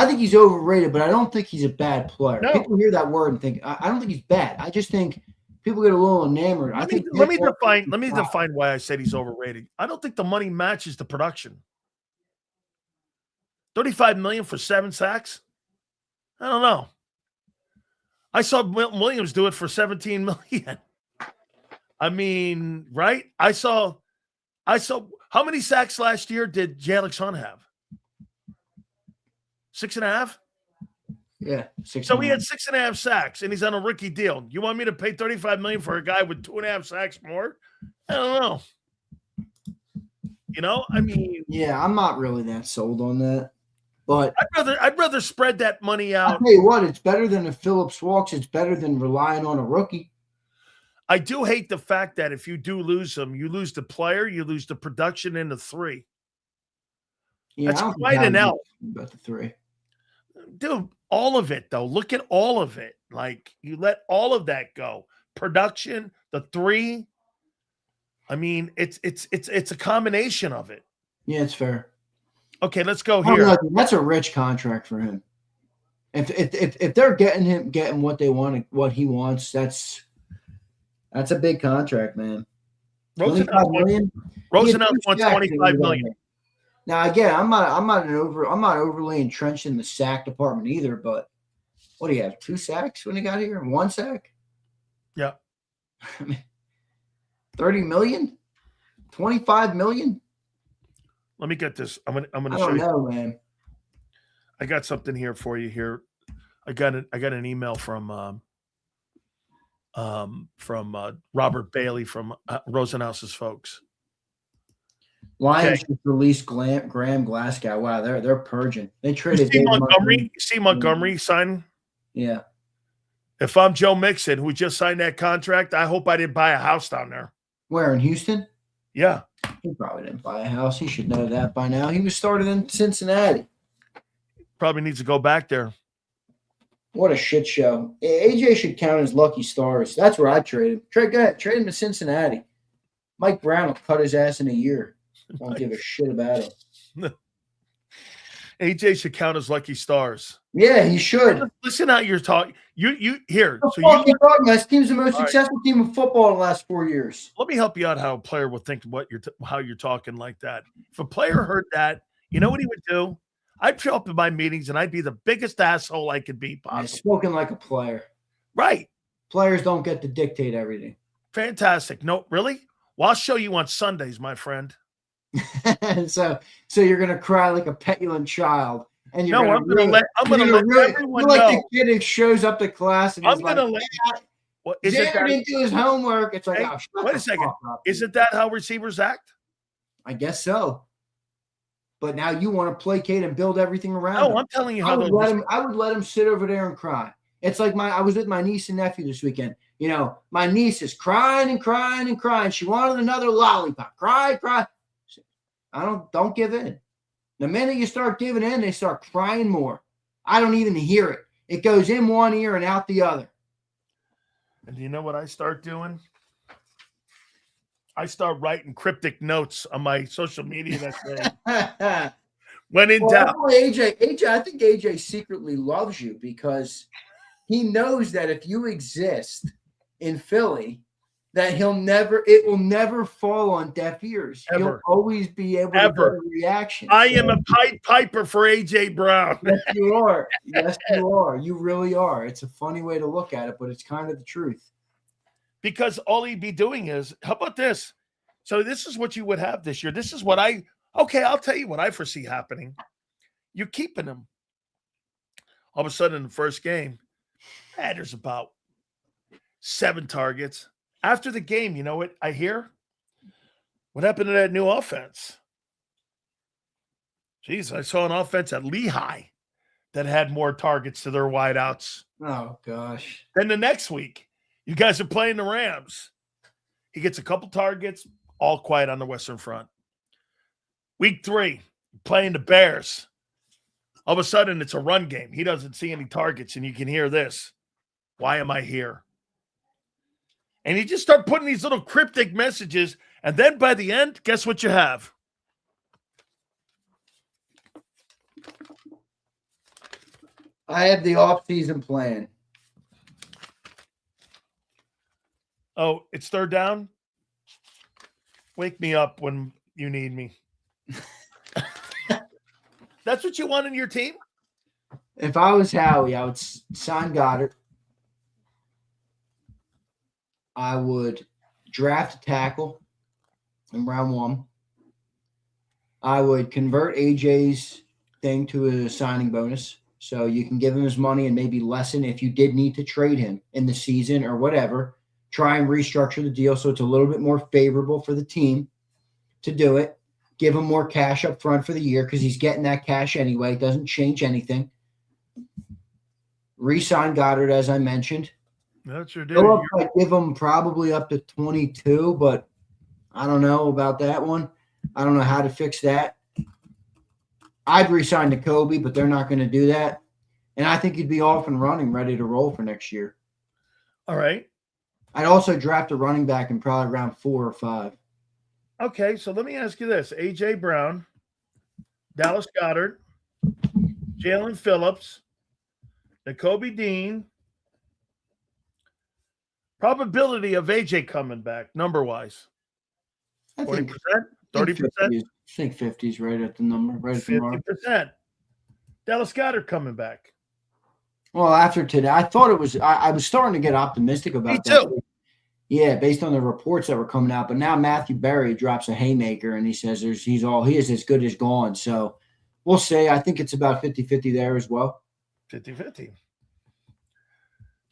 Speaker 2: think he's overrated, but I don't think he's a bad player.
Speaker 1: No.
Speaker 2: People hear that word and think, I don't think he's bad. I just think people get a little enamored.
Speaker 1: Let me define why I said he's overrated. I don't think the money matches the production. $35 million for 7 sacks? I don't know. I saw Milton Williams do it for $17 million. I mean, right? I saw how many sacks last year did Jalen Hunt have? 6.5?
Speaker 2: Yeah. 6.
Speaker 1: So he had 6.5 sacks, and he's on a rookie deal. You want me to pay $35 million for a guy with 2.5 sacks more? I don't know. You know, I mean,
Speaker 2: Yeah, I'm not really that sold on that. But
Speaker 1: I'd rather spread that money
Speaker 2: I'll
Speaker 1: out.
Speaker 2: tell you what, it's better than if Phillips walks. It's better than relying on a rookie.
Speaker 1: I do hate the fact that if you do lose him, you lose the player, you lose the production in the 3.
Speaker 2: Yeah,
Speaker 1: That's
Speaker 2: I don't think
Speaker 1: quite an
Speaker 2: Howie's
Speaker 1: L.
Speaker 2: about the 3.
Speaker 1: Dude, all of it though. Look at all of it. Like you let all of that go. Production, the 3. I mean, it's a combination of it.
Speaker 2: Yeah, it's fair.
Speaker 1: Okay, let's go
Speaker 2: I don't
Speaker 1: here.
Speaker 2: know, that's a rich contract for him. If they're getting what they want, what he wants, that's a big contract, man. $25 million.
Speaker 1: Rosenhaus wants $25 million.
Speaker 2: Now again, I'm not overly entrenched in the sack department either, but what do you have? 2 sacks when he got here? 1 sack?
Speaker 1: Yeah.
Speaker 2: I mean, $30 million? $25 million?
Speaker 1: Let me get this. I'm gonna
Speaker 2: I
Speaker 1: show
Speaker 2: don't
Speaker 1: you.
Speaker 2: know, man.
Speaker 1: I got something here for you here. I got an email from Robert Bailey from Rosenhaus's folks.
Speaker 2: Lions just released Graham Glasgow. Wow, they're purging. They traded
Speaker 1: Montgomery. You see Montgomery signing?
Speaker 2: Yeah.
Speaker 1: If I'm Joe Mixon, who just signed that contract, I hope I didn't buy a house down there.
Speaker 2: Where, in Houston?
Speaker 1: Yeah.
Speaker 2: He probably didn't buy a house. He should know that by now. He was started in Cincinnati.
Speaker 1: Probably needs to go back there.
Speaker 2: What a shit show. AJ should count as lucky stars. That's where I trade him. Go ahead. Trade him to Cincinnati. Mike Brown will cut his ass in a year. Won't give a shit about him.
Speaker 1: AJ should count as lucky stars.
Speaker 2: Yeah, he should.
Speaker 1: Listen how you're talking. You here.
Speaker 2: So you talking? This team's the most successful team in football in the last 4 years.
Speaker 1: Let me help you out how a player would think how you're talking like that. If a player heard that, you know what he would do? I'd show up in my meetings and I'd be the biggest asshole I could be possible.
Speaker 2: Spoken like a player.
Speaker 1: Right.
Speaker 2: Players don't get to dictate everything.
Speaker 1: Fantastic. No, really? Well, I'll show you on Sundays, my friend.
Speaker 2: so you're gonna cry like a petulant child, and you're
Speaker 1: I'm gonna let everyone know.
Speaker 2: Like the kid who shows up to class and
Speaker 1: I'm gonna let.
Speaker 2: Zander didn't do his homework. It's like,
Speaker 1: hey, wait a second. Isn't that how receivers act?
Speaker 2: I guess so. But now you want to placate and build everything around.
Speaker 1: No,
Speaker 2: him.
Speaker 1: I'm telling you how.
Speaker 2: I would let him sit over there and cry. It's like I was with my niece and nephew this weekend. You know, my niece is crying and crying and crying. She wanted another lollipop. Cry. Don't give in. The minute you start giving in, they start crying more. I don't even hear it. It goes in one ear and out the other.
Speaker 1: And do you know what I start doing? I start writing cryptic notes on my social media that day. When in doubt.
Speaker 2: AJ, I think AJ secretly loves you because he knows that if you exist in Philly, that it will never fall on deaf ears.
Speaker 1: Ever.
Speaker 2: He'll always be able to get a reaction.
Speaker 1: I am a Pied Piper for AJ Brown.
Speaker 2: Yes, you are. Yes, you are. You really are. It's a funny way to look at it, but it's kind of the truth.
Speaker 1: Because all he'd be doing is, how about this? So this is what you would have this year. This is what I'll tell you what I foresee happening. You're keeping him. All of a sudden in the first game, there's about 7 targets. After the game, you know what I hear? What happened to that new offense? Jeez, I saw an offense at Lehigh that had more targets to their wideouts.
Speaker 2: Oh, gosh.
Speaker 1: Then the next week, you guys are playing the Rams. He gets a couple targets, all quiet on the Western Front. Week 3, playing the Bears. All of a sudden, it's a run game. He doesn't see any targets, and you can hear this. Why am I here? And you just start putting these little cryptic messages, and then by the end, guess what you have?
Speaker 2: I have the off-season plan.
Speaker 1: Oh, it's 3rd down? Wake me up when you need me. That's what you want in your team?
Speaker 2: If I was Howie, I would sign Goddard. I would draft a tackle in round 1. I would convert AJ's thing to a signing bonus. So you can give him his money and maybe lessen if you did need to trade him in the season or whatever. Try and restructure the deal so it's a little bit more favorable for the team to do it. give him more cash up front for the year because he's getting that cash anyway. It doesn't change anything. Re-sign Goddard, as I mentioned.
Speaker 1: That's your
Speaker 2: Phillips, I'd give him probably up to 22, but I don't know about that one. I don't know how to fix that. I'd re-sign Jakobi, but they're not going to do that. And I think he'd be off and running, ready to roll for next year.
Speaker 1: All right.
Speaker 2: I'd also draft a running back in probably around 4 or 5.
Speaker 1: Okay, so let me ask you this. A.J. Brown, Dallas Goedert, Jalen Phillips, Nakobe Dean. Probability of A.J. coming back, number-wise?
Speaker 2: I think
Speaker 1: 40%? 30%?
Speaker 2: I think 50 is right at the number. Right at the mark.
Speaker 1: 50%. Dallas Goedert coming back.
Speaker 2: Well, after today, I thought it was I was starting to get optimistic about
Speaker 1: Me too.
Speaker 2: that. Yeah, based on the reports that were coming out. But now Matthew Berry drops a haymaker and he says he is as good as gone. So we'll see. I think it's about 50-50 there as well.
Speaker 1: 50-50.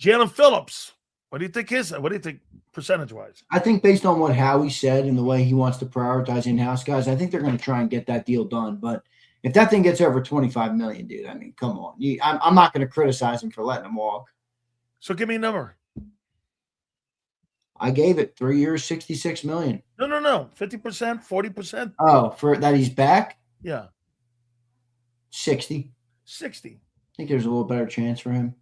Speaker 1: Jalen Phillips. What do you think percentage-wise?
Speaker 2: I think based on what Howie said and the way he wants to prioritize in-house guys, I think they're going to try and get that deal done. But if that thing gets over $25 million, dude, I mean, come on. I'm not going to criticize him for letting him walk.
Speaker 1: So give me a number.
Speaker 2: I gave it 3 years, $66 million.
Speaker 1: No. 50%, 40%.
Speaker 2: Oh, for that he's back?
Speaker 1: Yeah.
Speaker 2: 60.
Speaker 1: 60.
Speaker 2: I think there's a little better chance for him.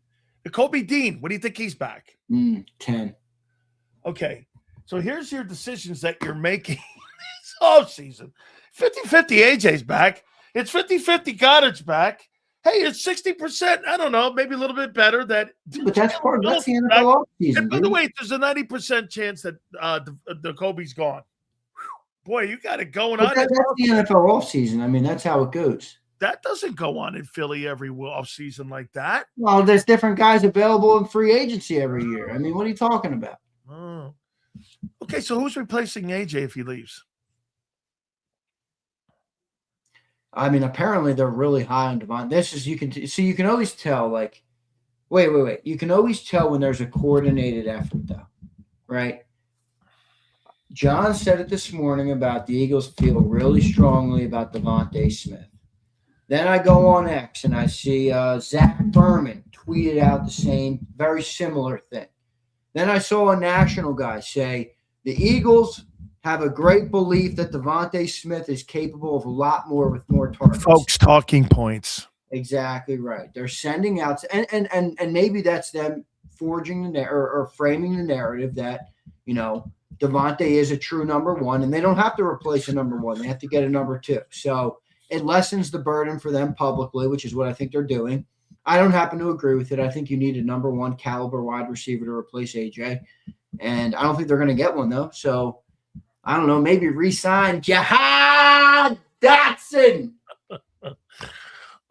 Speaker 1: Nakobe Dean, what do you think he's back?
Speaker 2: 10.
Speaker 1: Okay. So here's your decisions that you're making this offseason. 50-50 AJ's back. It's 50-50 Goddard's back. Hey, it's 60%. I don't know, maybe a little bit better. But
Speaker 2: that's part of the NFL offseason.
Speaker 1: And by the way, there's a 90% chance that Nakobe's gone. Whew. Boy, you got it going on.
Speaker 2: That's the NFL offseason. I mean, that's how it goes.
Speaker 1: That doesn't go on in Philly every offseason like that.
Speaker 2: Well, there's different guys available in free agency every year. I mean, what are you talking about?
Speaker 1: Oh. Okay, so who's replacing AJ if he leaves?
Speaker 2: I mean, apparently they're really high on Devon. You can always tell, like, wait. You can always tell when there's a coordinated effort, though, right? John said it this morning about the Eagles feel really strongly about Devontae Smith. Then I go on X and I see Zach Berman tweeted out the same, very similar thing. Then I saw a national guy say the Eagles have a great belief that Devontae Smith is capable of a lot more with more targets.
Speaker 1: Folks, talking points.
Speaker 2: Exactly right. They're sending out, and maybe that's them forging the or framing the narrative that, Devontae is a true number one, and they don't have to replace a number one. They have to get a number two. So it lessens the burden for them publicly, which is what I think they're doing. I don't happen to agree with it. I think you need a number one caliber wide receiver to replace AJ. And I don't think they're going to get one, though. So I don't know, maybe re-sign Jahan Dotson.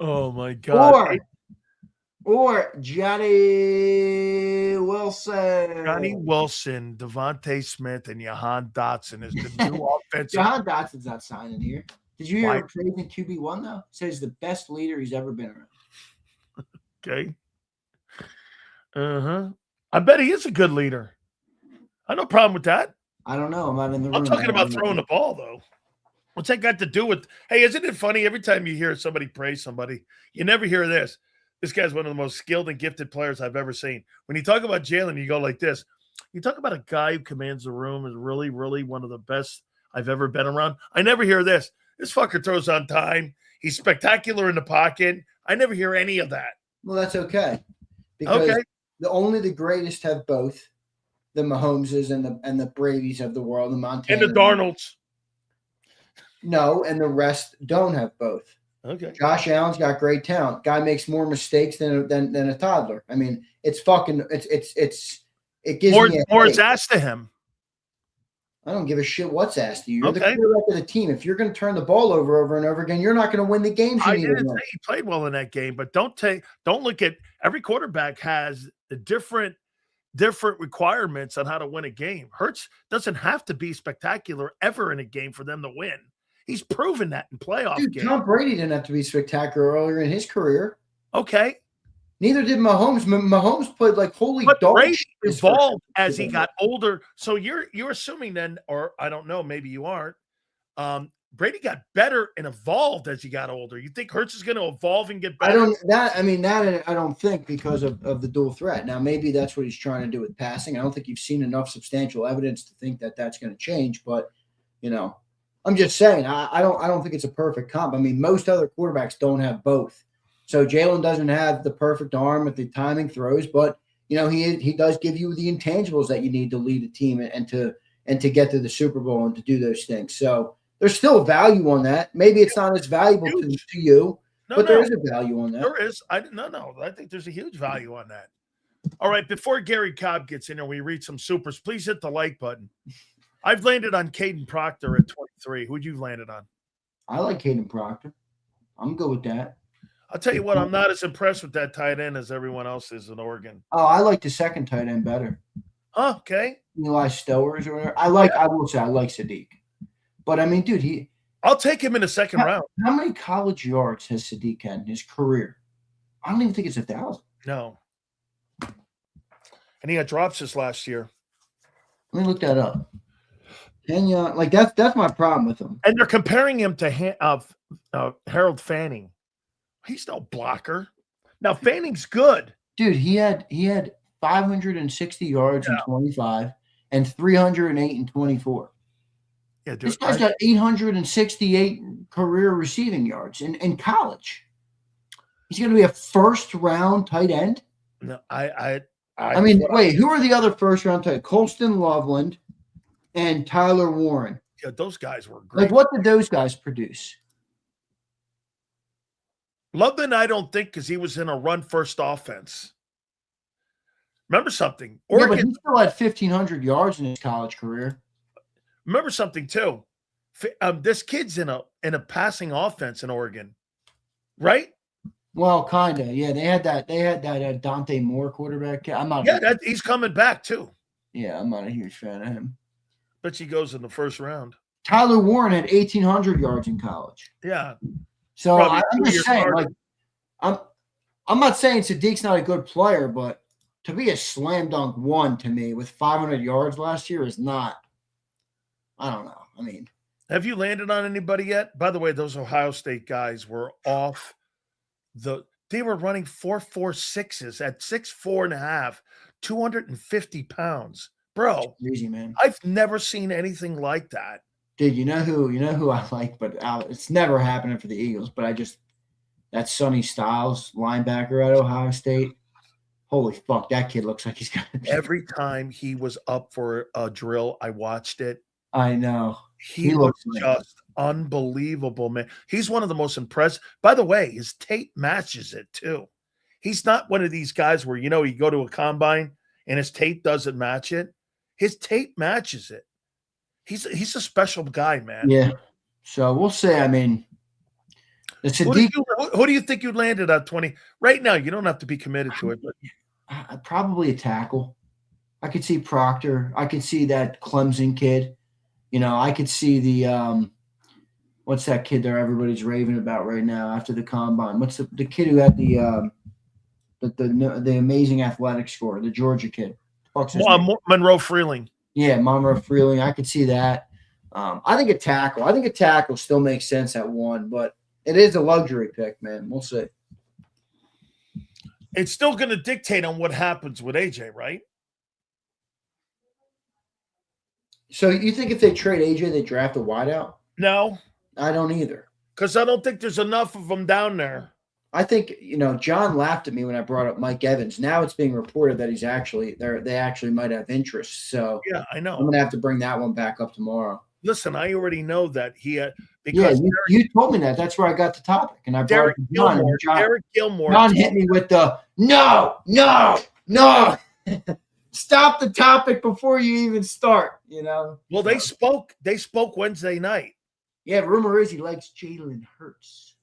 Speaker 1: Oh, my God.
Speaker 2: Or Johnny Wilson.
Speaker 1: Johnny Wilson, Devontae Smith, and Jahan Dotson is the new offensive.
Speaker 2: Jahan Dotson's not signing here. Did you hear him praising QB1, though? Says the best leader he's ever been around.
Speaker 1: Okay. I bet he is a good leader. I have no problem with that.
Speaker 2: I don't know. I'm not in the room.
Speaker 1: I'm talking about throwing the ball, though. What's that got to do with – hey, isn't it funny? Every time you hear somebody praise somebody, you never hear this. This guy's one of the most skilled and gifted players I've ever seen. When you talk about Jalen, you go like this. You talk about a guy who commands the room is really, really one of the best I've ever been around. I never hear this. This fucker throws on time. He's spectacular in the pocket. I never hear any of that.
Speaker 2: Well, that's okay. Because only the greatest have both. The Mahomeses and the Bradys of the world, the Montana.
Speaker 1: And the Darnolds.
Speaker 2: No, and the rest don't have both.
Speaker 1: Okay.
Speaker 2: Josh Allen's got great talent. Guy makes more mistakes than a toddler. I mean, it gives me
Speaker 1: more is asked to him.
Speaker 2: I don't give a shit what's asked to you. You're the quarterback of the team. If you're going to turn the ball over and over again, you're not going to win the games.
Speaker 1: I didn't say he played well in that game, but don't look at every quarterback has the different requirements on how to win a game. Hurts doesn't have to be spectacular ever in a game for them to win. He's proven that in playoff games.
Speaker 2: Tom Brady didn't have to be spectacular earlier in his career.
Speaker 1: Okay.
Speaker 2: Neither did Mahomes. Mahomes played like holy dog.
Speaker 1: Brady evolved as he got older. So you're assuming then, or I don't know, maybe you aren't, Brady got better and evolved as he got older. You think Hurts is going to evolve and get better?
Speaker 2: I don't think because of the dual threat. Now, maybe that's what he's trying to do with passing. I don't think you've seen enough substantial evidence to think that that's going to change. But, I'm just saying, I don't think it's a perfect comp. I mean, most other quarterbacks don't have both. So Jalen doesn't have the perfect arm at the timing throws, but, he does give you the intangibles that you need to lead a team and to get to the Super Bowl and to do those things. So there's still value on that. Maybe it's not as valuable to you, but there is a value on that.
Speaker 1: There is. I think there's a huge value on that. All right, before Gary Cobb gets in here, we read some supers. Please hit the like button. I've landed on Caden Proctor at 23. Who'd you landed on?
Speaker 2: I like Caden Proctor. I'm good with that.
Speaker 1: I'll tell you what, I'm not as impressed with that tight end as everyone else is in Oregon.
Speaker 2: Oh, I like the second tight end better.
Speaker 1: Oh, okay.
Speaker 2: Eli Stowers or whatever. I will say I like Sadiq. But I mean, dude,
Speaker 1: I'll take him in the second round.
Speaker 2: How many college yards has Sadiq had in his career? I don't even think it's 1,000.
Speaker 1: No. And he had drops this last year.
Speaker 2: Let me look that up. That's my problem with him.
Speaker 1: And they're comparing him to Harold Fanning. He's no blocker. Now Fanning's good.
Speaker 2: Dude, he had 560 yards in 25 and 308 in 24.
Speaker 1: Yeah, dude,
Speaker 2: this guy's got 868 career receiving yards in college. He's going to be a first-round tight end?
Speaker 1: No,
Speaker 2: wait, who are the other first-round tight ends? Colston Loveland and Tyler Warren.
Speaker 1: Yeah, those guys were great.
Speaker 2: Like, what did those guys produce?
Speaker 1: Loveland, I don't think, because he was in a run-first offense. Remember something.
Speaker 2: Oregon, but he still had 1,500 yards in his college career.
Speaker 1: Remember something too. This kid's in a passing offense in Oregon, right?
Speaker 2: Well, kind of. Yeah, they had that Dante Moore quarterback.
Speaker 1: He's coming back too.
Speaker 2: Yeah, I'm not a huge fan of him.
Speaker 1: But he goes in the first round.
Speaker 2: Tyler Warren had 1,800 yards in college.
Speaker 1: Yeah.
Speaker 2: So I'm just saying, I'm not saying Sadiq's not a good player, but to be a slam dunk one to me with 500 yards last year is not. I don't know. I mean,
Speaker 1: have you landed on anybody yet? By the way, those Ohio State guys were off they were running 4.46s at 6'4.5", 250 pounds. Bro,
Speaker 2: that's crazy, man.
Speaker 1: I've never seen anything like that.
Speaker 2: Dude, you know who I like, but it's never happening for the Eagles, but that Sonny Styles linebacker at Ohio State. Holy fuck, that kid looks like he's got
Speaker 1: every time he was up for a drill, I watched it.
Speaker 2: I know.
Speaker 1: He looks just unbelievable, man. He's one of the most impressive. By the way, his tape matches it too. He's not one of these guys where, you go to a combine and his tape doesn't match it. His tape matches it. He's a special guy, man.
Speaker 2: Yeah. So we'll see. I mean,
Speaker 1: who do you think you landed at 20? Right now, you don't have to be committed to it, but
Speaker 2: probably a tackle. I could see Proctor. I could see that Clemson kid. I could see the what's that kid there everybody's raving about right now after the combine? What's the kid who had the amazing athletic score, the Georgia kid?
Speaker 1: Monroe Freeling.
Speaker 2: Yeah, Monroe Freeling. I could see that. I think a tackle still makes sense at one, but it is a luxury pick, man. We'll see.
Speaker 1: It's still going to dictate on what happens with AJ, right?
Speaker 2: So you think if they trade AJ, they draft a wideout?
Speaker 1: No.
Speaker 2: I don't either.
Speaker 1: Because I don't think there's enough of them down there.
Speaker 2: I think, John laughed at me when I brought up Mike Evans. Now it's being reported that he's actually there. They actually might have interest. So
Speaker 1: yeah, I know.
Speaker 2: I'm going to have to bring that one back up tomorrow.
Speaker 1: Listen, I already know that he had. Because
Speaker 2: you told me that. That's where I got the topic. And I brought
Speaker 1: Derek Gilmore. Derek Gilmore.
Speaker 2: John hit me with the no. Stop the topic before you even start,
Speaker 1: Well, they spoke Wednesday night.
Speaker 2: Yeah, rumor is he likes Jalen Hurts.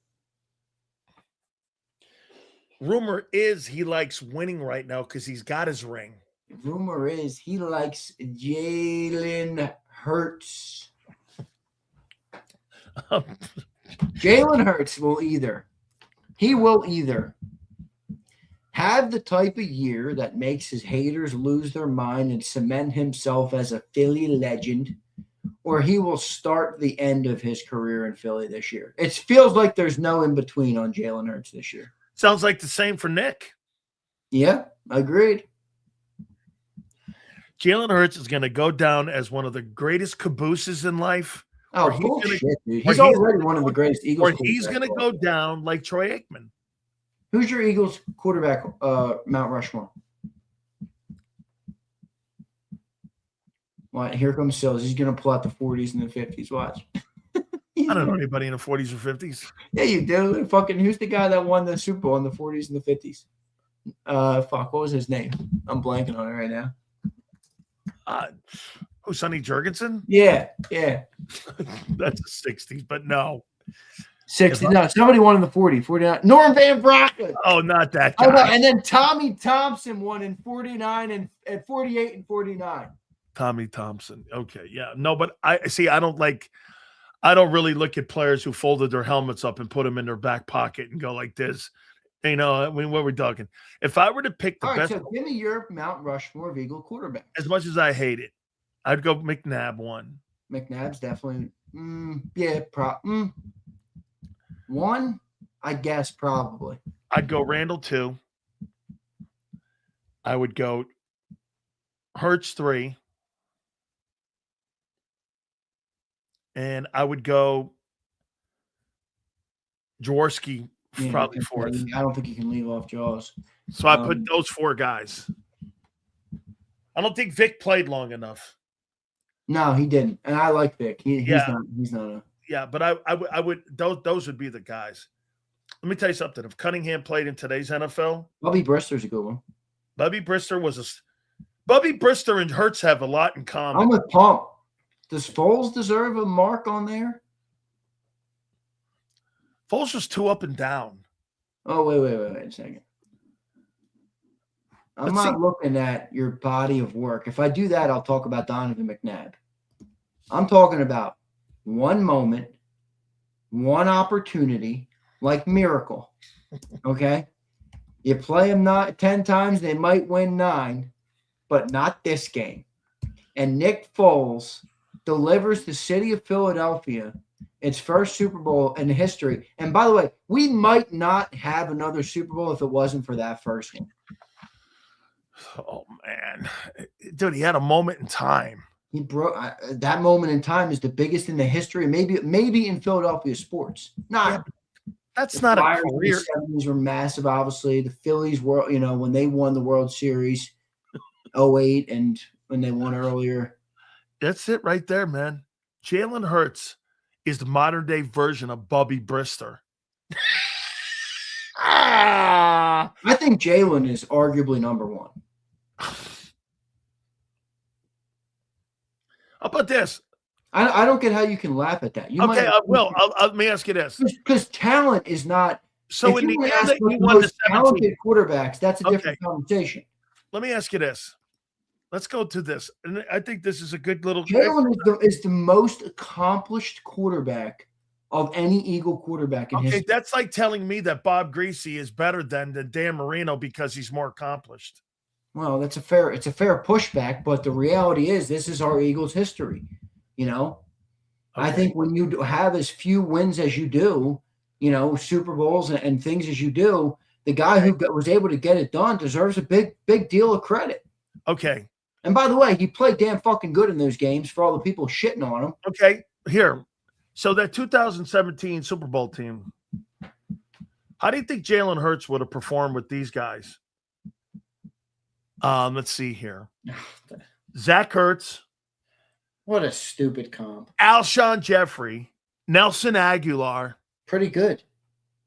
Speaker 1: Rumor is he likes winning right now because he's got his ring.
Speaker 2: Rumor is he likes Jalen Hurts. Jalen Hurts will either have the type of year that makes his haters lose their mind and cement himself as a Philly legend, or he will start the end of his career in Philly this year. It feels like there's no in between on Jalen Hurts this year.
Speaker 1: Sounds like the same for Nick.
Speaker 2: Yeah, agreed.
Speaker 1: Jalen Hurts is going to go down as one of the greatest cabooses in life.
Speaker 2: Oh, bullshit, dude. He's already one of the greatest Eagles
Speaker 1: quarterbacks. Or he's going to go down like Troy Aikman.
Speaker 2: Who's your Eagles quarterback, Mount Rushmore? Well, here comes Sills. He's going to pull out the 40s and the 50s. Watch.
Speaker 1: I don't know anybody in the 40s or 50s.
Speaker 2: Yeah, you do. Fucking, who's the guy that won the Super Bowl in the 40s and the 50s? What was his name? I'm blanking on it right now.
Speaker 1: Sonny Jurgensen?
Speaker 2: Yeah.
Speaker 1: That's the 60s, but no.
Speaker 2: 60. No, somebody won in the 49. Norm Van Brocklin.
Speaker 1: Oh, not that guy.
Speaker 2: And then Tommy Thompson won in 49 and at 48 and 49.
Speaker 1: Tommy Thompson. Okay, yeah. No, but I don't really look at players who folded their helmets up and put them in their back pocket and go like this. You know, I mean, what we're talking. If I were to pick the best.
Speaker 2: So give me your Mount Rushmore of Eagle quarterback.
Speaker 1: As much as I hate it, I'd go McNabb 1.
Speaker 2: McNabb's definitely, one, I guess probably.
Speaker 1: I'd go Randall 2. I would go Hurts 3. And I would go Jaworski probably 4th.
Speaker 2: I don't think you can leave off Jaws.
Speaker 1: So I put those 4 guys. I don't think Vic played long enough.
Speaker 2: No, he didn't. And I like Vic. He's not a.
Speaker 1: Yeah, but I would those would be the guys. Let me tell you something. If Cunningham played in today's NFL,
Speaker 2: Bubby Brister's a good one.
Speaker 1: Bubby Brister and Hurts have a lot in common.
Speaker 2: I'm with Pump. Does Foles deserve a mark on there?
Speaker 1: Foles was 2 up and down.
Speaker 2: Oh, wait a second. I'm not looking at your body of work. If I do that, I'll talk about Donovan McNabb. I'm talking about one moment, one opportunity, like Miracle. Okay? You play them 10 times, they might win 9, but not this game. And Nick Foles delivers the city of Philadelphia its first Super Bowl in history. And by the way, we might not have another Super Bowl if it wasn't for that first one.
Speaker 1: Oh, man. Dude, he had a moment in time.
Speaker 2: He broke that moment in time is the biggest in the history, maybe in Philadelphia sports.
Speaker 1: That's not a career.
Speaker 2: The 70s were massive, obviously. The Phillies were, when they won the World Series 08 and when they won earlier.
Speaker 1: That's it right there, man. Jalen Hurts is the modern day version of Bubby Brister.
Speaker 2: I think Jalen is arguably number 1.
Speaker 1: How about this?
Speaker 2: I don't get how you can laugh at that.
Speaker 1: Let me ask you this.
Speaker 2: Because talent is not.
Speaker 1: So in the end that you won the
Speaker 2: talented quarterbacks, that's a different conversation.
Speaker 1: Let me ask you this. Let's go to this. And I think this is a good little.
Speaker 2: Jalen is the most accomplished quarterback of any Eagle quarterback in history.
Speaker 1: That's like telling me that Bob Greasy is better than Dan Marino because he's more accomplished.
Speaker 2: Well, it's a fair pushback, but the reality is this is our Eagles history. I think when you have as few wins as you do, Super Bowls and things as you do, the guy who was able to get it done deserves a big deal of credit.
Speaker 1: Okay.
Speaker 2: And by the way, he played damn fucking good in those games for all the people shitting on him.
Speaker 1: Okay, here. So that 2017 Super Bowl team, how do you think Jalen Hurts would have performed with these guys? Let's see here. Zach Ertz.
Speaker 2: What a stupid comp.
Speaker 1: Alshon Jeffrey. Nelson Aguilar.
Speaker 2: Pretty good.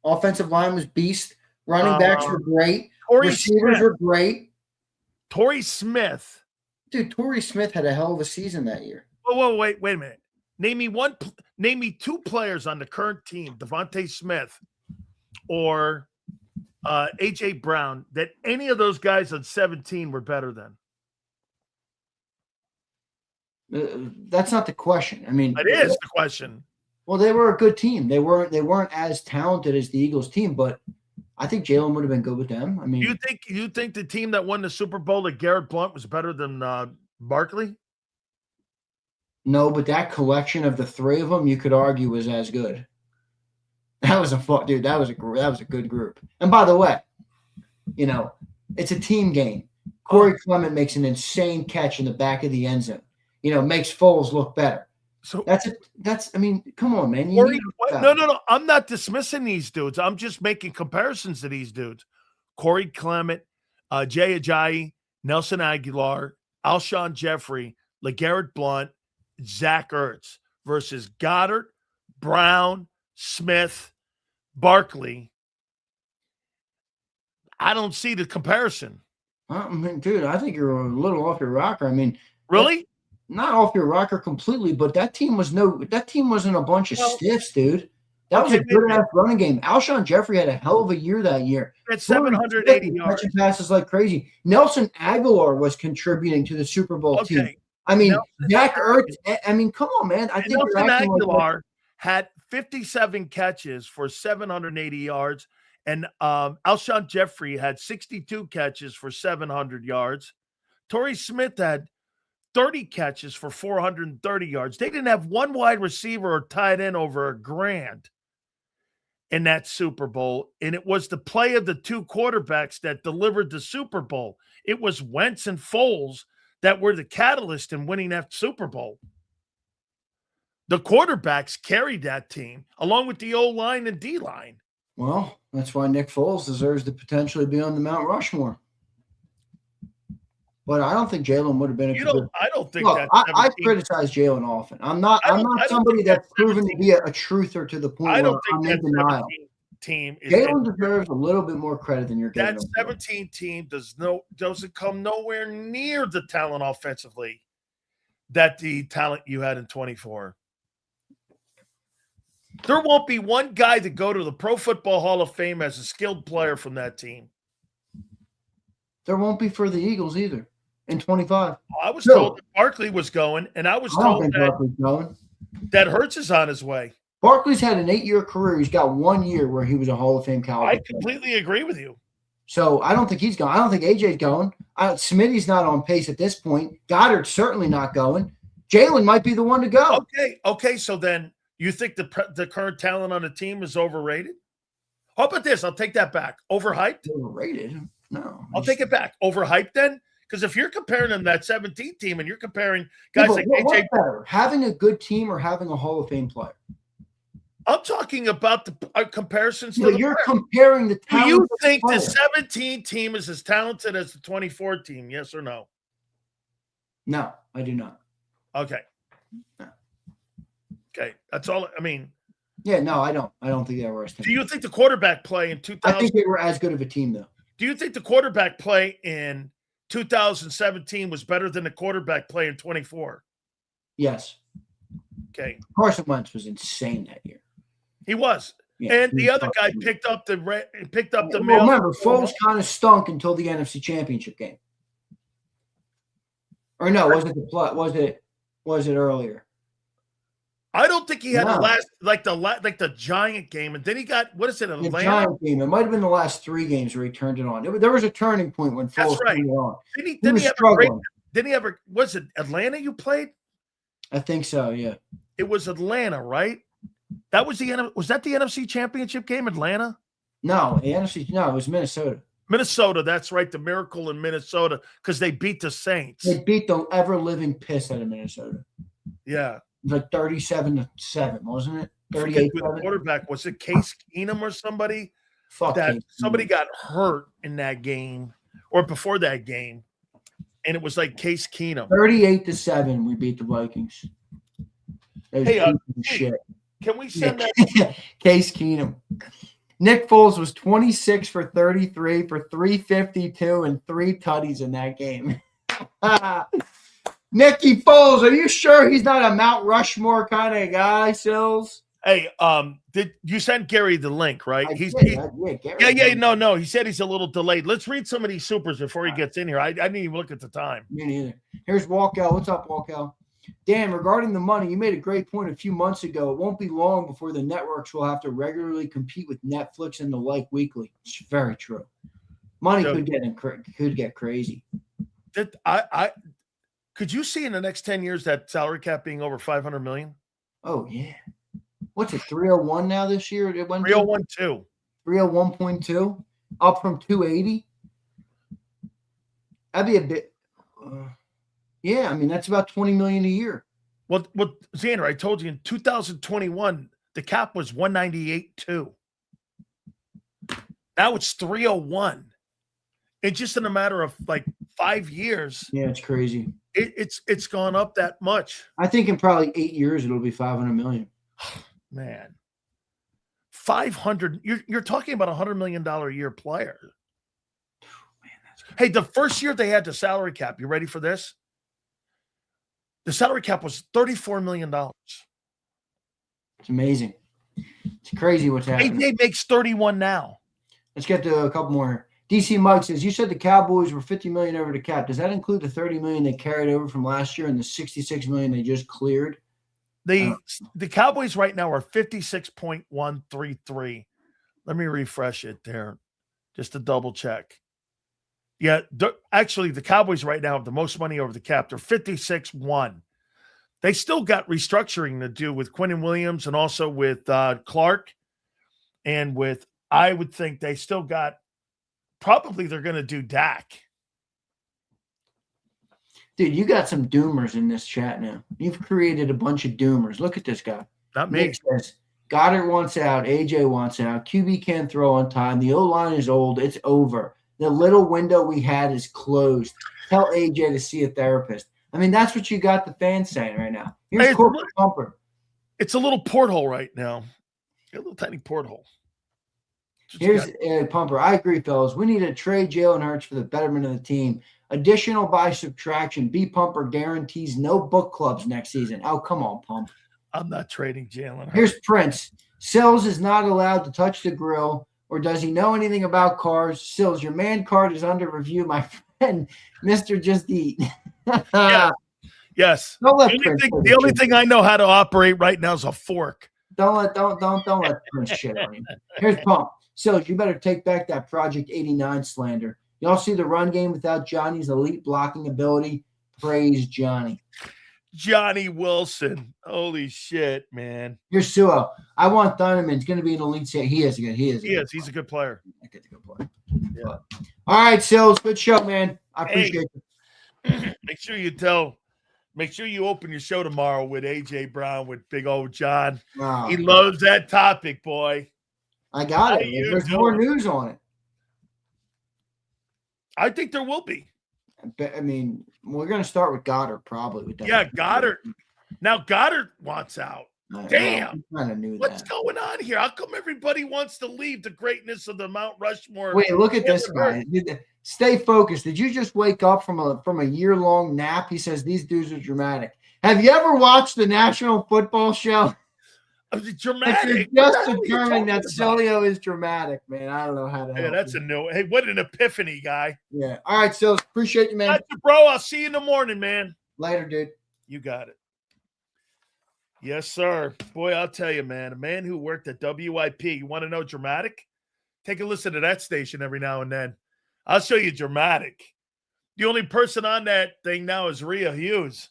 Speaker 2: Offensive line was beast. Running backs were great. Receivers were great.
Speaker 1: Torrey Smith.
Speaker 2: Dude, Torrey Smith had a hell of a season that year.
Speaker 1: Whoa, wait a minute. Name me 2 players on the current team, Devontae Smith or A.J. Brown, that any of those guys on 17 were better than.
Speaker 2: That's not the question. I mean,
Speaker 1: it is the question.
Speaker 2: Well, they were a good team. They weren't as talented as the Eagles team, but I think Jalen would have been good with them. I mean,
Speaker 1: you think the team that won the Super Bowl at Garrett Blount was better than Barkley?
Speaker 2: No, but that collection of the three of them, you could argue, was as good. That was a fun, dude. That was a good group. And by the way, it's a team game. Corey Clement makes an insane catch in the back of the end zone. Makes Foles look better.
Speaker 1: So
Speaker 2: I mean, come on, man.
Speaker 1: No. I'm not dismissing these dudes. I'm just making comparisons to these dudes. Corey Clement, Jay Ajayi, Nelson Aguilar, Alshon Jeffrey, LeGarrette Blount, Zach Ertz versus Goddard, Brown, Smith, Barkley. I don't see the comparison.
Speaker 2: I mean, dude, I think you're a little off your rocker. I mean,
Speaker 1: really?
Speaker 2: Not off your rocker completely, but that team wasn't a bunch of stiffs, dude. That was a good enough running game. Alshon Jeffrey had a hell of a year that year.
Speaker 1: At 780 yards.
Speaker 2: Catching passes like crazy. Nelson Aguilar was contributing to the Super Bowl team. I mean, Zach Ertz. I mean, come on, man. I think
Speaker 1: Nelson Aguilar had 57 catches for 780 yards, and Alshon Jeffrey had 62 catches for 700 yards. Torrey Smith had 30 catches for 430 yards. They didn't have one wide receiver or tight end over $1,000 in that Super Bowl, and it was the play of the two quarterbacks that delivered the Super Bowl. It was Wentz and Foles that were the catalyst in winning that Super Bowl. The quarterbacks carried that team, along with the O-line and D-line.
Speaker 2: Well, that's why Nick Foles deserves to potentially be on the Mount Rushmore. But I don't think Jalen would have been
Speaker 1: I don't think
Speaker 2: that. I criticize Jalen often. I'm not somebody that's proven to be a truther to the point where I'm in denial.
Speaker 1: Team
Speaker 2: Jalen deserves a little bit more credit than you're giving.
Speaker 1: That 17 team doesn't come nowhere near the talent offensively that the talent you had in 24. There won't be one guy to go to the Pro Football Hall of Fame as a skilled player from that team.
Speaker 2: There won't be for the Eagles either in 25.
Speaker 1: I was told that Barkley was going, and I was told that Hurts is on his way.
Speaker 2: Barkley's had an 8-year career. He's got 1 year where he was a Hall of Fame caliber.
Speaker 1: I completely agree with you.
Speaker 2: So I don't think he's going. I don't think AJ's going. Smitty's not on pace at this point. Goddard's certainly not going. Jalen might be the one to go.
Speaker 1: Okay. So then you think the current talent on the team is overrated? How about this? I'll take that back. Overhyped?
Speaker 2: Overrated? No.
Speaker 1: I'll take it back. Overhyped then? Because if you're comparing them that 17 team and you're comparing guys like AJ,
Speaker 2: what's better, having a good team or having a Hall of Fame player?
Speaker 1: I'm talking about the comparisons.
Speaker 2: You're comparing the talent.
Speaker 1: Do you think the 17 team is as talented as the 24 team? Yes or no?
Speaker 2: No, I do not.
Speaker 1: Okay.
Speaker 2: No.
Speaker 1: Okay. That's all. I mean.
Speaker 2: Yeah, no, I don't. I don't think they were.
Speaker 1: Do you think the quarterback play in 2000?
Speaker 2: I think they were as good of a team, though.
Speaker 1: Do you think the quarterback play in 2017 was better than the quarterback play in 24?
Speaker 2: Yes.
Speaker 1: Okay.
Speaker 2: Carson Wentz was insane that year.
Speaker 1: He was. Yeah, and the other guy picked up the
Speaker 2: mail. Remember, Foles kind of stunk until the NFC Championship game. Or no, was it earlier?
Speaker 1: I don't think he had the last like the Giant game, and then he got what is it? Atlanta?
Speaker 2: The Giant game. It might have been the last 3 games where he turned it on. There was a turning point when Foles turned it on.
Speaker 1: Didn't he ever? Was it Atlanta you played?
Speaker 2: I think so. Yeah.
Speaker 1: It was Atlanta, right? That was was that the NFC Championship game, Atlanta?
Speaker 2: No, the NFC. No, it was Minnesota.
Speaker 1: Minnesota, that's right. The miracle in Minnesota because they beat the Saints.
Speaker 2: They beat the ever living piss out of Minnesota.
Speaker 1: Yeah.
Speaker 2: It was like 37-7, wasn't it?
Speaker 1: 38. The quarterback was it Case Keenum or somebody? Somebody got hurt in that game or before that game, and it was like Case Keenum.
Speaker 2: 38-7, we beat the Vikings.
Speaker 1: Hey, shit. Can we send that?
Speaker 2: Case Keenum. Nick Foles was 26 for 33 for 352 and 3 tutties in that game. Nicky Foles, are you sure he's not a Mount Rushmore kind of guy, Sills?
Speaker 1: Hey, did you send Gary the link, right?
Speaker 2: He said
Speaker 1: he's a little delayed. Let's read some of these supers before he gets in here. I didn't even look at the time.
Speaker 2: Me neither. Here's Walkel. What's up, Walkel? Dan, regarding the money, you made a great point a few months ago. It won't be long before the networks will have to regularly compete with Netflix and the like weekly. It's very true. Money could get crazy.
Speaker 1: Could you see in the next 10 years that salary cap being over 500 million?
Speaker 2: Oh, yeah. What's it, 301 now this year? It went
Speaker 1: 301.2.
Speaker 2: 301.2, up from 280. That'd be a bit. Yeah, I mean, that's about 20 million a year.
Speaker 1: Well, Zander, I told you in 2021, the cap was 198.2. Now it's 301. And just in a matter of like 5 years.
Speaker 2: Yeah, it's crazy.
Speaker 1: It's gone up that much.
Speaker 2: I think in probably 8 years it'll be 500 million.
Speaker 1: Man, 500. You're talking about $100 million a year player. Man, hey, the first year they had the salary cap. You ready for this? The salary cap was $34 million.
Speaker 2: It's amazing. It's crazy what's happening.
Speaker 1: AJ makes 31 now.
Speaker 2: Let's get to a couple more. DC Mike says, you said the Cowboys were 50 million over the cap. Does that include the 30 million they carried over from last year and the 66 million they just cleared?
Speaker 1: The Cowboys right now are 56.133. Let me refresh it there just to double check. Yeah, actually, the Cowboys right now have the most money over the cap. They're 56.1. They still got restructuring to do with Quinnen Williams and also with Clark. And with, I would think they still got, probably they're going to do Dak.
Speaker 2: Dude, you got some doomers in this chat now. You've created a bunch of doomers. Look at this guy.
Speaker 1: Not me.
Speaker 2: Nick says, Goddard wants out. AJ wants out. QB can't throw on time. The O-line is old. It's over. The little window we had is closed. Tell AJ to see a therapist. I mean, that's what you got the fans saying right now. Here's Corporate Pumper.
Speaker 1: It's a little porthole right now. A little tiny porthole.
Speaker 2: Here's Pumper. I agree, fellas. We need to trade Jalen Hurts for the betterment of the team. Additional by subtraction. B Pumper guarantees no book clubs next season. Oh, come on, Pump.
Speaker 1: I'm not trading Jalen Hurts.
Speaker 2: Here's Prince. Sills is not allowed to touch the grill, or does he know anything about cars? Sills, your man card is under review, my friend. Mr. Just Eat.
Speaker 1: Yes. The only thing I know how to operate right now is a fork.
Speaker 2: Don't let Prince shit on you. Here's Pump. Sills, you better take back that Project 89 slander. Y'all see the run game without Johnny's elite blocking ability? Praise Johnny.
Speaker 1: Johnny Wilson. Holy shit, man.
Speaker 2: Here's Suo. I want Thunderman. He's going to be an elite set. He is.
Speaker 1: He's a good player.
Speaker 2: Yeah. All right, Sills. Good show, man. I appreciate
Speaker 1: it. Make sure you open your show tomorrow with AJ Brown with big old John. Wow. He loves that topic, boy.
Speaker 2: I got it. There's more news on it.
Speaker 1: I think there will be.
Speaker 2: I mean, we're going to start with Goddard probably. With that.
Speaker 1: Yeah, Goddard. Now Goddard wants out. Damn.
Speaker 2: I kind of knew
Speaker 1: What's going on here? How come everybody wants to leave the greatness of the Mount Rushmore?
Speaker 2: Wait, look at this guy. Stay focused. Did you just wake up from a year-long nap? He says these dudes are dramatic. Have you ever watched the National Football Show?
Speaker 1: Dramatic.
Speaker 2: Just determined that Sileo is dramatic, man. I don't know how to.
Speaker 1: Yeah, that's a new. Hey, what an epiphany, guy.
Speaker 2: Yeah. All right, so appreciate you, man.
Speaker 1: Gotcha, bro. I'll see you in the morning, man.
Speaker 2: Later, dude.
Speaker 1: You got it. Yes, sir. Boy, I'll tell you, man. A man who worked at WIP. You want to know dramatic? Take a listen to that station every now and then. I'll show you dramatic. The only person on that thing now is Rhea Hughes,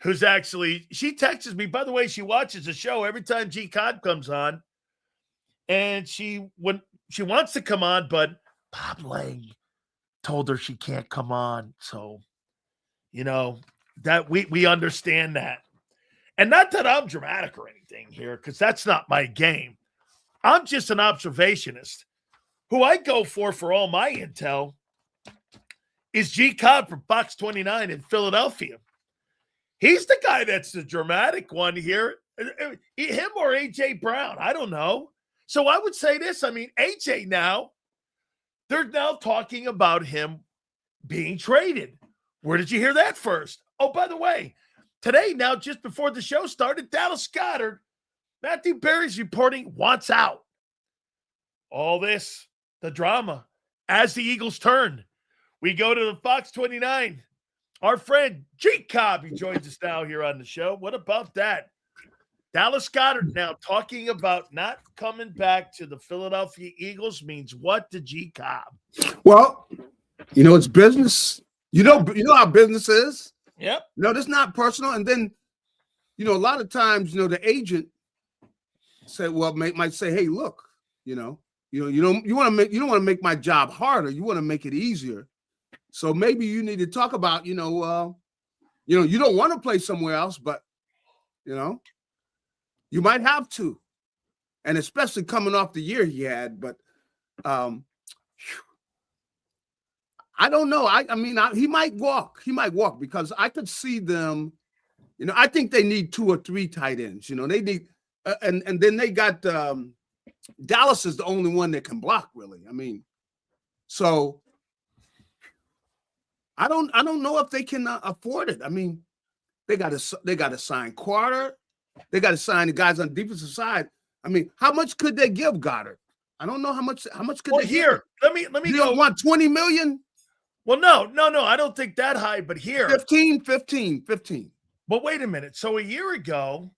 Speaker 1: who's actually, she texts me. By the way, she watches the show every time JAKIB comes on. And she wants to come on, but Bob Lang told her she can't come on. So, that we understand that. And not that I'm dramatic or anything here, because that's not my game. I'm just an observationist. Who I go for all my intel is JAKIB from Fox 29 in Philadelphia. He's the guy that's the dramatic one here. Him or AJ Brown, I don't know. So I would say this. I mean, AJ now, they're now talking about him being traded. Where did you hear that first? Oh, by the way, today, now, just before the show started, Dallas Goedert, Matthew Berry's reporting, wants out. All this, the drama, as the Eagles turn. We go to the Fox 29. Our friend JAKIB, he joins us now here on the show. What about that? Dallas Goedert now talking about not coming back to the Philadelphia Eagles means what to JAKIB?
Speaker 3: Well, it's business. You know how business is.
Speaker 1: Yep.
Speaker 3: No, that's not personal. And then, a lot of times, the agent might say, "Hey, look, you don't want to make my job harder. You want to make it easier. So maybe you need to talk about, you don't want to play somewhere else, but you might have to, and especially coming off the year he had. But I don't know. He might walk. He might walk because I could see them. I think they need 2 or 3 tight ends. They need, and then they got Dallas is the only one that can block, really. So I don't know if they can afford it. They got to sign Carter. They got to sign the guys on the defensive side. How much could they give Goddard? I don't know how much could they
Speaker 1: here,
Speaker 3: give?
Speaker 1: let me
Speaker 3: you
Speaker 1: go.
Speaker 3: Want $20 million?
Speaker 1: Well, no, I don't think that high, but here
Speaker 3: 15.
Speaker 1: But wait a minute. So a year ago,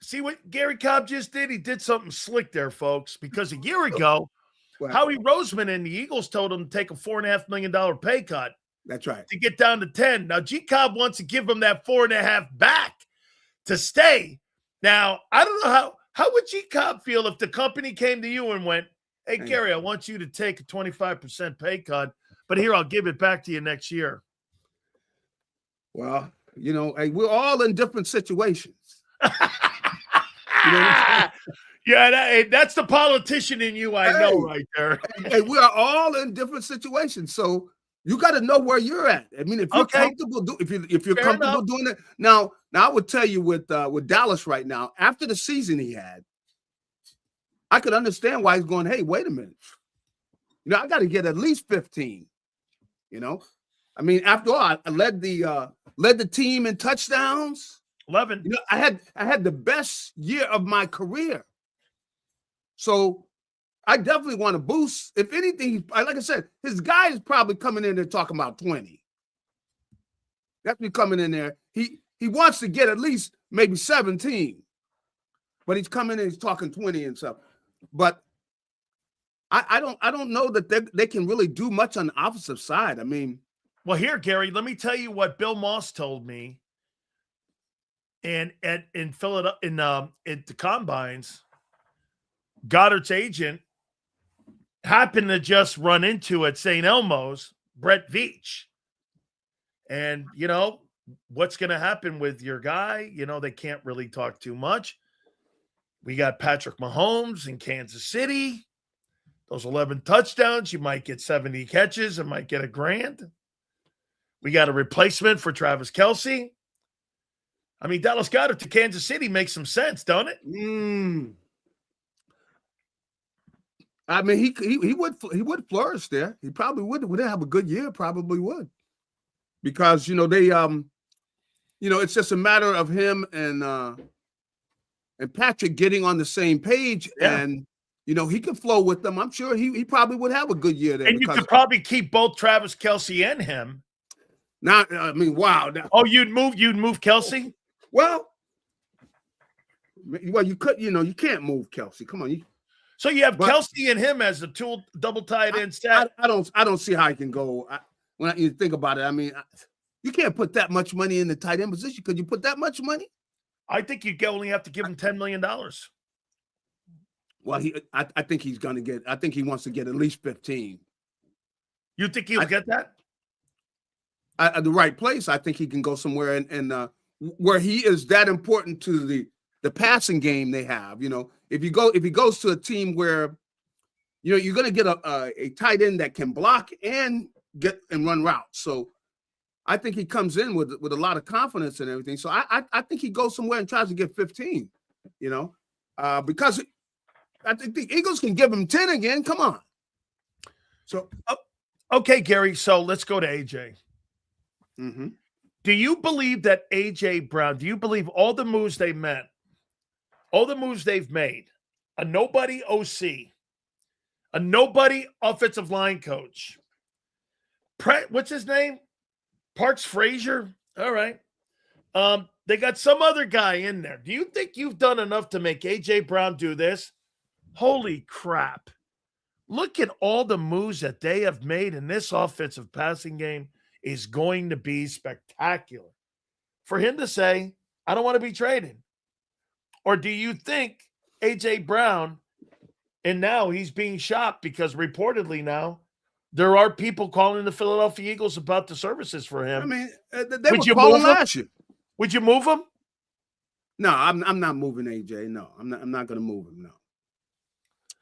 Speaker 1: see what Gary Cobb just did? He did something slick there, folks, because a year ago, Howie Roseman and the Eagles told him to take a $4.5 million pay cut.
Speaker 3: That's right.
Speaker 1: To get down to 10. Now, G Cobb wants to give him that 4.5 back to stay. Now, I don't know how would G Cobb feel if the company came to you and went, "Hey, Gary, I want you to take a 25% pay cut, but here, I'll give it back to you next year."
Speaker 3: Well, we're all in different situations.
Speaker 1: Yeah, that's the politician in you, I know right there.
Speaker 3: Hey, we are all in different situations, so you got to know where you're at. If you're comfortable, if you're comfortable doing it. Now I would tell you with Dallas right now, after the season he had, I could understand why he's going, "Hey, wait a minute, I got to get at least 15." After all, I led the team in touchdowns.
Speaker 1: 11.
Speaker 3: I had the best year of my career. So I definitely want to boost. If anything, like I said, his guy is probably coming in there talking about 20. That's me coming in there. He wants to get at least maybe 17, but he's coming in, he's talking 20 and stuff. But I don't know that they can really do much on the offensive side.
Speaker 1: Well, here, Gary, let me tell you what Bill Moss told me. And in Philadelphia, at the combines, Goddard's agent happened to just run into at St. Elmo's Brett Veach. And what's going to happen with your guy? They can't really talk too much. We got Patrick Mahomes in Kansas City. Those 11 touchdowns, you might get 70 catches and might get $1,000. We got a replacement for Travis Kelce. Dallas Goedert to Kansas City makes some sense, don't it?
Speaker 3: He would flourish there. He probably would have a good year. Probably would, because they it's just a matter of him and Patrick getting on the same page, and he can flow with them. I'm sure he probably would have a good year there.
Speaker 1: And you could probably keep both Travis Kelce and him.
Speaker 3: Now, wow.
Speaker 1: You'd move Kelce?
Speaker 3: Well, you could, you can't move Kelce. Come on,
Speaker 1: so you have Kelce and him as a double tight end set.
Speaker 3: I don't see how he can go. When you think about it, you can't put that much money in the tight end position. Could you put that much money?
Speaker 1: I think you only have to give him $10 million.
Speaker 3: Well, I think he's going to get. I think he wants to get at least 15.
Speaker 1: You think he'll get that?
Speaker 3: At the right place, I think he can go somewhere and where he is that important to the passing game they have. If he goes to a team where you're going to get a tight end that can block and get and run routes. So I think he comes in with a lot of confidence and everything. So I think he goes somewhere and tries to get 15. Because I think the Eagles can give him 10 again. Come on. So
Speaker 1: okay, Gary. So let's go to AJ.
Speaker 3: Mm-hmm.
Speaker 1: Do you believe that A.J. Brown, do you believe all the moves they've made, a nobody OC, a nobody offensive line coach, what's his name? Parks Frazier? All right. They got some other guy in there. Do you think you've done enough to make A.J. Brown do this? Holy crap. Look at all the moves that they have made in this offensive passing game. is going to be spectacular. For him to say, I don't want to be traded. Or do you think A.J. Brown, and now he's being shopped because reportedly now there are people calling the Philadelphia Eagles about the services for him.
Speaker 3: I mean, they were calling last year.
Speaker 1: Would you move him?
Speaker 3: No, I'm not moving AJ. No, I'm not going to move him. No,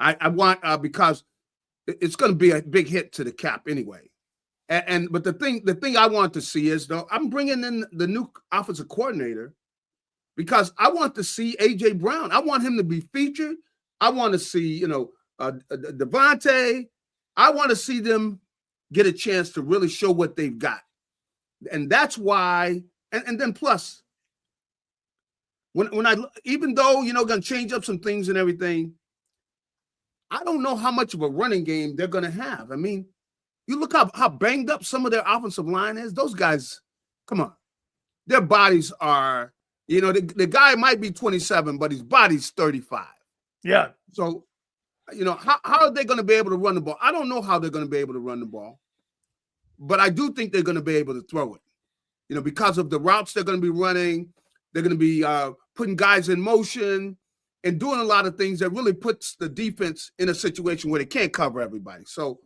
Speaker 3: I want because it's going to be a big hit to the cap anyway. But the thing I want to see is though I'm bringing in the new offensive coordinator because I want to see AJ Brown. I want him to be featured. I want to see Devontae. I want to see them get a chance to really show what they've got, and that's why. And then plus, when I even though going to change up some things and everything, I don't know how much of a running game they're going to have. I mean, you look up how banged up some of their offensive line is. Those guys, come on, their bodies are. The guy might be 27, but his body's 35.
Speaker 1: Yeah.
Speaker 3: So, how are they going to be able to run the ball? I don't know how they're going to be able to run the ball, but I do think they're going to be able to throw it. Because of the routes they're going to be running, they're going to be putting guys in motion and doing a lot of things that really puts the defense in a situation where they can't cover everybody. So,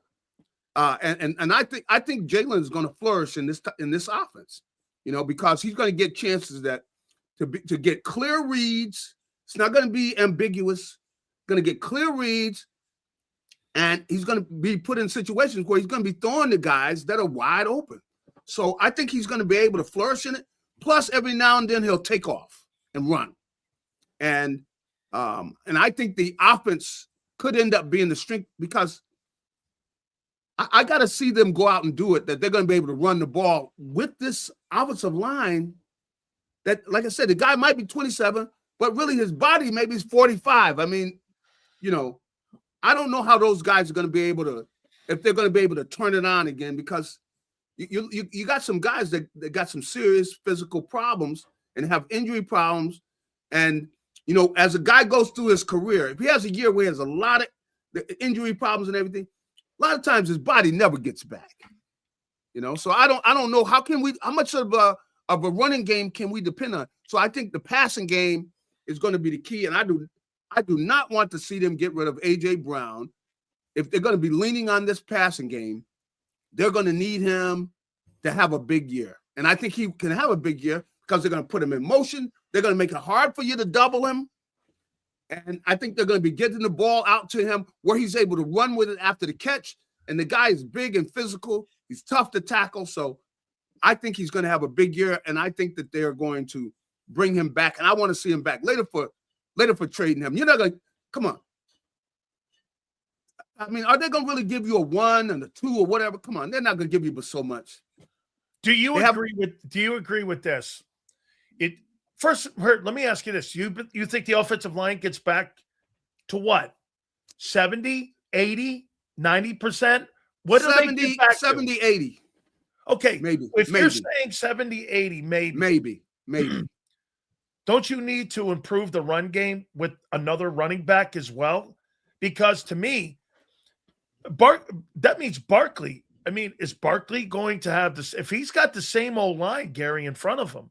Speaker 3: and I think Jalen is going to flourish in this offense, because he's going to get chances to get clear reads. It's not going to be ambiguous. Going to get clear reads, and he's going to be put in situations where he's going to be throwing to guys that are wide open. So I think he's going to be able to flourish in it. Plus, every now and then he'll take off and run, and I think the offense could end up being the strength because I got to see them go out and do it. That they're going to be able to run the ball with this offensive line. That, like I said, the guy might be 27, but really his body maybe is 45. I mean. I don't know how those guys are going to be able to, if they're going to be able to turn it on again, because you got some guys that got some serious physical problems and have injury problems. And, as a guy goes through his career, if he has a year where he has a lot of injury problems and everything, a lot of times his body never gets back. So I don't know how much of a running game can we depend on? So I think the passing game is going to be the key. And I do not want to see them get rid of A.J. Brown. If they're going to be leaning on this passing game, they're going to need him to have a big year. And I think he can have a big year because they're going to put him in motion. They're going to make it hard for you to double him. And I think they're going to be getting the ball out to him where he's able to run with it after the catch. And the guy is big and physical. He's tough to tackle. So I think he's going to have a big year. And I think that they're going to bring him back. And I want to see him back later for trading him. You're not going to, come on. I mean, are they going to really give you a 1 and a 2 or whatever? Come on, they're not going to give you but so much.
Speaker 1: Do you agree with this? Let me ask you this. You think the offensive line gets back to what? 70, 80, 90%? What do
Speaker 3: 70,
Speaker 1: they get back
Speaker 3: 70,
Speaker 1: to?
Speaker 3: 80.
Speaker 1: Okay.
Speaker 3: Maybe.
Speaker 1: If you're saying 70, 80, maybe. Don't you need to improve the run game with another running back as well? Because to me, that means Barkley. I mean, is Barkley going to have this? If he's got the same old line, Gary, in front of him,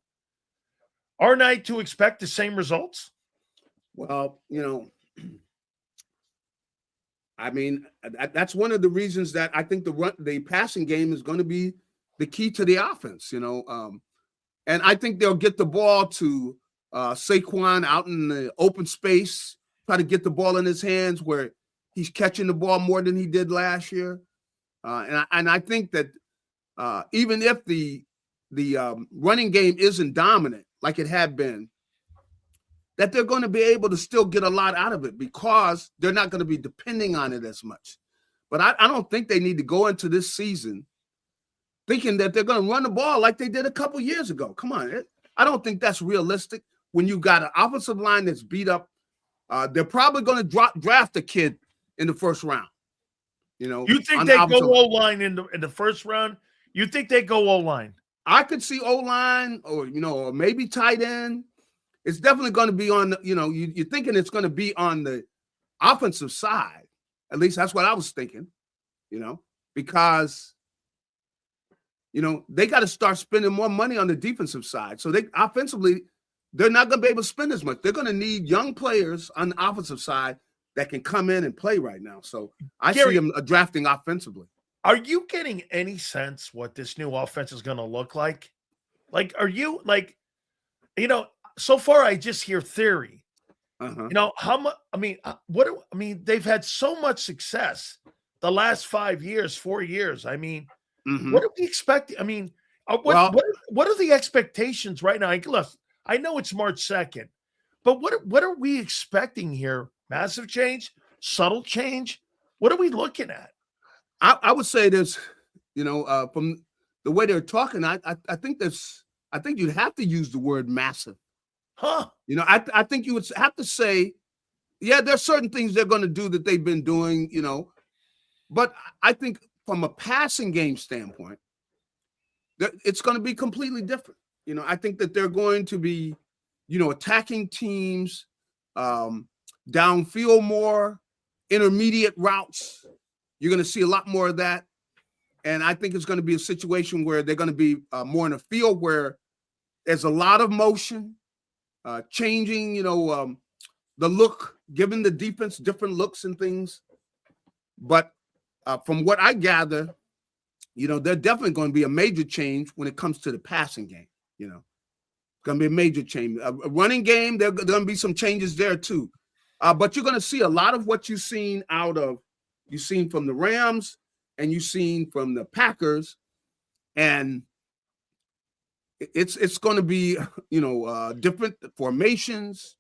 Speaker 1: aren't I to expect the same results?
Speaker 3: Well, I mean, that's one of the reasons that I think the passing game is going to be the key to the offense, and I think they'll get the ball to Saquon out in the open space, try to get the ball in his hands where he's catching the ball more than he did last year. And I think that even if the running game isn't dominant like it had been, that they're going to be able to still get a lot out of it because they're not going to be depending on it as much. But I don't think they need to go into this season thinking that they're going to run the ball like they did a couple years ago. Come on. I don't think that's realistic when you got an offensive line that's beat up. They're probably going to draft a kid in the first round.
Speaker 1: You think they go O-line in the first round? You think they go O-line?
Speaker 3: I could see O-line or maybe tight end. It's definitely going to be on you're thinking it's going to be on the offensive side. At least that's what I was thinking, because they got to start spending more money on the defensive side. So they offensively, they're not going to be able to spend as much. They're going to need young players on the offensive side that can come in and play right now. So I see them drafting offensively.
Speaker 1: Are you getting any sense what this new offense is going to look like? Like, are you like, so far I just hear theory. How much? I mean, they've had so much success the last 5 years, 4 years. I mean, what are we expecting? I mean, what are the expectations right now? Look, I know it's March 2nd, but what are we expecting here? Massive change, subtle change. What are we looking at?
Speaker 3: I would say there's, from the way they're talking, I think you'd have to use the word massive.
Speaker 1: Huh?
Speaker 3: I think you would have to say, yeah, there's certain things they're going to do that they've been doing, but I think from a passing game standpoint, it's going to be completely different. I think that they're going to be, attacking teams downfield more, intermediate routes. You're going to see a lot more of that. And I think it's going to be a situation where they're going to be more in a field where there's a lot of motion, changing, the look, giving the defense different looks and things. But from what I gather, they're definitely going to be a major change when it comes to the passing game. It's going to be a major change. A running game, there are going to be some changes there too. But you're going to see a lot of what you've seen from the Rams and you've seen from the Packers. And it's going to be, different formations.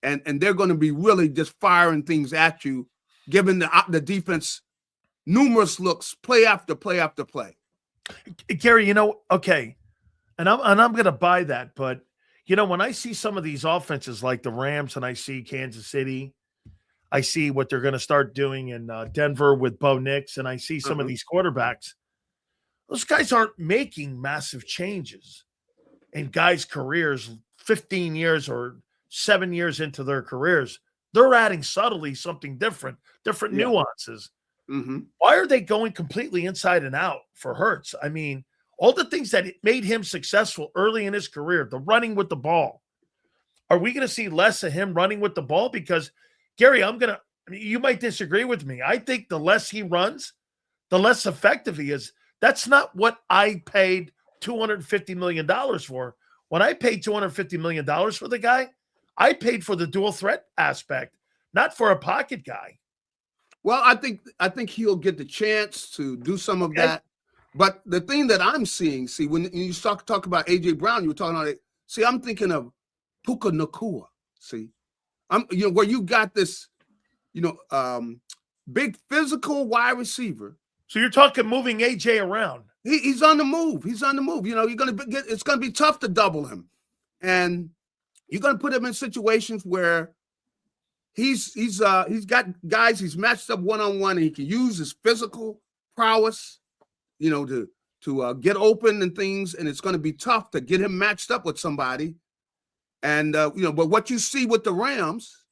Speaker 3: And they're going to be really just firing things at you, giving the defense numerous looks, play after play after play.
Speaker 1: Gary, okay, and I'm going to buy that, but when I see some of these offenses like the Rams, and I see Kansas City, I see what they're going to start doing in Denver with Bo Nix, and I see some of these quarterbacks. Those guys aren't making massive changes in guys' careers, 15 years or 7 years into their careers. They're adding subtly something different nuances. Why are they going completely inside and out for Hurts? I mean, all the things that made him successful early in his career, the running with the ball. Are we going to see less of him running with the ball? Because, Gary, you might disagree with me. I think the less he runs, the less effective he is. That's not what I paid $250 million for. When I paid $250 million for the guy, I paid for the dual threat aspect, not for a pocket guy.
Speaker 3: Well, I think he'll get the chance to do some of that. But the thing that I'm seeing, when you talk about A.J. Brown, you were talking about it. I'm thinking of Puka Nacua. Where you got this, big physical wide receiver.
Speaker 1: So you're talking moving A.J. around.
Speaker 3: He's on the move. He's on the move. It's going to be tough to double him, and you're going to put him in situations where he's got guys he's matched up one-on-one, and he can use his physical prowess, to get open and things, and it's going to be tough to get him matched up with somebody. And but what you see with the Rams,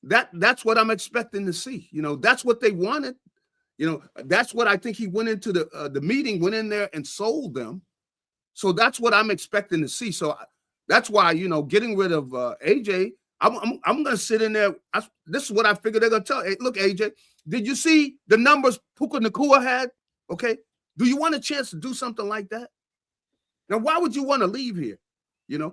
Speaker 3: that's what I'm expecting to see. That's what they wanted. That's what I think he went into the meeting, went in there and sold them. So that's what I'm expecting to see. So that's why, getting rid of AJ, I'm going to sit in there. This is what I figured they're going to tell. Hey, look, AJ, did you see the numbers Puka Nacua had? Okay. Do you want a chance to do something like that? Now, why would you want to leave here? And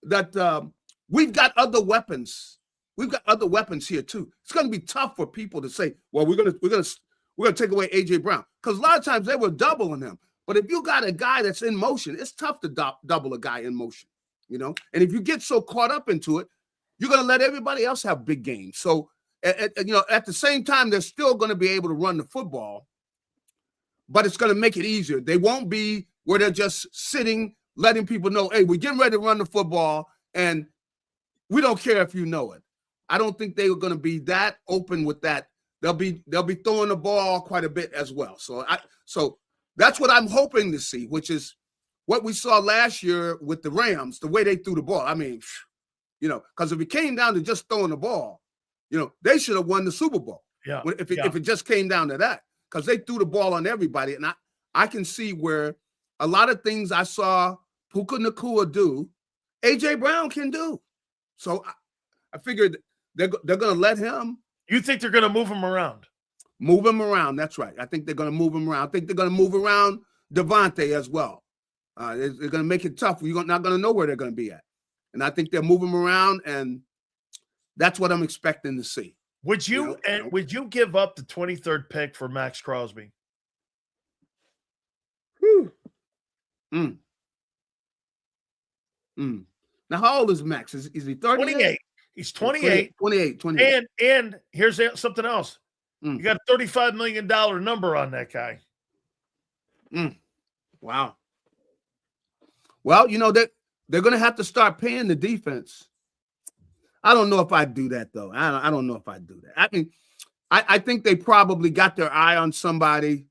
Speaker 3: that we've got other weapons. We've got other weapons here too. It's going to be tough for people to say, well, we're going to take away AJ Brown, because a lot of times they were doubling him. But if you got a guy that's in motion, it's tough to double a guy in motion, And if you get so caught up into it, you're going to let everybody else have big games. So, at the same time, they're still going to be able to run the football, but it's going to make it easier. They won't be where they're just sitting, letting people know, hey, we're getting ready to run the football, and we don't care if you know it. I don't think they were going to be that open with that. They'll be throwing the ball quite a bit as well. So that's what I'm hoping to see, which is what we saw last year with the Rams, the way they threw the ball. I mean, because if it came down to just throwing the ball, they should have won the Super Bowl.
Speaker 1: Yeah.
Speaker 3: If it just came down to that, because they threw the ball on everybody. And I can see where a lot of things I saw Puka Nacua do, AJ Brown can do. So I figured they're going to let him.
Speaker 1: You think they're going to move him around?
Speaker 3: Move him around. That's right. I think they're going to move him around. I think they're going to move around Devontae as well. They're going to make it tough. You're not going to know where they're going to be at. And I think they'll move him around, and that's what I'm expecting to see.
Speaker 1: Would you give up the 23rd pick for Max Crosby?
Speaker 3: Now, how old is Max? Is he 30?
Speaker 1: 28. He's 28.
Speaker 3: 28.
Speaker 1: And here's something else. You got a $35 million number on that guy.
Speaker 3: Wow. Well, they're going to have to start paying the defense. I don't know if I'd do that, though. I don't know if I'd do that. I mean, I think they probably got their eye on somebody.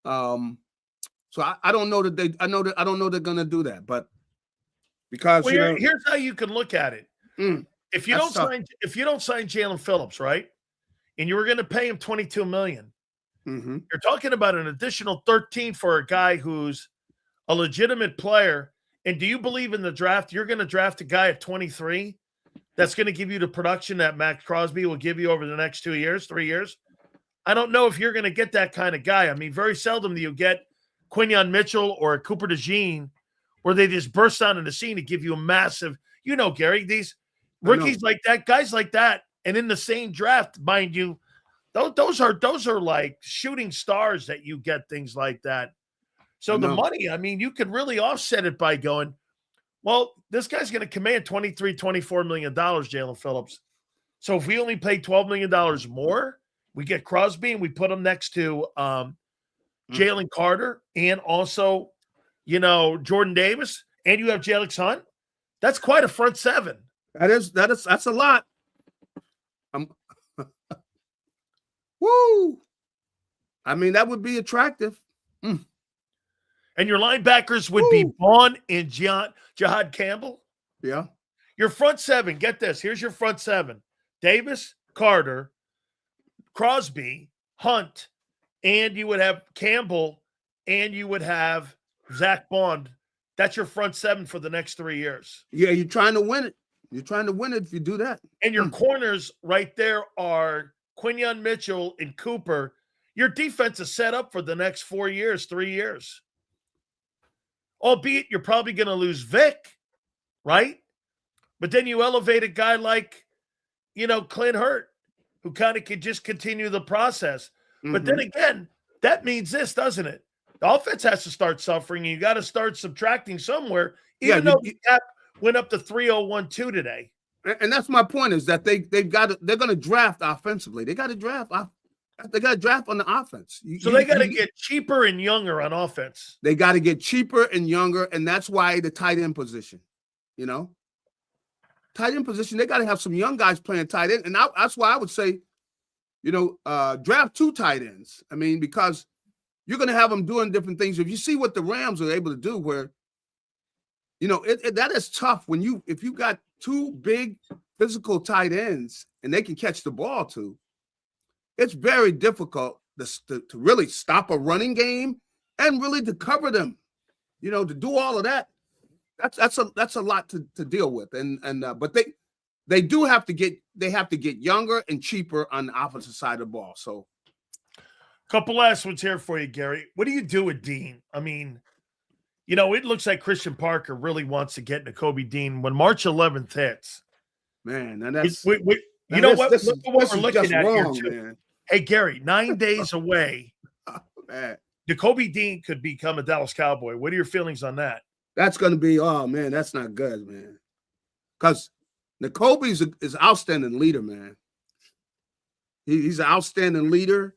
Speaker 3: So I don't know that I don't know they're going to do that, but because
Speaker 1: here's how you can look at it. If you don't sign Jalen Phillips, right, and you were going to pay him $22 million, you're talking about an additional 13 for a guy who's a legitimate player. And do you believe in the draft? You're going to draft a guy at 23 that's going to give you the production that Max Crosby will give you over the next 2 years, 3 years. I don't know if you're going to get that kind of guy. I mean, very seldom do you get Quinyon Mitchell or Cooper DeJean where they just burst onto the scene to give you a massive, Gary, these rookies like that, guys like that, and in the same draft, mind you, those are like shooting stars that you get things like that. So the money, I mean, you could really offset it by going, well, this guy's going to command $24 million, Jalen Phillips. So if we only pay $12 million more, we get Crosby and we put him next to Jalen Carter and also, Jordan Davis, and you have Jalix Hunt. That's quite a front seven.
Speaker 3: That's a lot. Woo! I mean, that would be attractive.
Speaker 1: And your linebackers would be Vaughn and Jahad Campbell.
Speaker 3: Yeah.
Speaker 1: Your front seven, get this. Here's your front seven. Davis, Carter, Crosby, Hunt, and you would have Campbell, and you would have Zach Bond. That's your front seven for the next 3 years.
Speaker 3: Yeah, you're trying to win it. You're trying to win it if you do that.
Speaker 1: And your corners right there are Quinyon Mitchell and Cooper. Your defense is set up for the next 4 years, 3 years. Albeit you're probably going to lose Vic, right? But then you elevate a guy like, Clint Hurt, who kind of could just continue the process. But then again, that means this, doesn't it? The offense has to start suffering, and you got to start subtracting somewhere, though the cap went up to 3.012 today.
Speaker 3: And that's my point, is that they're going to draft offensively. They got to draft. They got to draft on the offense.
Speaker 1: They got to get cheaper and younger on offense.
Speaker 3: They got to get cheaper and younger, and that's why the tight end position, tight end position, they got to have some young guys playing tight end. And that's why I would say, draft 2 tight ends. I mean, because you're going to have them doing different things. If you see what the Rams are able to do, where, that is tough if you got 2 big physical tight ends and they can catch the ball too. It's very difficult to really stop a running game and really to cover them, to do all of that. That's a lot to deal with. But they do have to get younger and cheaper on the offensive side of the ball. So
Speaker 1: couple last ones here for you, Gary. What do you do with Dean? I mean, it looks like Christian Parker really wants to get Nakobe Dean when March 11th hits.
Speaker 3: Man, and that's
Speaker 1: what we're looking at wrong, here, too. Man. Hey, Gary, 9 days away. Nakobe Dean could become a Dallas Cowboy. What are your feelings on that?
Speaker 3: That's going to be, that's not good, man. Because Nakobe is an outstanding leader, man. He's an outstanding leader,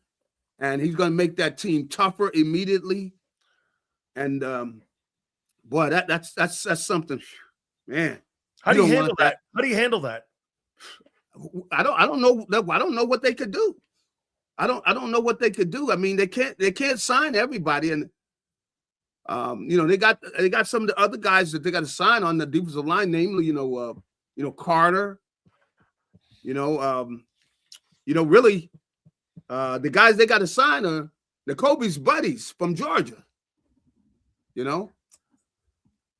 Speaker 3: and he's going to make that team tougher immediately. And boy, that's something, man.
Speaker 1: How do you handle that? How do you handle that?
Speaker 3: I don't know. I don't know what they could do. I don't know what they could do. I mean, they can't sign everybody, and they got some of the other guys that they got to sign on the defensive line, namely, Carter. Really, the guys they got to sign are Kobe's buddies from Georgia. You know,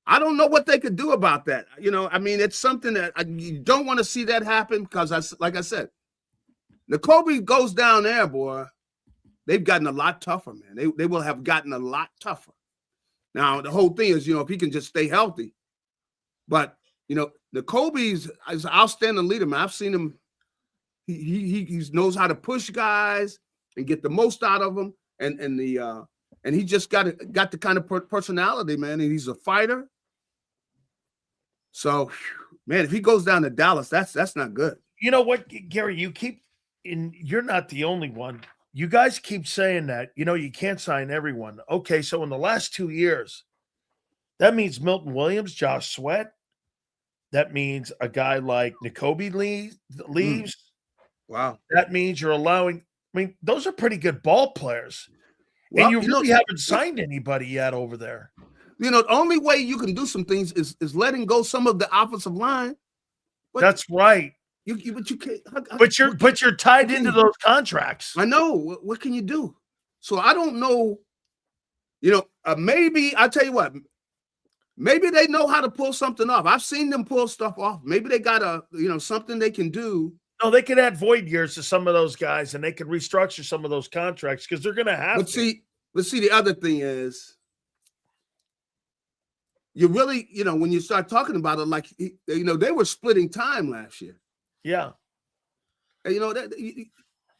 Speaker 3: I don't know what they could do about that. You know, I mean, it's something that you don't want to see that happen because, like I said, the Kobe goes down there, boy. They've gotten a lot tougher, man. They will have gotten a lot tougher. Now, the whole thing is, you know, if he can just stay healthy. But, you know, the Kobe's is an outstanding leader, man. I've seen him. He knows how to push guys and get the most out of them. And he just got the kind of personality, man. And he's a fighter. So, man, if he goes down to Dallas, that's not good.
Speaker 1: You know what, Gary, you're not the only one. You guys keep saying that, you know, you can't sign everyone. Okay, so in the last 2 years, that means Milton Williams, Josh Sweat. That means a guy like Nakobe leaves.
Speaker 3: Wow.
Speaker 1: That means you're allowing, I mean, those are pretty good ball players.
Speaker 3: Well,
Speaker 1: and you really haven't signed anybody yet over there.
Speaker 3: You know, the only way you can do some things is letting go some of the offensive line.
Speaker 1: But that's right.
Speaker 3: But you can't.
Speaker 1: But you're tied into those contracts.
Speaker 3: I know. What can you do? So I don't know. You know, maybe I'll tell you what. Maybe they know how to pull something off. I've seen them pull stuff off. Maybe they got something they can do.
Speaker 1: No, they could add void years to some of those guys, and they could restructure some of those contracts because they're going to have.
Speaker 3: But see, the other thing is, you really, you know, when you start talking about it, like, you know, they were splitting time last year.
Speaker 1: Yeah.
Speaker 3: And, you know, that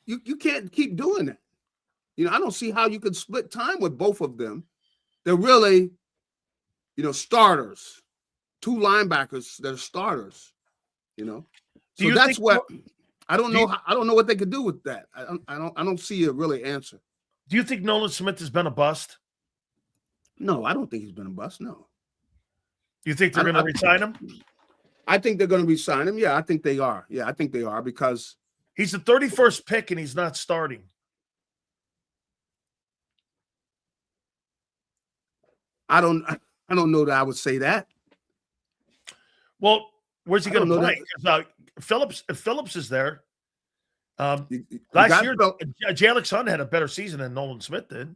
Speaker 3: you can't keep doing that. You know, I don't see how you could split time with both of them. They're really, you know, starters, 2 linebackers that are starters, you know. So that's what I don't know. I don't know what they could do with that. I don't see a really answer.
Speaker 1: Do you think Nolan Smith has been a bust?
Speaker 3: No, I don't think he's been a bust. No.
Speaker 1: You think they're going to resign him?
Speaker 3: I think they're going to resign him. Yeah, I think they are. Yeah, I think they are because
Speaker 1: he's the 31st pick and he's not starting.
Speaker 3: I don't know that I would say that.
Speaker 1: Well, where's he going to play? If Phillips is there. Last year, Jalen Hunt had a better season than Nolan Smith did.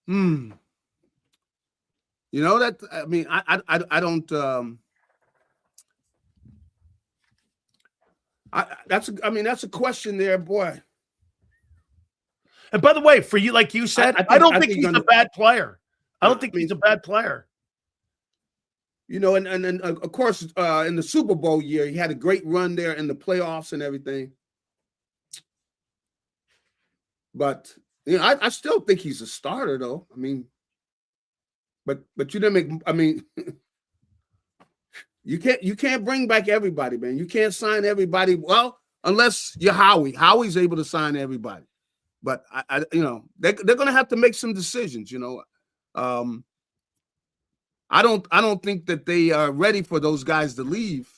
Speaker 3: You know that, I mean, I don't. That's a question there, boy.
Speaker 1: And by the way, for you, like you said, I don't think he's a bad player. I don't think he's a bad player.
Speaker 3: You know, and of course, in the Super Bowl year, he had a great run there in the playoffs and everything. But you know, I still think he's a starter, though. I mean. But you didn't make. I mean, you can't bring back everybody, man. You can't sign everybody. Well, unless you're Howie. Howie's able to sign everybody. But I you know, they're going to have to make some decisions. You know, I don't think that they are ready for those guys to leave,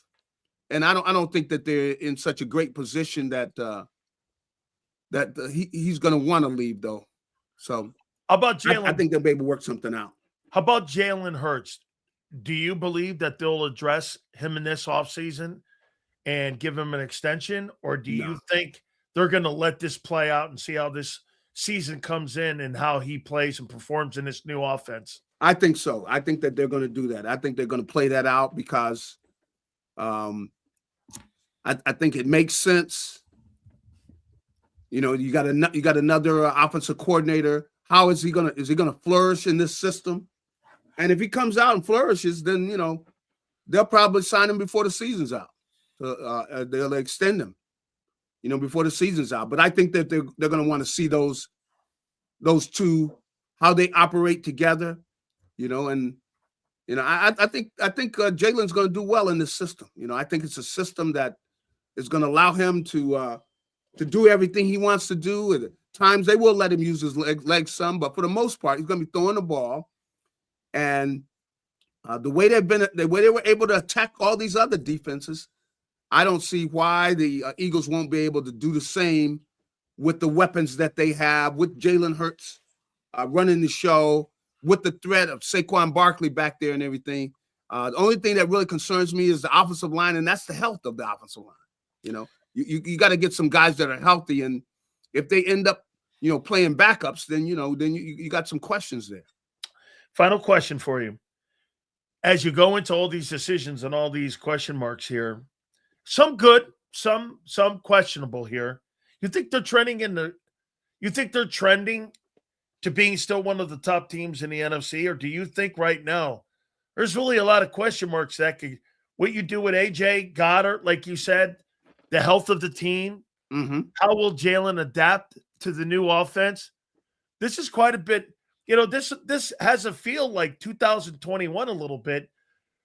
Speaker 3: and I don't think that they're in such a great position that he's going to want to leave though. So
Speaker 1: how about Jalen?
Speaker 3: I think they'll be able to work something out.
Speaker 1: How about Jalen Hurts? Do you believe that they'll address him in this offseason and give him an extension? Or do you think they're going to let this play out and see how this season comes in and how he plays and performs in this new offense?
Speaker 3: I think so. I think that they're going to do that. I think they're going to play that out because I think it makes sense. You know, you got another offensive coordinator. How is he going to flourish in this system? And if he comes out and flourishes, then, you know, they'll probably sign him before the season's out. They'll extend him, you know, before the season's out. But I think that they're going to want to see those two, how they operate together, you know. And, you know, I think Jalen's going to do well in this system. You know, I think it's a system that is going to allow him to do everything he wants to do. At times they will let him use his legs some, but for the most part, he's going to be throwing the ball. And the way they were able to attack all these other defenses, I don't see why the Eagles won't be able to do the same with the weapons that they have, with Jalen Hurts running the show, with the threat of Saquon Barkley back there and everything. The only thing that really concerns me is the offensive line, and that's the health of the offensive line. You know, you got to get some guys that are healthy, and if they end up, playing backups, then you got some questions there.
Speaker 1: Final question for you. As you go into all these decisions and all these question marks here, some good, some questionable here. You think they're trending to being still one of the top teams in the NFC, or do you think right now there's really a lot of question marks that could what you do with AJ Goddard, like you said, the health of the team, how will Jalen adapt to the new offense? This is quite a bit. This has a feel like 2021 a little bit.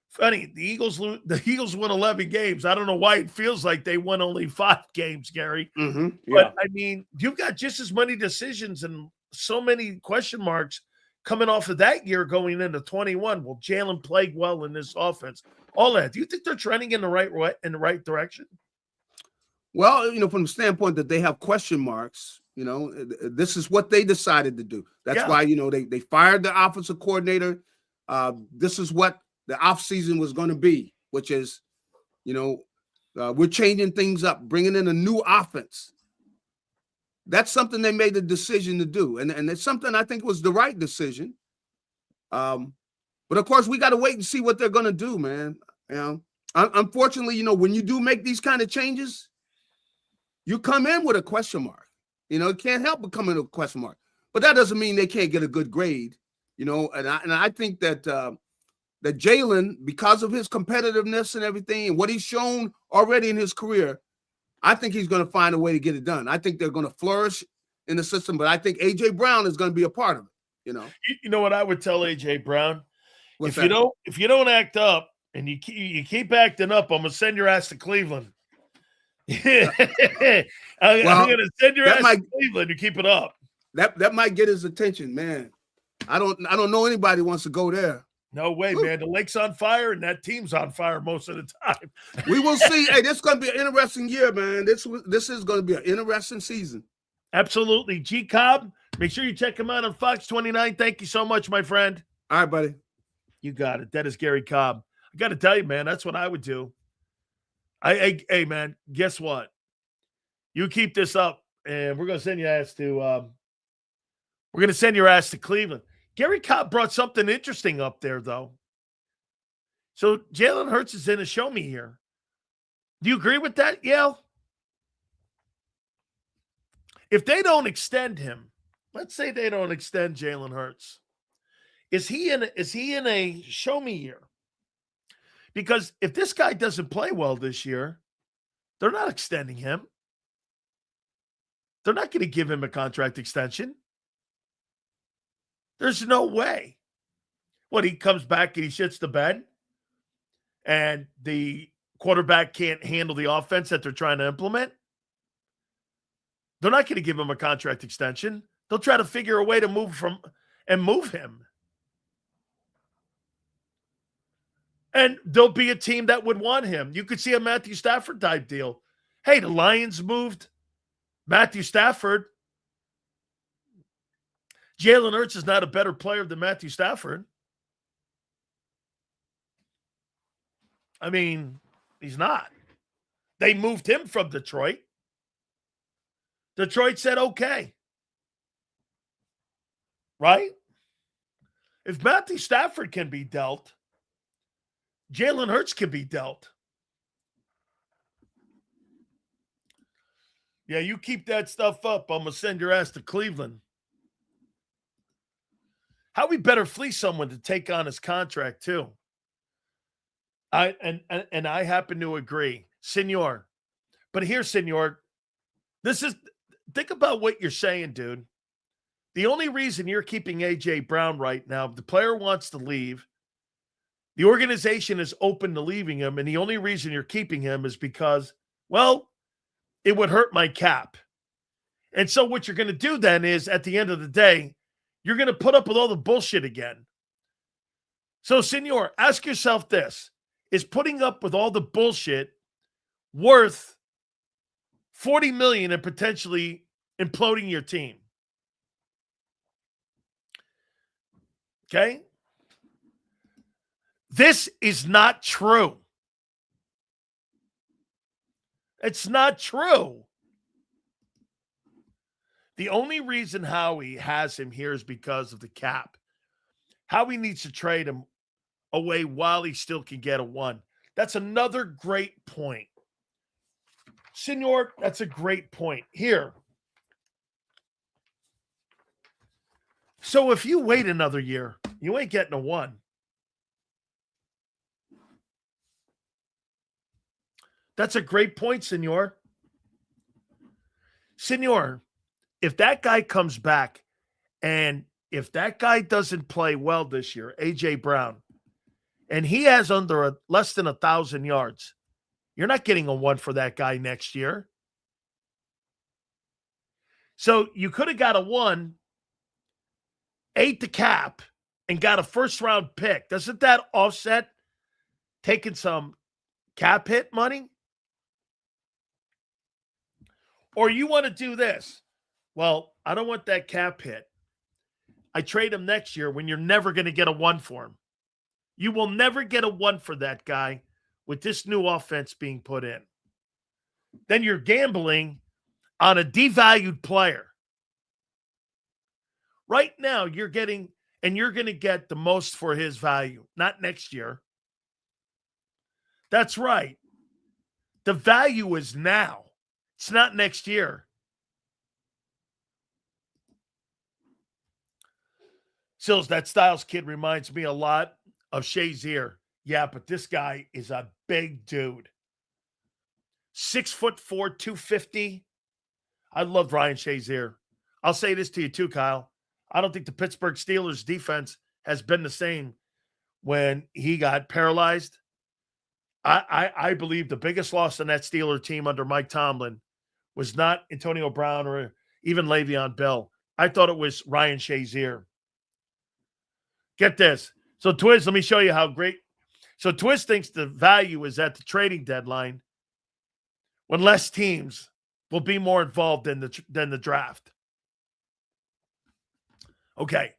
Speaker 1: Funny, the Eagles won 11 games. I don't know why it feels like they won only 5 games, Gary.
Speaker 3: Yeah.
Speaker 1: But I mean, you've got just as many decisions and so many question marks coming off of that year going into 21. Will Jalen play well in this offense? All that. Do you think they're trending in the right direction?
Speaker 3: Well, from the standpoint that they have question marks, this is what they decided to do. That's why, they fired the offensive coordinator. This is what the offseason was going to be, which is, we're changing things up, bringing in a new offense. That's something they made the decision to do. And it's something I think was the right decision. But of course, we got to wait and see what they're going to do, man. Unfortunately, when you do make these kind of changes, you come in with a question mark. It can't help but come in with a question mark. But that doesn't mean they can't get a good grade, and I think that that Jalen, because of his competitiveness and everything and what he's shown already in his career, I think he's going to find a way to get it done. I think they're going to flourish in the system, but I think A.J. Brown is going to be a part of it,
Speaker 1: You know what I would tell A.J. Brown? If you don't act up and you keep acting up, I'm going to send your ass to Cleveland. I'm going to send your ass to Cleveland to keep it up.
Speaker 3: That might get his attention, man. I don't know anybody wants to go there.
Speaker 1: No way, man. The lake's on fire and that team's on fire most of the time.
Speaker 3: We will see. Hey, this is going to be an interesting year, man. This is going to be an interesting season.
Speaker 1: Absolutely. JAKIB, make sure you check him out on Fox 29. Thank you so much, my friend.
Speaker 3: All right, buddy.
Speaker 1: You got it. That is Gary Cobb. I got to tell you, man, that's what I would do. Hey, man, guess what? You keep this up, and we're going to send your ass to Cleveland. Gary Cobb brought something interesting up there, though. So Jalen Hurts is in a show me here. Do you agree with that, Yale? If they don't extend him, let's say they don't extend Jalen Hurts, is he in a show me year? Because if this guy doesn't play well this year, they're not extending him. They're not going to give him a contract extension. There's no way. What, he comes back and he shits the bed and the quarterback can't handle the offense that they're trying to implement? They're not going to give him a contract extension. They'll try to figure a way to move him. And there'll be a team that would want him. You could see a Matthew Stafford type deal. Hey, the Lions moved Matthew Stafford. Jalen Hurts is not a better player than Matthew Stafford. I mean, he's not. They moved him from Detroit. Detroit said, okay. Right? If Matthew Stafford can be dealt, Jalen Hurts can be dealt. Yeah, you keep that stuff up, I'm going to send your ass to Cleveland. How we better fleece someone to take on his contract too. I happen to agree, Senor. But here, Senor, think about what you're saying, dude. The only reason you're keeping A.J. Brown right now, the player wants to leave. The organization is open to leaving him, and the only reason you're keeping him is because, well, it would hurt my cap. And so what you're going to do then is, at the end of the day, you're going to put up with all the bullshit again. So, Senor, ask yourself this. Is putting up with all the bullshit worth $40 million and potentially imploding your team? Okay? This is not true. It's not true. The only reason Howie has him here is because of the cap. Howie needs to trade him away while he still can get a 1. That's another great point. Senor, that's a great point. Here. So if you wait another year, you ain't getting a 1. That's a great point, Senor. Senor, if that guy comes back and if that guy doesn't play well this year, A.J. Brown, and he has less than 1,000 yards, you're not getting a 1 for that guy next year. So you could have got a 1, ate the cap, and got a first-round pick. Doesn't that offset taking some cap hit money? Or you want to do this. Well, I don't want that cap hit. I trade him next year when you're never going to get a 1 for him. You will never get a 1 for that guy with this new offense being put in. Then you're gambling on a devalued player. Right now, you're going to get the most for his value, not next year. That's right. The value is now. It's not next year. Sills, that Styles kid reminds me a lot of Shazier. Yeah, but this guy is a big dude. 6'4", 250. I loved Ryan Shazier. I'll say this to you too, Kyle. I don't think the Pittsburgh Steelers defense has been the same when he got paralyzed. I believe the biggest loss on that Steeler team under Mike Tomlin was not Antonio Brown or even Le'Veon Bell. I thought it was Ryan Shazier. Get this. So, Twiz, let me show you how great. So, Twiz thinks the value is at the trading deadline when less teams will be more involved than the draft. Okay.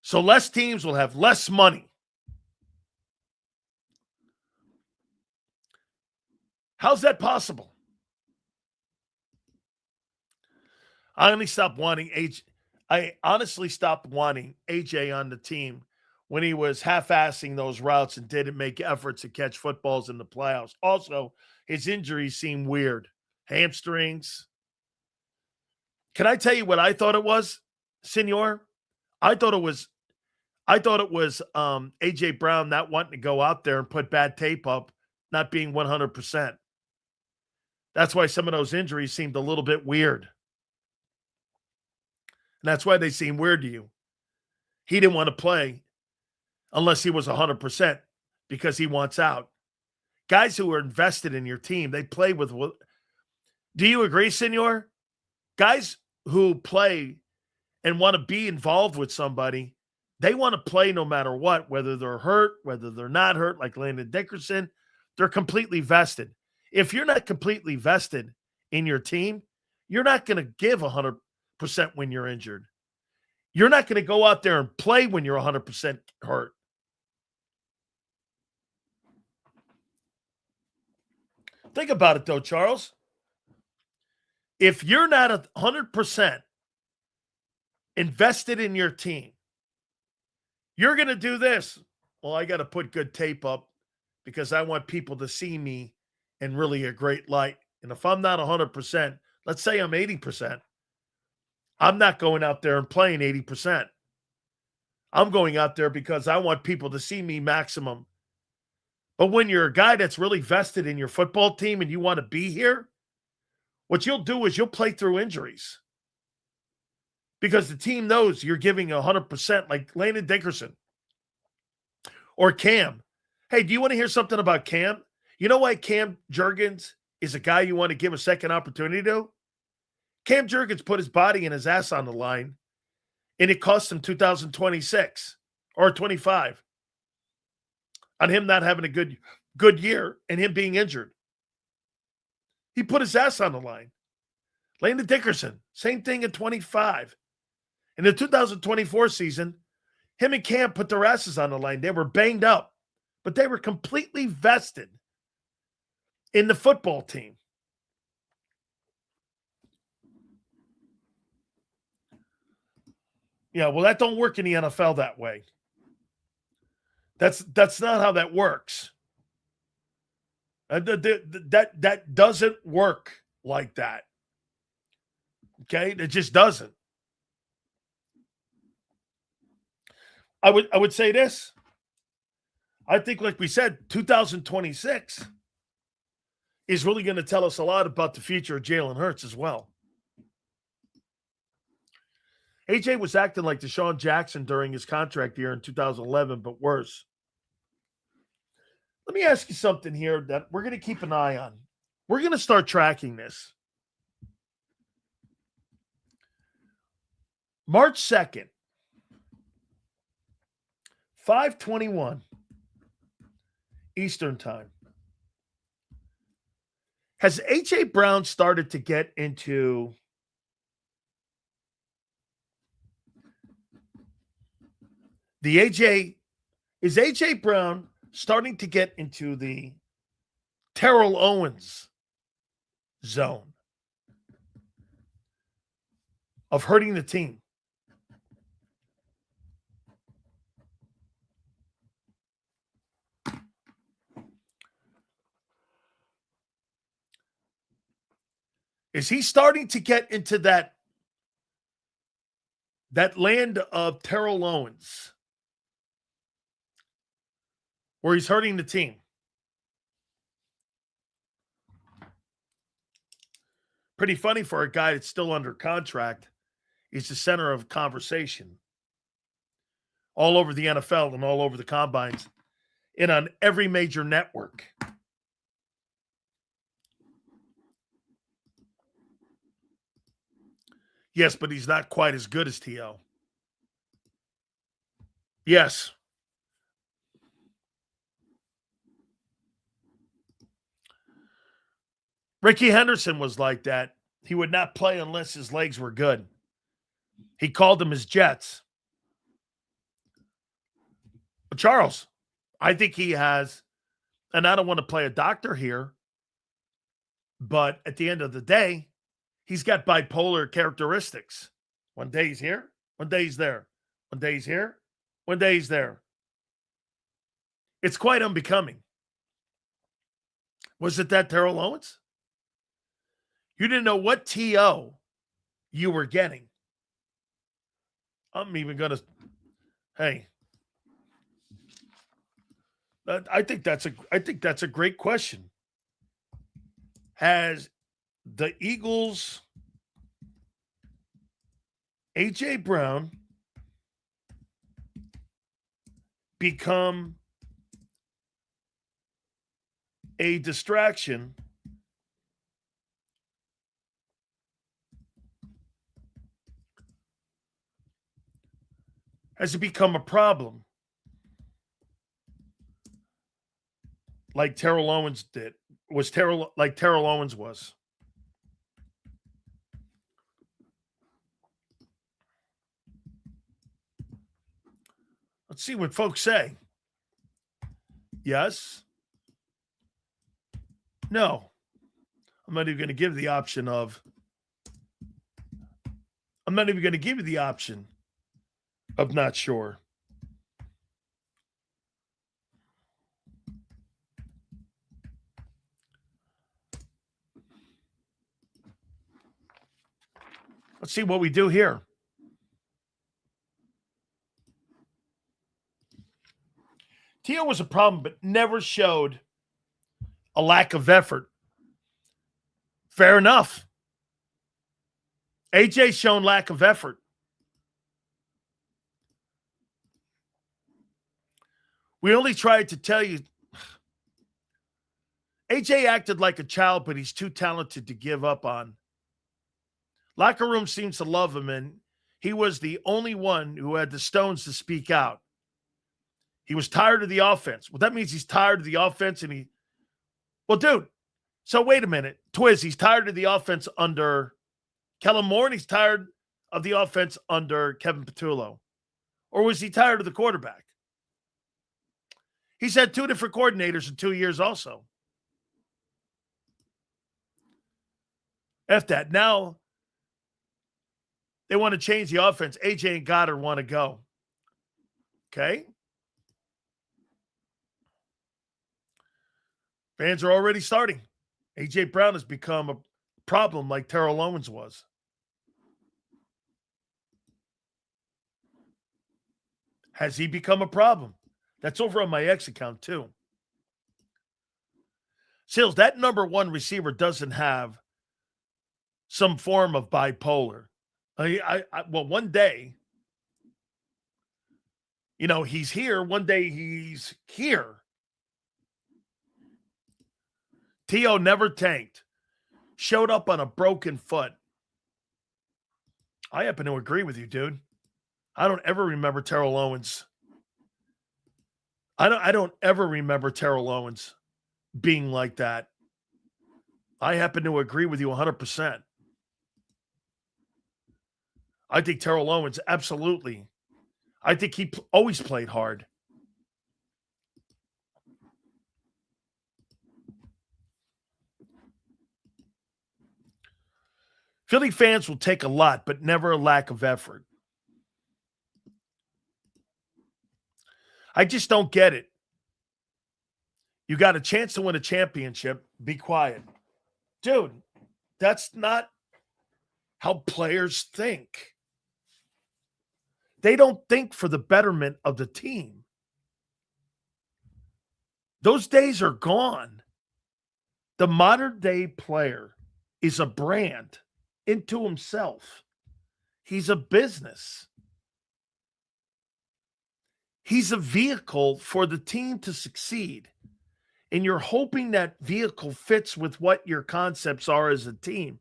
Speaker 1: So, less teams will have less money. How's that possible? I honestly stopped wanting AJ on the team when he was half-assing those routes and didn't make efforts to catch footballs in the playoffs. Also, his injuries seem weird. Hamstrings. Can I tell you what I thought it was, Senor? I thought it was AJ Brown not wanting to go out there and put bad tape up, not being 100%. That's why some of those injuries seemed a little bit weird. And that's why they seem weird to you. He didn't want to play unless he was 100% because he wants out. Guys who are invested in your team, they play with. Do you agree, Senor? Guys who play and want to be involved with somebody, they want to play no matter what, whether they're hurt, whether they're not hurt, like Landon Dickerson. They're completely vested. If you're not completely vested in your team, you're not going to give 100% when you're injured. You're not going to go out there and play when you're 100% hurt. Think about it, though, Charles. If you're not 100% invested in your team, you're going to do this. Well, I got to put good tape up because I want people to see me in really a great light. And if I'm not 100%, let's say I'm 80%, I'm not going out there and playing 80%. I'm going out there because I want people to see me maximum. But when you're a guy that's really vested in your football team and you want to be here, what you'll do is you'll play through injuries. Because the team knows you're giving 100%, like Landon Dickerson or Cam. Hey, do you want to hear something about Cam? You know why Cam Jurgens is a guy you want to give a second opportunity to? Cam Jurgens put his body and his ass on the line, and it cost him 2026 or 25 on him not having a good year and him being injured. He put his ass on the line. Landon Dickerson, same thing at 25. In the 2024 season, him and Cam put their asses on the line. They were banged up, but they were completely vested in the football team. Yeah, well, that don't work in the NFL that way. That's not how that works. That doesn't work like that. Okay, it just doesn't. I would say this. I think, like we said, 2026 is really going to tell us a lot about the future of Jalen Hurts as well. AJ was acting like Deshaun Jackson during his contract year in 2011, but worse. Let me ask you something here that we're going to keep an eye on. We're going to start tracking this. March 2nd, 5:21 Eastern Time. Has A.J. Brown started to get into the A.J. Is A.J. Brown starting to get into the Terrell Owens zone of hurting the team? Is he starting to get into that land of Terrell Owens where he's hurting the team? Pretty funny for a guy that's still under contract. He's the center of conversation all over the NFL and all over the combines and on every major network. Yes, but he's not quite as good as T.O. Yes. Ricky Henderson was like that. He would not play unless his legs were good. He called them his Jets. But Charles, I think he has, and I don't want to play a doctor here, but at the end of the day, he's got bipolar characteristics. One day he's here, one day he's there. One day he's here, one day he's there. It's quite unbecoming. Was it that Terrell Owens? You didn't know what TO you were getting. I'm even going to, hey, I think that's a great question. Has the Eagles, A.J. Brown, become a distraction has it become a problem like Terrell Owens did? Was Terrell like Terrell Owens was? Let's see what folks say. Yes. No. I'm not even going to give the option of. I'm not even going to give you the option of not sure. Let's see what we do here. Tio was a problem, but never showed a lack of effort. Fair enough. AJ's shown lack of effort. We only tried to tell you. AJ acted like a child, but he's too talented to give up on. Locker room seems to love him, and he was the only one who had the stones to speak out. He was tired of the offense. Well, that means he's tired of the offense, and well, dude, so wait a minute. Twiz, he's tired of the offense under Kellen Moore, and he's tired of the offense under Kevin Patullo. Or was he tired of the quarterback? He's had two different coordinators in 2 years also. F that. Now, They want to change the offense. AJ and Goddard want to go. Okay? Fans are already starting. AJ Brown has become a problem like Terrell Owens was. Has he become a problem? That's over on my X account too. Sills, that number one receiver doesn't have some form of bipolar. Well, one day, he's here. One day he's here. T.O. never tanked. Showed up on a broken foot. I happen to agree with you, dude. I don't ever remember Terrell Owens. I don't ever remember Terrell Owens being like that. I happen to agree with you 100%. I think Terrell Owens, absolutely. I think he always played hard. Philly fans will take a lot, but never a lack of effort. I just don't get it. You got a chance to win a championship, be quiet. Dude, that's not how players think. They don't think for the betterment of the team. Those days are gone. The modern day player is a brand into himself. He's a business. He's a vehicle for the team to succeed. And you're hoping that vehicle fits with what your concepts are as a team.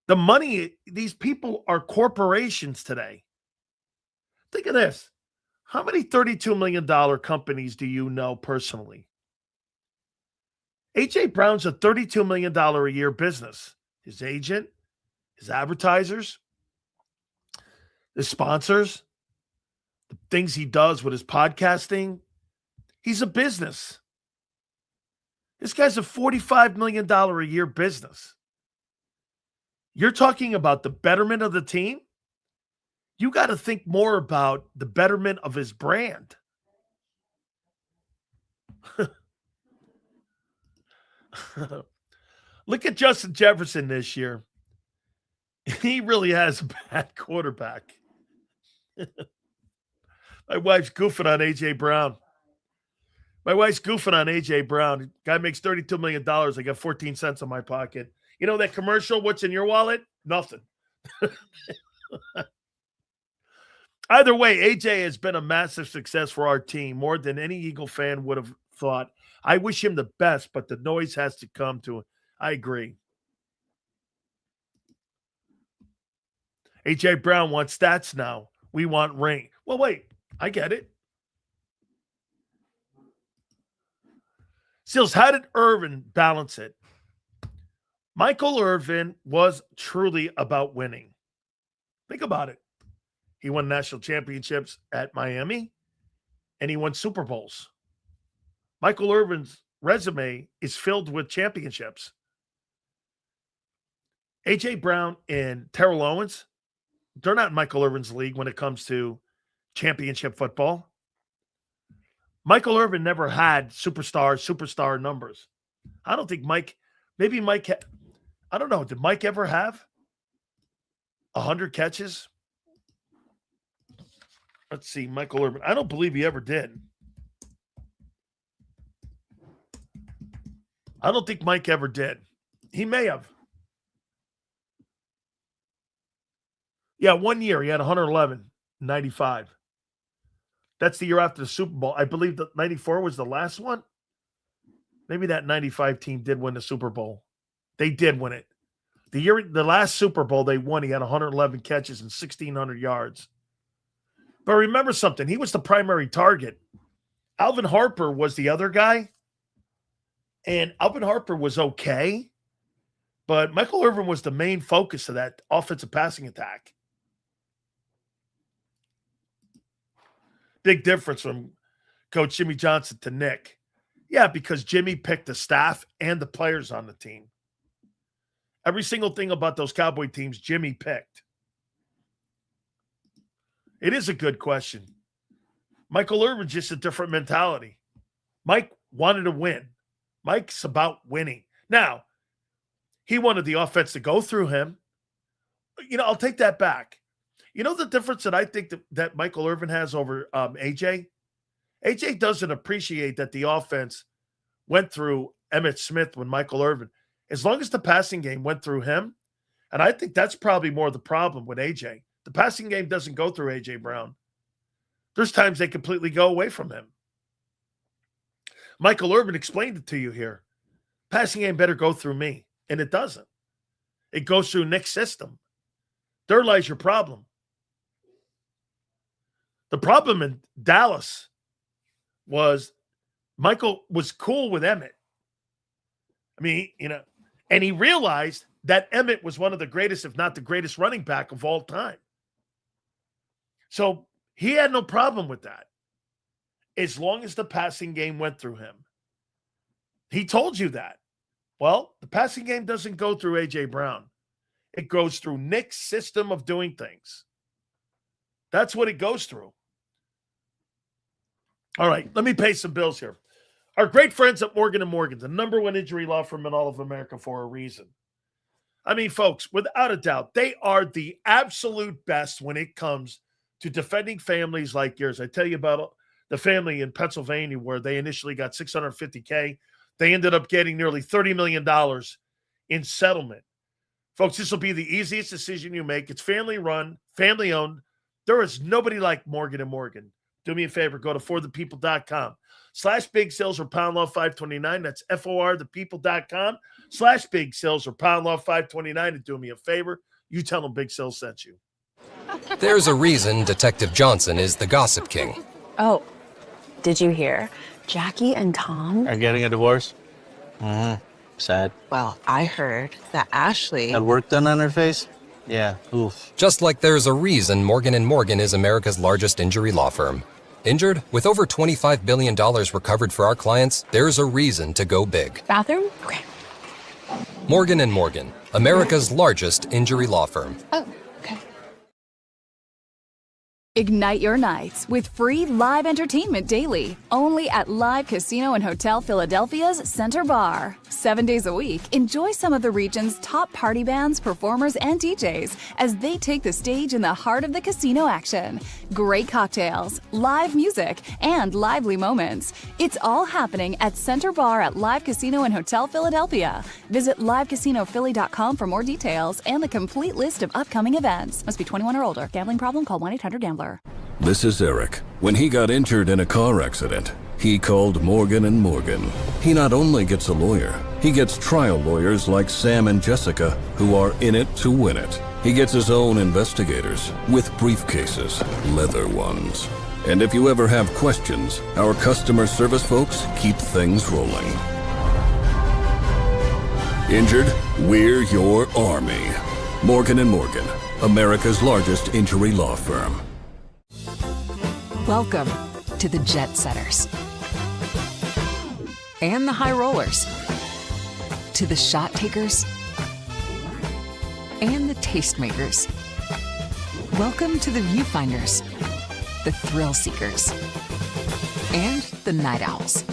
Speaker 1: The money, these people are corporations today. Think of this. How many $32 million companies do you know personally? A.J. Brown's a $32 million a year business. His agent, his advertisers, his sponsors, the things he does with his podcasting. He's a business. This guy's a $45 million a year business. You're talking about the betterment of the team? You got to think more about the betterment of his brand. Look at Justin Jefferson this year. He really has a bad quarterback. My wife's goofing on A.J. Brown. Guy makes $32 million. I got 14 cents in my pocket. You know that commercial, what's in your wallet? Nothing. Either way, A.J. has been a massive success for our team, more than any Eagle fan would have thought. I wish him the best, but the noise has to come to it. I agree. A.J. Brown wants stats now. We want ring. Well, wait. I get it. Seals, how did Irvin balance it? Michael Irvin was truly about winning. Think about it. He won national championships at Miami, and he won Super Bowls. Michael Irvin's resume is filled with championships. A.J. Brown and Terrell Owens, they're not in Michael Irvin's league when it comes to championship football. Michael Irvin never had superstar numbers. I don't think maybe Mike, I don't know. Did Mike ever have 100 catches? Let's see, Michael Irvin. I don't believe he ever did. I don't think Mike ever did. He may have. Yeah, 1 year he had 111, 95. That's the year after the Super Bowl. I believe that 94 was the last one. Maybe that 95 team did win the Super Bowl. They did win it. The last Super Bowl they won, he had 111 catches and 1,600 yards. But remember something. He was the primary target. Alvin Harper was the other guy. And Alvin Harper was okay. But Michael Irvin was the main focus of that offensive passing attack. Big difference from Coach Jimmy Johnson to Nick. Yeah, because Jimmy picked the staff and the players on the team. Every single thing about those Cowboy teams, Jimmy picked. It is a good question. Michael Irvin's just a different mentality. Mike wanted to win. Mike's about winning. Now, he wanted the offense to go through him. I'll take that back. You know the difference that I think that Michael Irvin has over AJ? AJ doesn't appreciate that the offense went through Emmitt Smith when Michael Irvin. As long as the passing game went through him, and I think that's probably more the problem with AJ. The passing game doesn't go through AJ Brown. There's times they completely go away from him. Michael Irvin explained it to you here. Passing game better go through me, and it doesn't. It goes through Nick's system. There lies your problem. The problem in Dallas was Michael was cool with Emmitt. I mean, and he realized that Emmitt was one of the greatest, if not the greatest running back of all time. So he had no problem with that, as long as the passing game went through him. He told you that. Well, the passing game doesn't go through A.J. Brown. It goes through Nick's system of doing things. That's what it goes through. All right, let me pay some bills here. Our great friends at Morgan & Morgan, the number one injury law firm in all of America for a reason. I mean, folks, without a doubt, they are the absolute best when it comes to defending families like yours. I tell you about the family in Pennsylvania where they initially got $650K. They ended up getting nearly $30 million in settlement. Folks, this will be the easiest decision you make. It's family run, family owned. There is nobody like Morgan & Morgan. Do me a favor, go to forthepeople.com/big sales or pound law 529. That's FORthepeople.com/big sales or pound law 529. And do me a favor, you tell them Big Sales sent you.
Speaker 4: There's a reason Detective Johnson is the gossip king.
Speaker 5: Oh, did you hear? Jackie and Tom
Speaker 6: are getting a divorce? Sad.
Speaker 5: Well, I heard that Ashley
Speaker 6: Had work done on her face? Yeah, oof.
Speaker 4: Just like there's a reason Morgan & Morgan is America's largest injury law firm. Injured? With over $25 billion recovered for our clients, there's a reason to go big.
Speaker 5: Bathroom? Okay.
Speaker 4: Morgan & Morgan, America's largest injury law firm.
Speaker 5: Oh, okay.
Speaker 7: Ignite your nights with free live entertainment daily, only at Live Casino and Hotel Philadelphia's Center Bar. 7 days a week, enjoy some of the region's top party bands, performers, and DJs as they take the stage in the heart of the casino action. Great cocktails, live music, and lively moments. It's all happening at Center Bar at Live Casino and Hotel Philadelphia. Visit livecasinophilly.com for more details and the complete list of upcoming events. Must be 21 or older. Gambling problem? Call 1-800-GAMBLER.
Speaker 8: This is Eric. When he got injured in a car accident, he called Morgan & Morgan. He not only gets a lawyer, he gets trial lawyers like Sam and Jessica, who are in it to win it. He gets his own investigators with briefcases, leather ones. And if you ever have questions, our customer service folks keep things rolling. Injured? We're your army. Morgan & Morgan, America's largest injury law firm.
Speaker 9: Welcome to the Jet Setters and the High Rollers, to the Shot Takers and the Tastemakers. Welcome to the Viewfinders, the Thrill Seekers, and the Night Owls.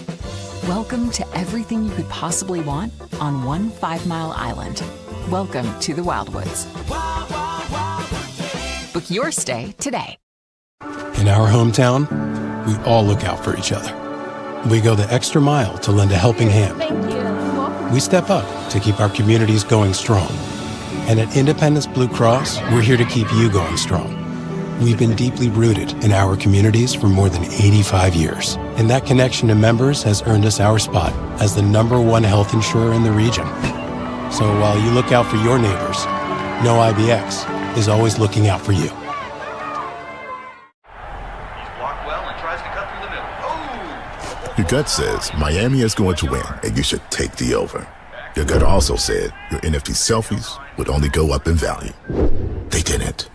Speaker 9: Welcome to everything you could possibly want on one 5-mile island. Welcome to the Wildwoods. Book your stay today.
Speaker 10: In our hometown, we all look out for each other. We go the extra mile to lend a helping hand. We step up to keep our communities going strong. And at Independence Blue Cross, we're here to keep you going strong. We've been deeply rooted in our communities for more than 85 years. And that connection to members has earned us our spot as the #1 health insurer in the region. So while you look out for your neighbors, know IBX is always looking out for you.
Speaker 11: Your gut says Miami is going to win, and you should take the over. Your gut also said your NFT selfies would only go up in value. They didn't.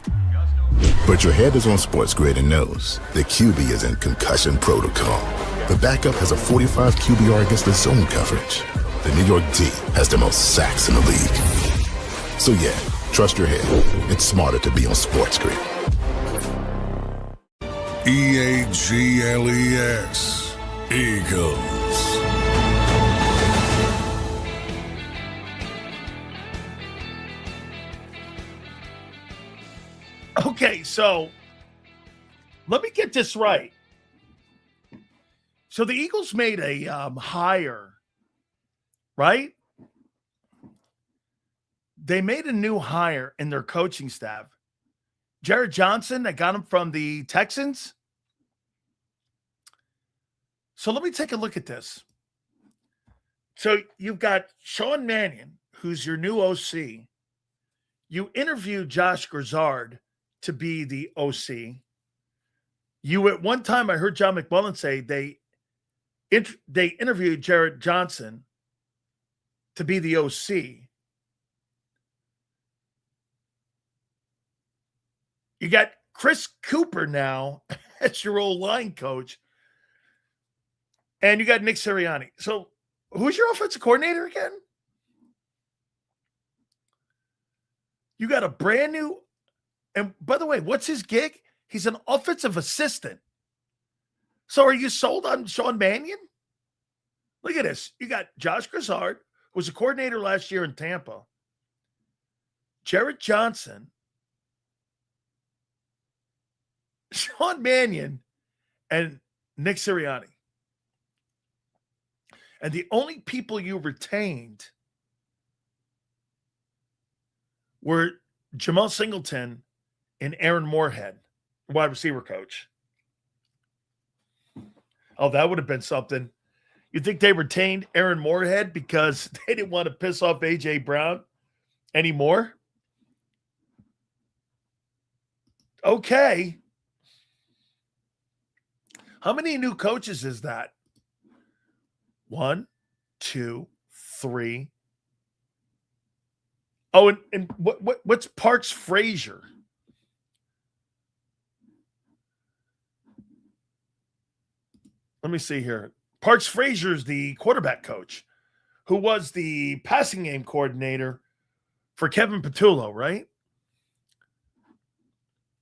Speaker 11: But your head is on Sports Grid and knows the QB is in concussion protocol. The backup has a 45 QBR against the zone coverage. The New York D has the most sacks in the league. So yeah, trust your head. It's smarter to be on Sports Grid.
Speaker 8: Eagles. Eagles.
Speaker 1: Okay, so let me get this right. So the Eagles made a hire, right? They made a new hire in their coaching staff. Jared Johnson, I got him from the Texans. So let me take a look at this. So you've got Sean Mannion, who's your new OC. You interviewed Josh Grizzard to be the OC. You at one time, I heard John McMullen say they interviewed Jared Johnson to be the OC. You got Chris Cooper now as your old line coach. And you got Nick Sirianni. So who's your offensive coordinator again? You got a brand new, and by the way, what's his gig? He's an offensive assistant. So are you sold on Sean Mannion? Look at this. You got Josh Grizzard, who was a coordinator last year in Tampa. Jared Johnson. Sean Mannion, and Nick Sirianni. And the only people you retained were Jamal Singleton and Aaron Moorhead, wide receiver coach. Oh, that would have been something. You think they retained Aaron Moorhead because they didn't want to piss off A.J. Brown anymore? Okay. How many new coaches is that? 1, 2, 3. Oh, and what's Parks Frazier? Let me see here. Parks Frazier is the quarterback coach who was the passing game coordinator for Kevin Patullo, right?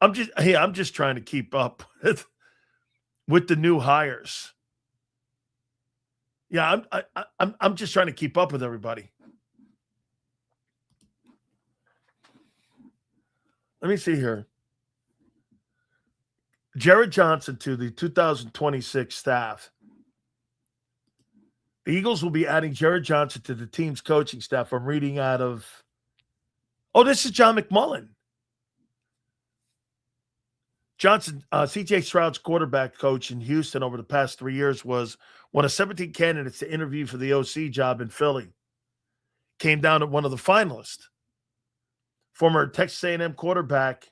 Speaker 1: I'm just trying to keep up with the new hires. Yeah, I'm just trying to keep up with everybody. Let me see here. Jared Johnson to the 2026 staff. The Eagles will be adding Jared Johnson to the team's coaching staff. I'm reading out of. Oh, this is John McMullen. Johnson, C.J. Stroud's quarterback coach in Houston over the past 3 years, was one of 17 candidates to interview for the OC job in Philly. Came down to one of the finalists. Former Texas A&M quarterback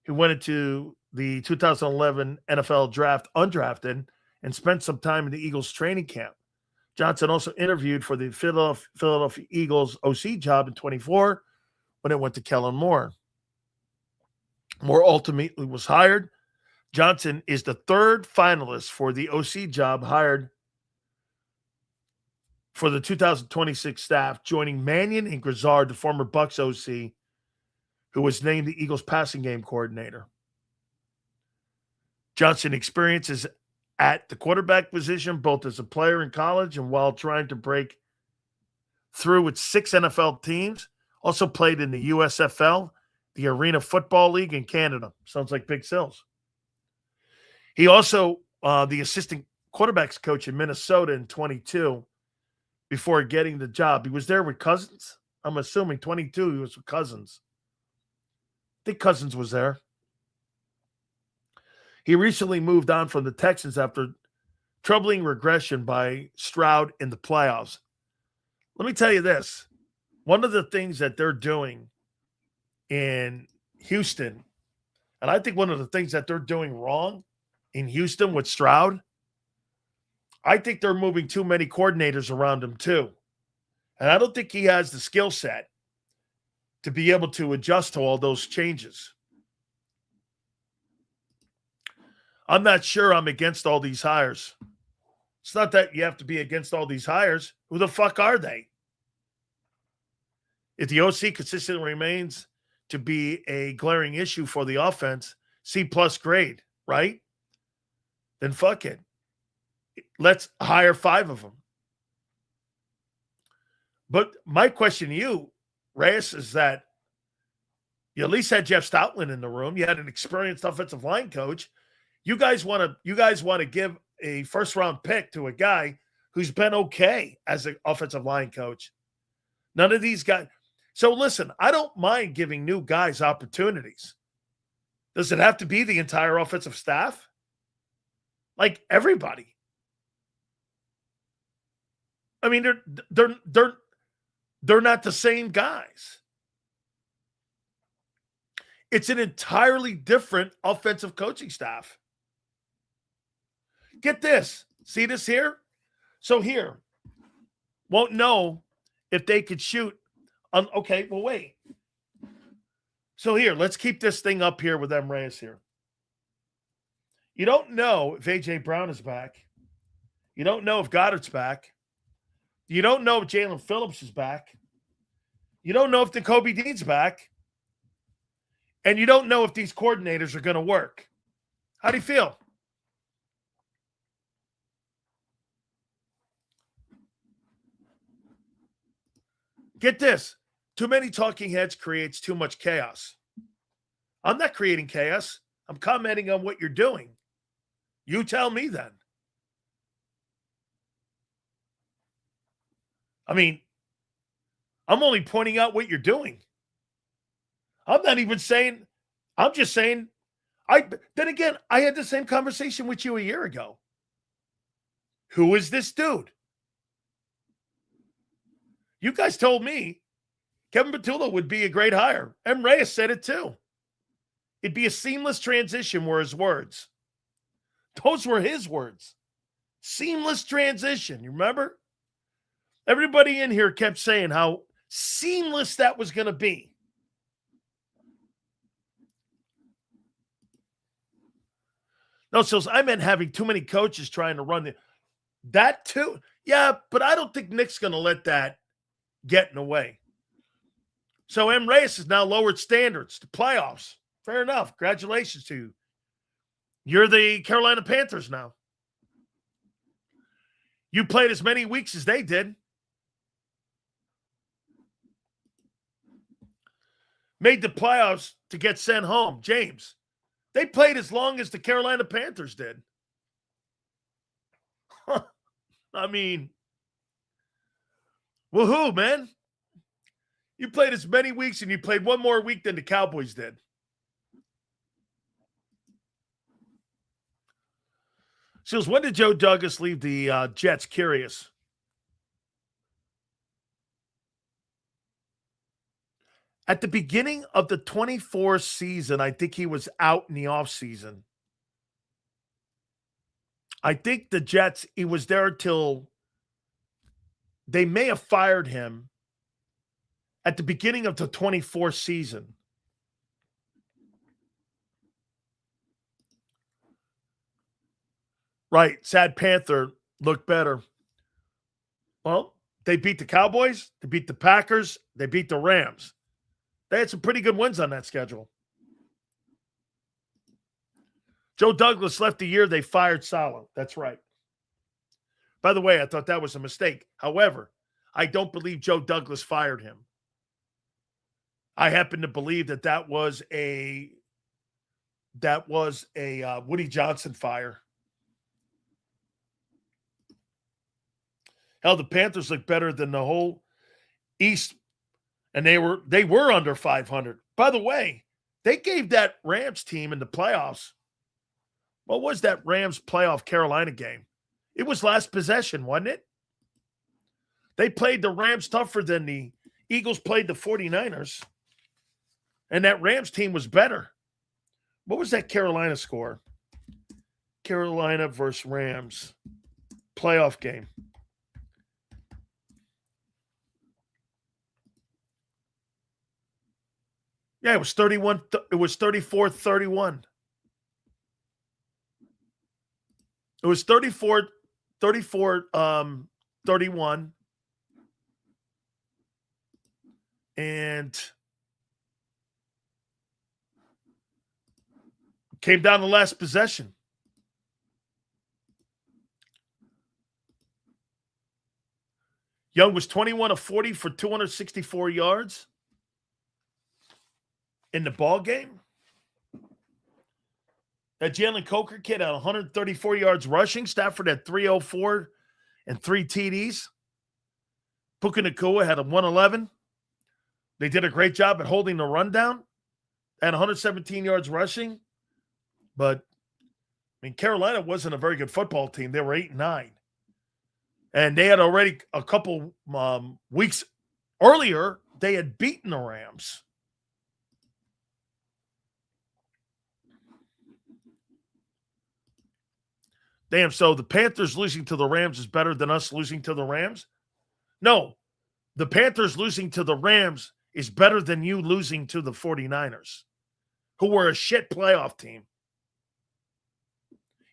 Speaker 1: who went into the 2011 NFL draft undrafted and spent some time in the Eagles training camp. Johnson also interviewed for the Philadelphia Eagles OC job in 24 when it went to Kellen Moore. Moore ultimately was hired. Johnson is the third finalist for the OC job hired for the 2026 staff, joining Mannion and Grizzard, the former Bucs OC, who was named the Eagles passing game coordinator. Johnson experiences at the quarterback position, both as a player in college and while trying to break through with 6 NFL teams. Also played in the USFL, the Arena Football League in Canada. Sounds like Big Sills. He also the assistant quarterbacks coach in Minnesota in 22 before getting the job. He was there with Cousins. I'm assuming 22 he was with Cousins. I think Cousins was there. He recently moved on from the Texans after troubling regression by Stroud in the playoffs. Let me tell you this. One of the things that they're doing in Houston, and I think one of the things that they're doing wrong in Houston with Stroud, I think they're moving too many coordinators around him too. And I don't think he has the skill set to be able to adjust to all those changes. I'm not sure I'm against all these hires. It's not that you have to be against all these hires. Who the fuck are they? If the OC consistently remains to be a glaring issue for the offense, C+ grade, right? then fuck it. Let's hire 5 of them. But my question to you, Reyes, is that you at least had Jeff Stoutland in the room. You had an experienced offensive line coach. You guys want to give a first-round pick to a guy who's been okay as an offensive line coach. None of these guys. So listen, I don't mind giving new guys opportunities. Does it have to be the entire offensive staff? Like everybody. I mean, they're not the same guys. It's an entirely different offensive coaching staff. Get this. See this here? So here, won't know if they could shoot. Okay, well, wait. So here, let's keep this thing up here with M. Reyes here. You don't know if A.J. Brown is back. You don't know if Goddard's back. You don't know if Jalen Phillips is back. You don't know if Nakobe Dean's back. And you don't know if these coordinators are going to work. How do you feel? Get this. Too many talking heads creates too much chaos. I'm not creating chaos. I'm commenting on what you're doing. You tell me then. I mean, I'm only pointing out what you're doing. I'm not even saying, I'm just saying, then again, I had the same conversation with you a year ago. Who is this dude? You guys told me Kevin Patullo would be a great hire. M. Reyes said it too. It'd be a seamless transition were his words. Those were his words. Seamless transition. You remember? Everybody in here kept saying how seamless that was going to be. No, so I meant having too many coaches trying to run that too. Yeah, but I don't think Nick's going to let that get in the way. So M. Reyes has now lowered standards to playoffs. Fair enough. Congratulations to you. You're the Carolina Panthers now. You played as many weeks as they did. Made the playoffs to get sent home. James, they played as long as the Carolina Panthers did. I mean, woohoo, man. You played as many weeks and you played one more week than the Cowboys did. So when did Joe Douglas leave the Jets? Curious. At the beginning of the 24 season, I think he was out in the offseason. I think the Jets, he was there till they may have fired him at the beginning of the 24 season. Right. Sad Panther looked better. Well, they beat the Cowboys. They beat the Packers. They beat the Rams. They had some pretty good wins on that schedule. Joe Douglas left the year they fired Saleh. That's right. By the way, I thought that was a mistake. However, I don't believe Joe Douglas fired him. I happen to believe that was a Woody Johnson fire. Hell, the Panthers look better than the whole East, and they were under 500. By the way, they gave that Rams team in the playoffs. What was that Rams playoff Carolina game? It was last possession, wasn't it? They played the Rams tougher than the Eagles played the 49ers, and that Rams team was better. What was that Carolina score? Carolina versus Rams playoff game. Yeah, it was 31. It was 34-31. It was 34-31. And came down the last possession. Young was 21 of 40 for 264 yards in the ball game. That Jalen Coker kid had 134 yards rushing. Stafford had 304 and 3 TDs. Puka Nacua had a 111. They did a great job at holding the run down. Had 117 yards rushing. But, I mean, Carolina wasn't a very good football team. They were 8-9. And they had already a couple weeks earlier, they had beaten the Rams. Damn, so the Panthers losing to the Rams is better than us losing to the Rams? No, the Panthers losing to the Rams is better than you losing to the 49ers, who were a shit playoff team.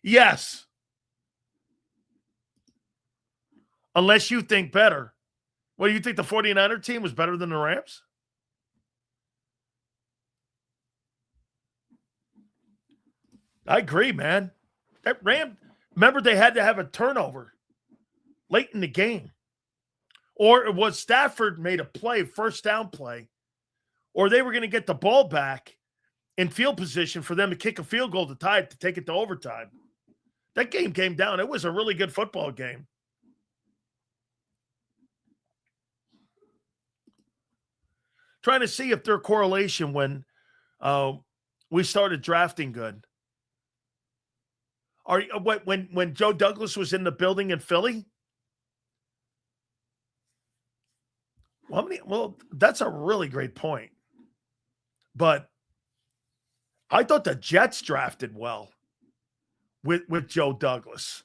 Speaker 1: Yes. Unless you think better. Well, you think the 49er team was better than the Rams? I agree, man. That Ram, remember they had to have a turnover late in the game. Or it was Stafford made a play, first down play, or they were going to get the ball back in field position for them to kick a field goal to tie it, to take it to overtime. That game came down. It was a really good football game. Trying to see if their correlation when we started drafting good. When Joe Douglas was in the building in Philly? Well, that's a really great point. But I thought the Jets drafted well with Joe Douglas.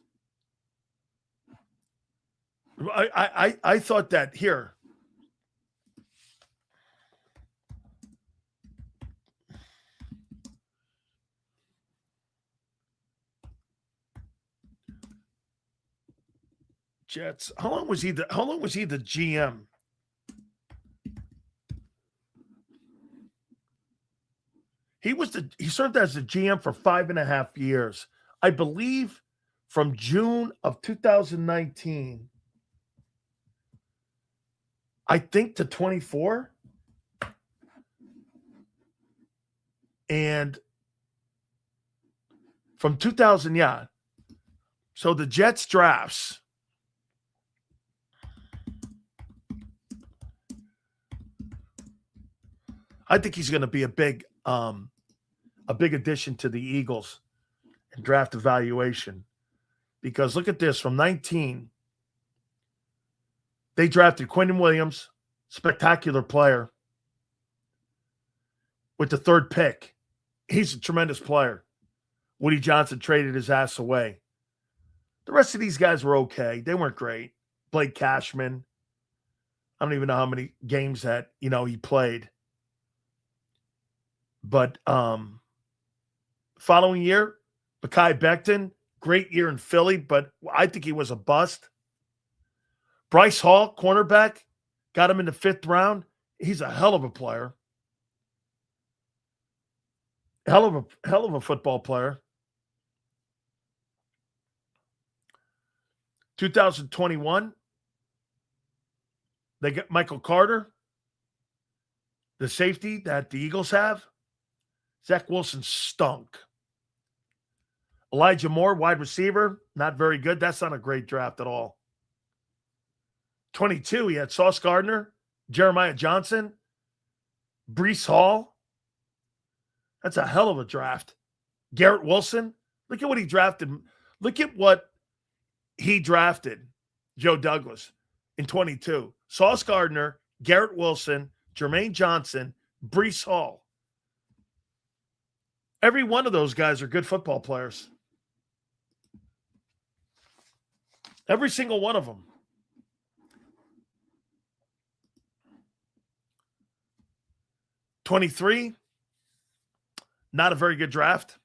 Speaker 1: I thought that here. Jets. How long was he the GM? He served as the GM for 5.5 years. I believe from June of 2019, I think, to 24. And from 2000, yeah. So the Jets drafts. I think he's going to be a big addition to the Eagles in draft evaluation. Because look at this, from 19, they drafted Quentin Williams, spectacular player, with the 3rd pick. He's a tremendous player. Woody Johnson traded his ass away. The rest of these guys were okay. They weren't great. Blake Cashman. I don't even know how many games that, he played. But following year, Mekhi Becton, great year in Philly, but I think he was a bust. Bryce Hall, cornerback, got him in the 5th round. He's a hell of a player. Hell of a football player. 2021, they got Michael Carter, the safety that the Eagles have. Zach Wilson stunk. Elijah Moore, wide receiver, not very good. That's not a great draft at all. 22, he had Sauce Gardner, Jeremiah Johnson, Breece Hall. That's a hell of a draft. Garrett Wilson, look at what he drafted. Look at what he drafted, Joe Douglas, in 22. Sauce Gardner, Garrett Wilson, Jermaine Johnson, Breece Hall. Every one of those guys are good football players. Every single one of them. '23, not a very good draft.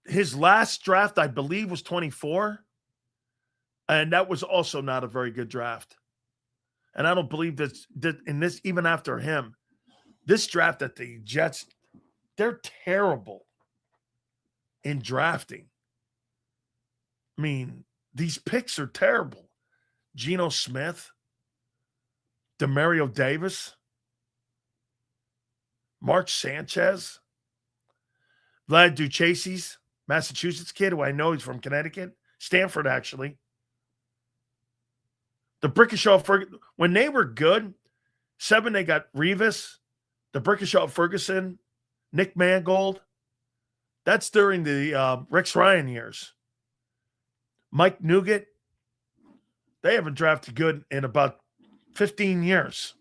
Speaker 1: His last draft, I believe, was 24. And that was also not a very good draft. And I don't believe that in this, even after him, this draft that the Jets, they're terrible in drafting. I mean, These picks are terrible. Geno Smith, Demario Davis, Mark Sanchez, Vlad Duchessis, Massachusetts kid, who I know he's from Connecticut, Stanford, actually. The Brickishaw, when they were good, 7, they got Revis, the Brickishaw Ferguson, Nick Mangold. That's during the Rex Ryan years. Mike Nugent. They haven't drafted good in about 15 years.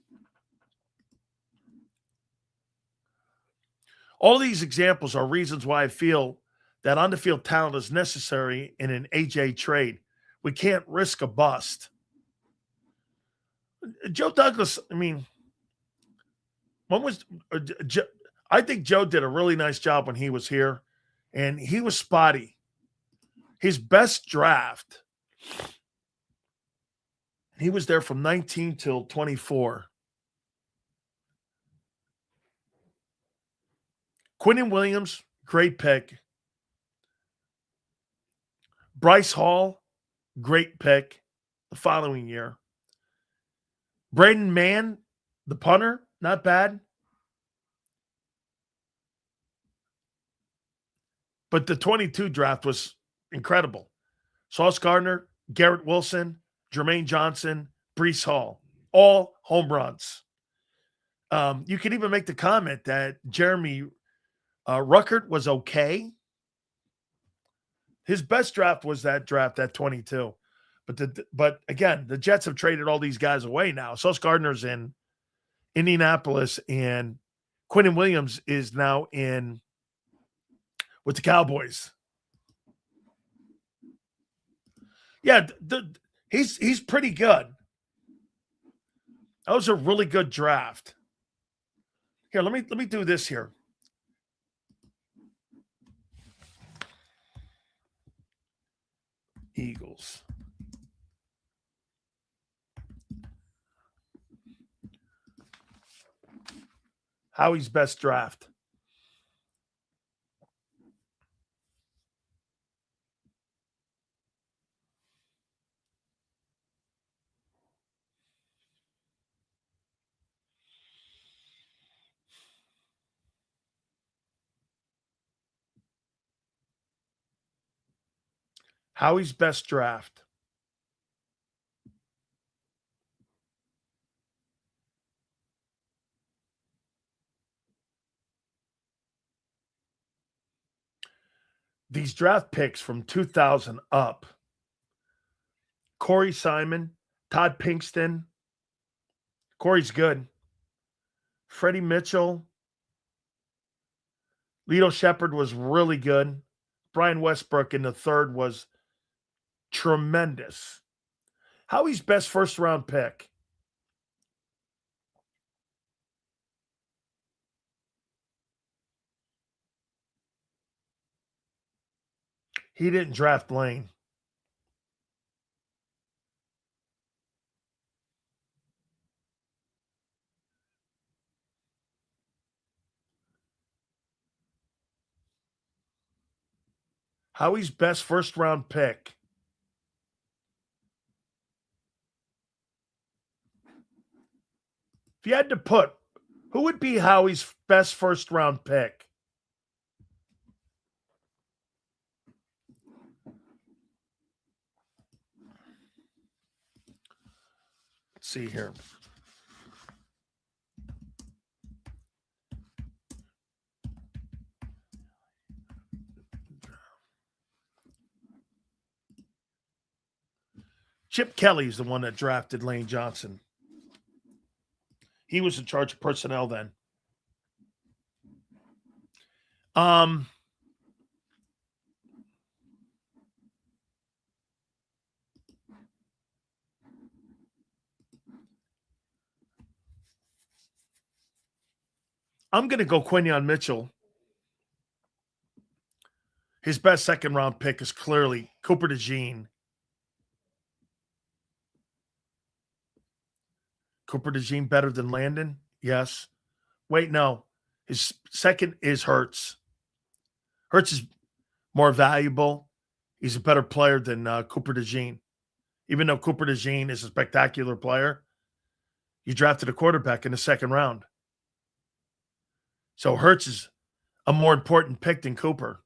Speaker 1: All these examples are reasons why I feel that on-the-field talent is necessary in an AJ trade. We can't risk a bust. Joe Douglas, I mean, I think Joe did a really nice job when he was here, and he was spotty. His best draft, he was there from 19 till 24. Quinnen Williams, great pick. Bryce Hall, great pick the following year. Braden Mann, the punter, not bad. But the 22 draft was incredible. Sauce Gardner, Garrett Wilson, Jermaine Johnson, Breece Hall, all home runs. You can even make the comment that Jeremy Ruckert was okay. His best draft was that draft at 22. But again, the Jets have traded all these guys away now. Sauce Gardner's in Indianapolis, and Quinnen Williams is now with the Cowboys. Yeah, he's pretty good. That was a really good draft. Here, let me do this here. Eagles. Howie's best draft. Howie's best draft. These draft picks from 2000 up. Corey Simon, Todd Pinkston. Corey's good. Freddie Mitchell. Lito Shepherd was really good. Brian Westbrook in the third was tremendous. Howie's best first-round pick. He didn't draft Lane. Howie's best first-round pick. If you had to put, who would be Howie's best first-round pick? Let's see here. Chip Kelly's the one that drafted Lane Johnson. He was in charge of personnel then. I'm going to go Quinyon Mitchell. His best second-round pick is clearly Cooper DeJean. Cooper DeJean better than Landon? Yes. Wait, no. His second is Hurts. Hurts is more valuable. he's a better player than Cooper DeJean. Even though Cooper DeJean is a spectacular player, you drafted a quarterback in the second round. So Hurts is a more important pick than Cooper.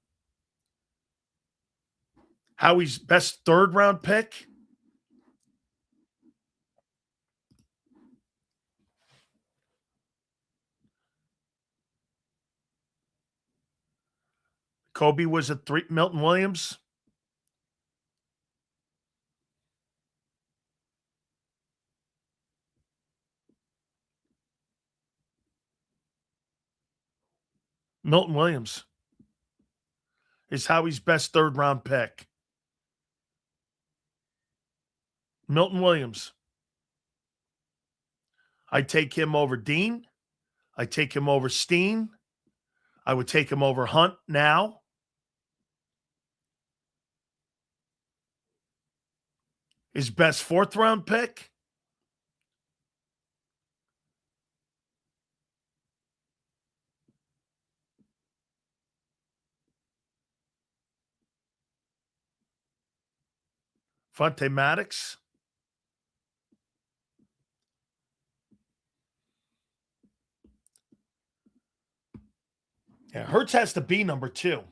Speaker 1: Howie's best third-round pick? Kobe was a 3. Milton Williams. Milton Williams is Howie's best third-round pick. Milton Williams. I take him over Dean. I take him over Steen. I would take him over Hunt now. His best fourth-round pick? Fonte Maddox. Yeah, Hurts has to be number 2.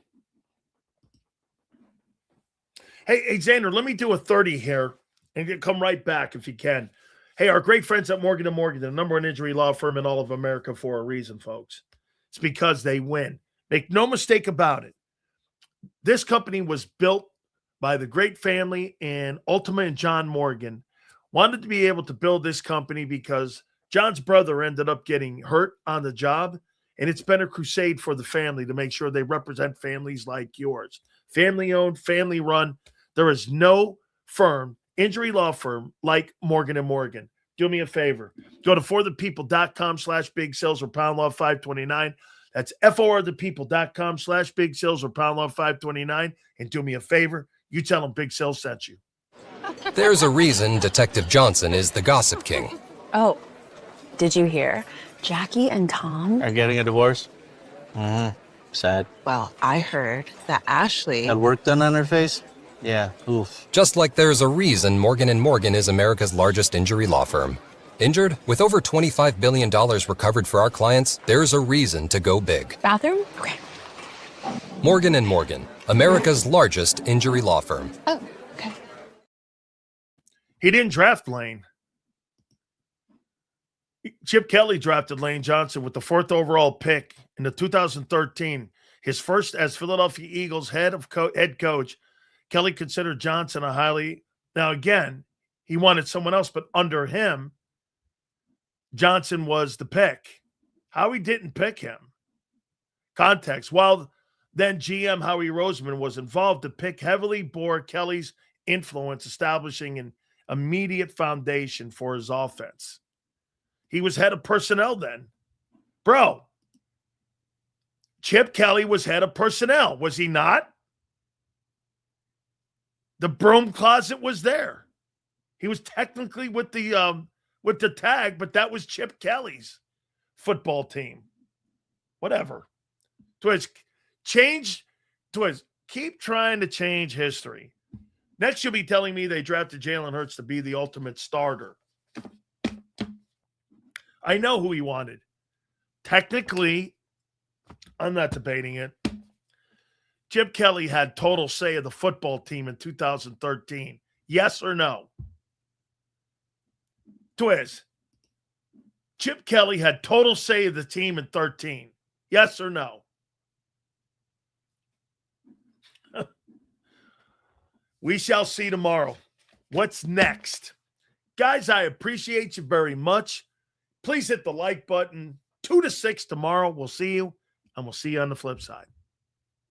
Speaker 1: Hey, Zander, let me do a 30 here and come right back if you can. Hey, our great friends at Morgan & Morgan, the number one injury law firm in all of America for a reason, folks. It's because they win. Make no mistake about it. This company was built by the great family and Ultimate and John Morgan. Wanted to be able to build this company because John's brother ended up getting hurt on the job, and it's been a crusade for the family to make sure they represent families like yours. Family-owned, family-run. There is no firm, injury law firm like Morgan & Morgan. Do me a favor. Go to forthepeople.com/big sales or pound law 529. That's forthepeople.com/big sales or pound law 529. And do me a favor. You tell them Big Sales sent you.
Speaker 4: There's a reason Detective Johnson is the gossip king.
Speaker 5: Oh, did you hear? Jackie and Tom
Speaker 6: are getting a divorce? Sad.
Speaker 12: Well, I heard that Ashley
Speaker 6: had work done on her face? Yeah, oof.
Speaker 4: Just like there's a reason Morgan & Morgan is America's largest injury law firm. Injured? With over $25 billion recovered for our clients, there's a reason to go big.
Speaker 5: Bathroom? Okay.
Speaker 4: Morgan & Morgan, America's largest injury law firm.
Speaker 5: Oh, okay.
Speaker 1: He didn't draft Lane. Chip Kelly drafted Lane Johnson with the 4th overall pick in the 2013. His first as Philadelphia Eagles head coach. Kelly considered Johnson a highly... Now, again, he wanted someone else, but under him, Johnson was the pick. Howie didn't pick him. Context. While then GM Howie Roseman was involved, the pick heavily bore Kelly's influence, establishing an immediate foundation for his offense. He was head of personnel then. Bro, Chip Kelly was head of personnel, was he not? The broom closet was there. He was technically with the tag, but that was Chip Kelly's football team. Whatever. Keep trying to change history. Next, you'll be telling me they drafted Jalen Hurts to be the ultimate starter. I know who he wanted. Technically, I'm not debating it. Chip Kelly had total say of the football team in 2013. Yes or no? Chip Kelly had total say of the team in 13. Yes or no? We shall see tomorrow. What's next? Guys, I appreciate you very much. Please hit the like button. 2 to 6 tomorrow. We'll see you, and we'll see you on the flip side.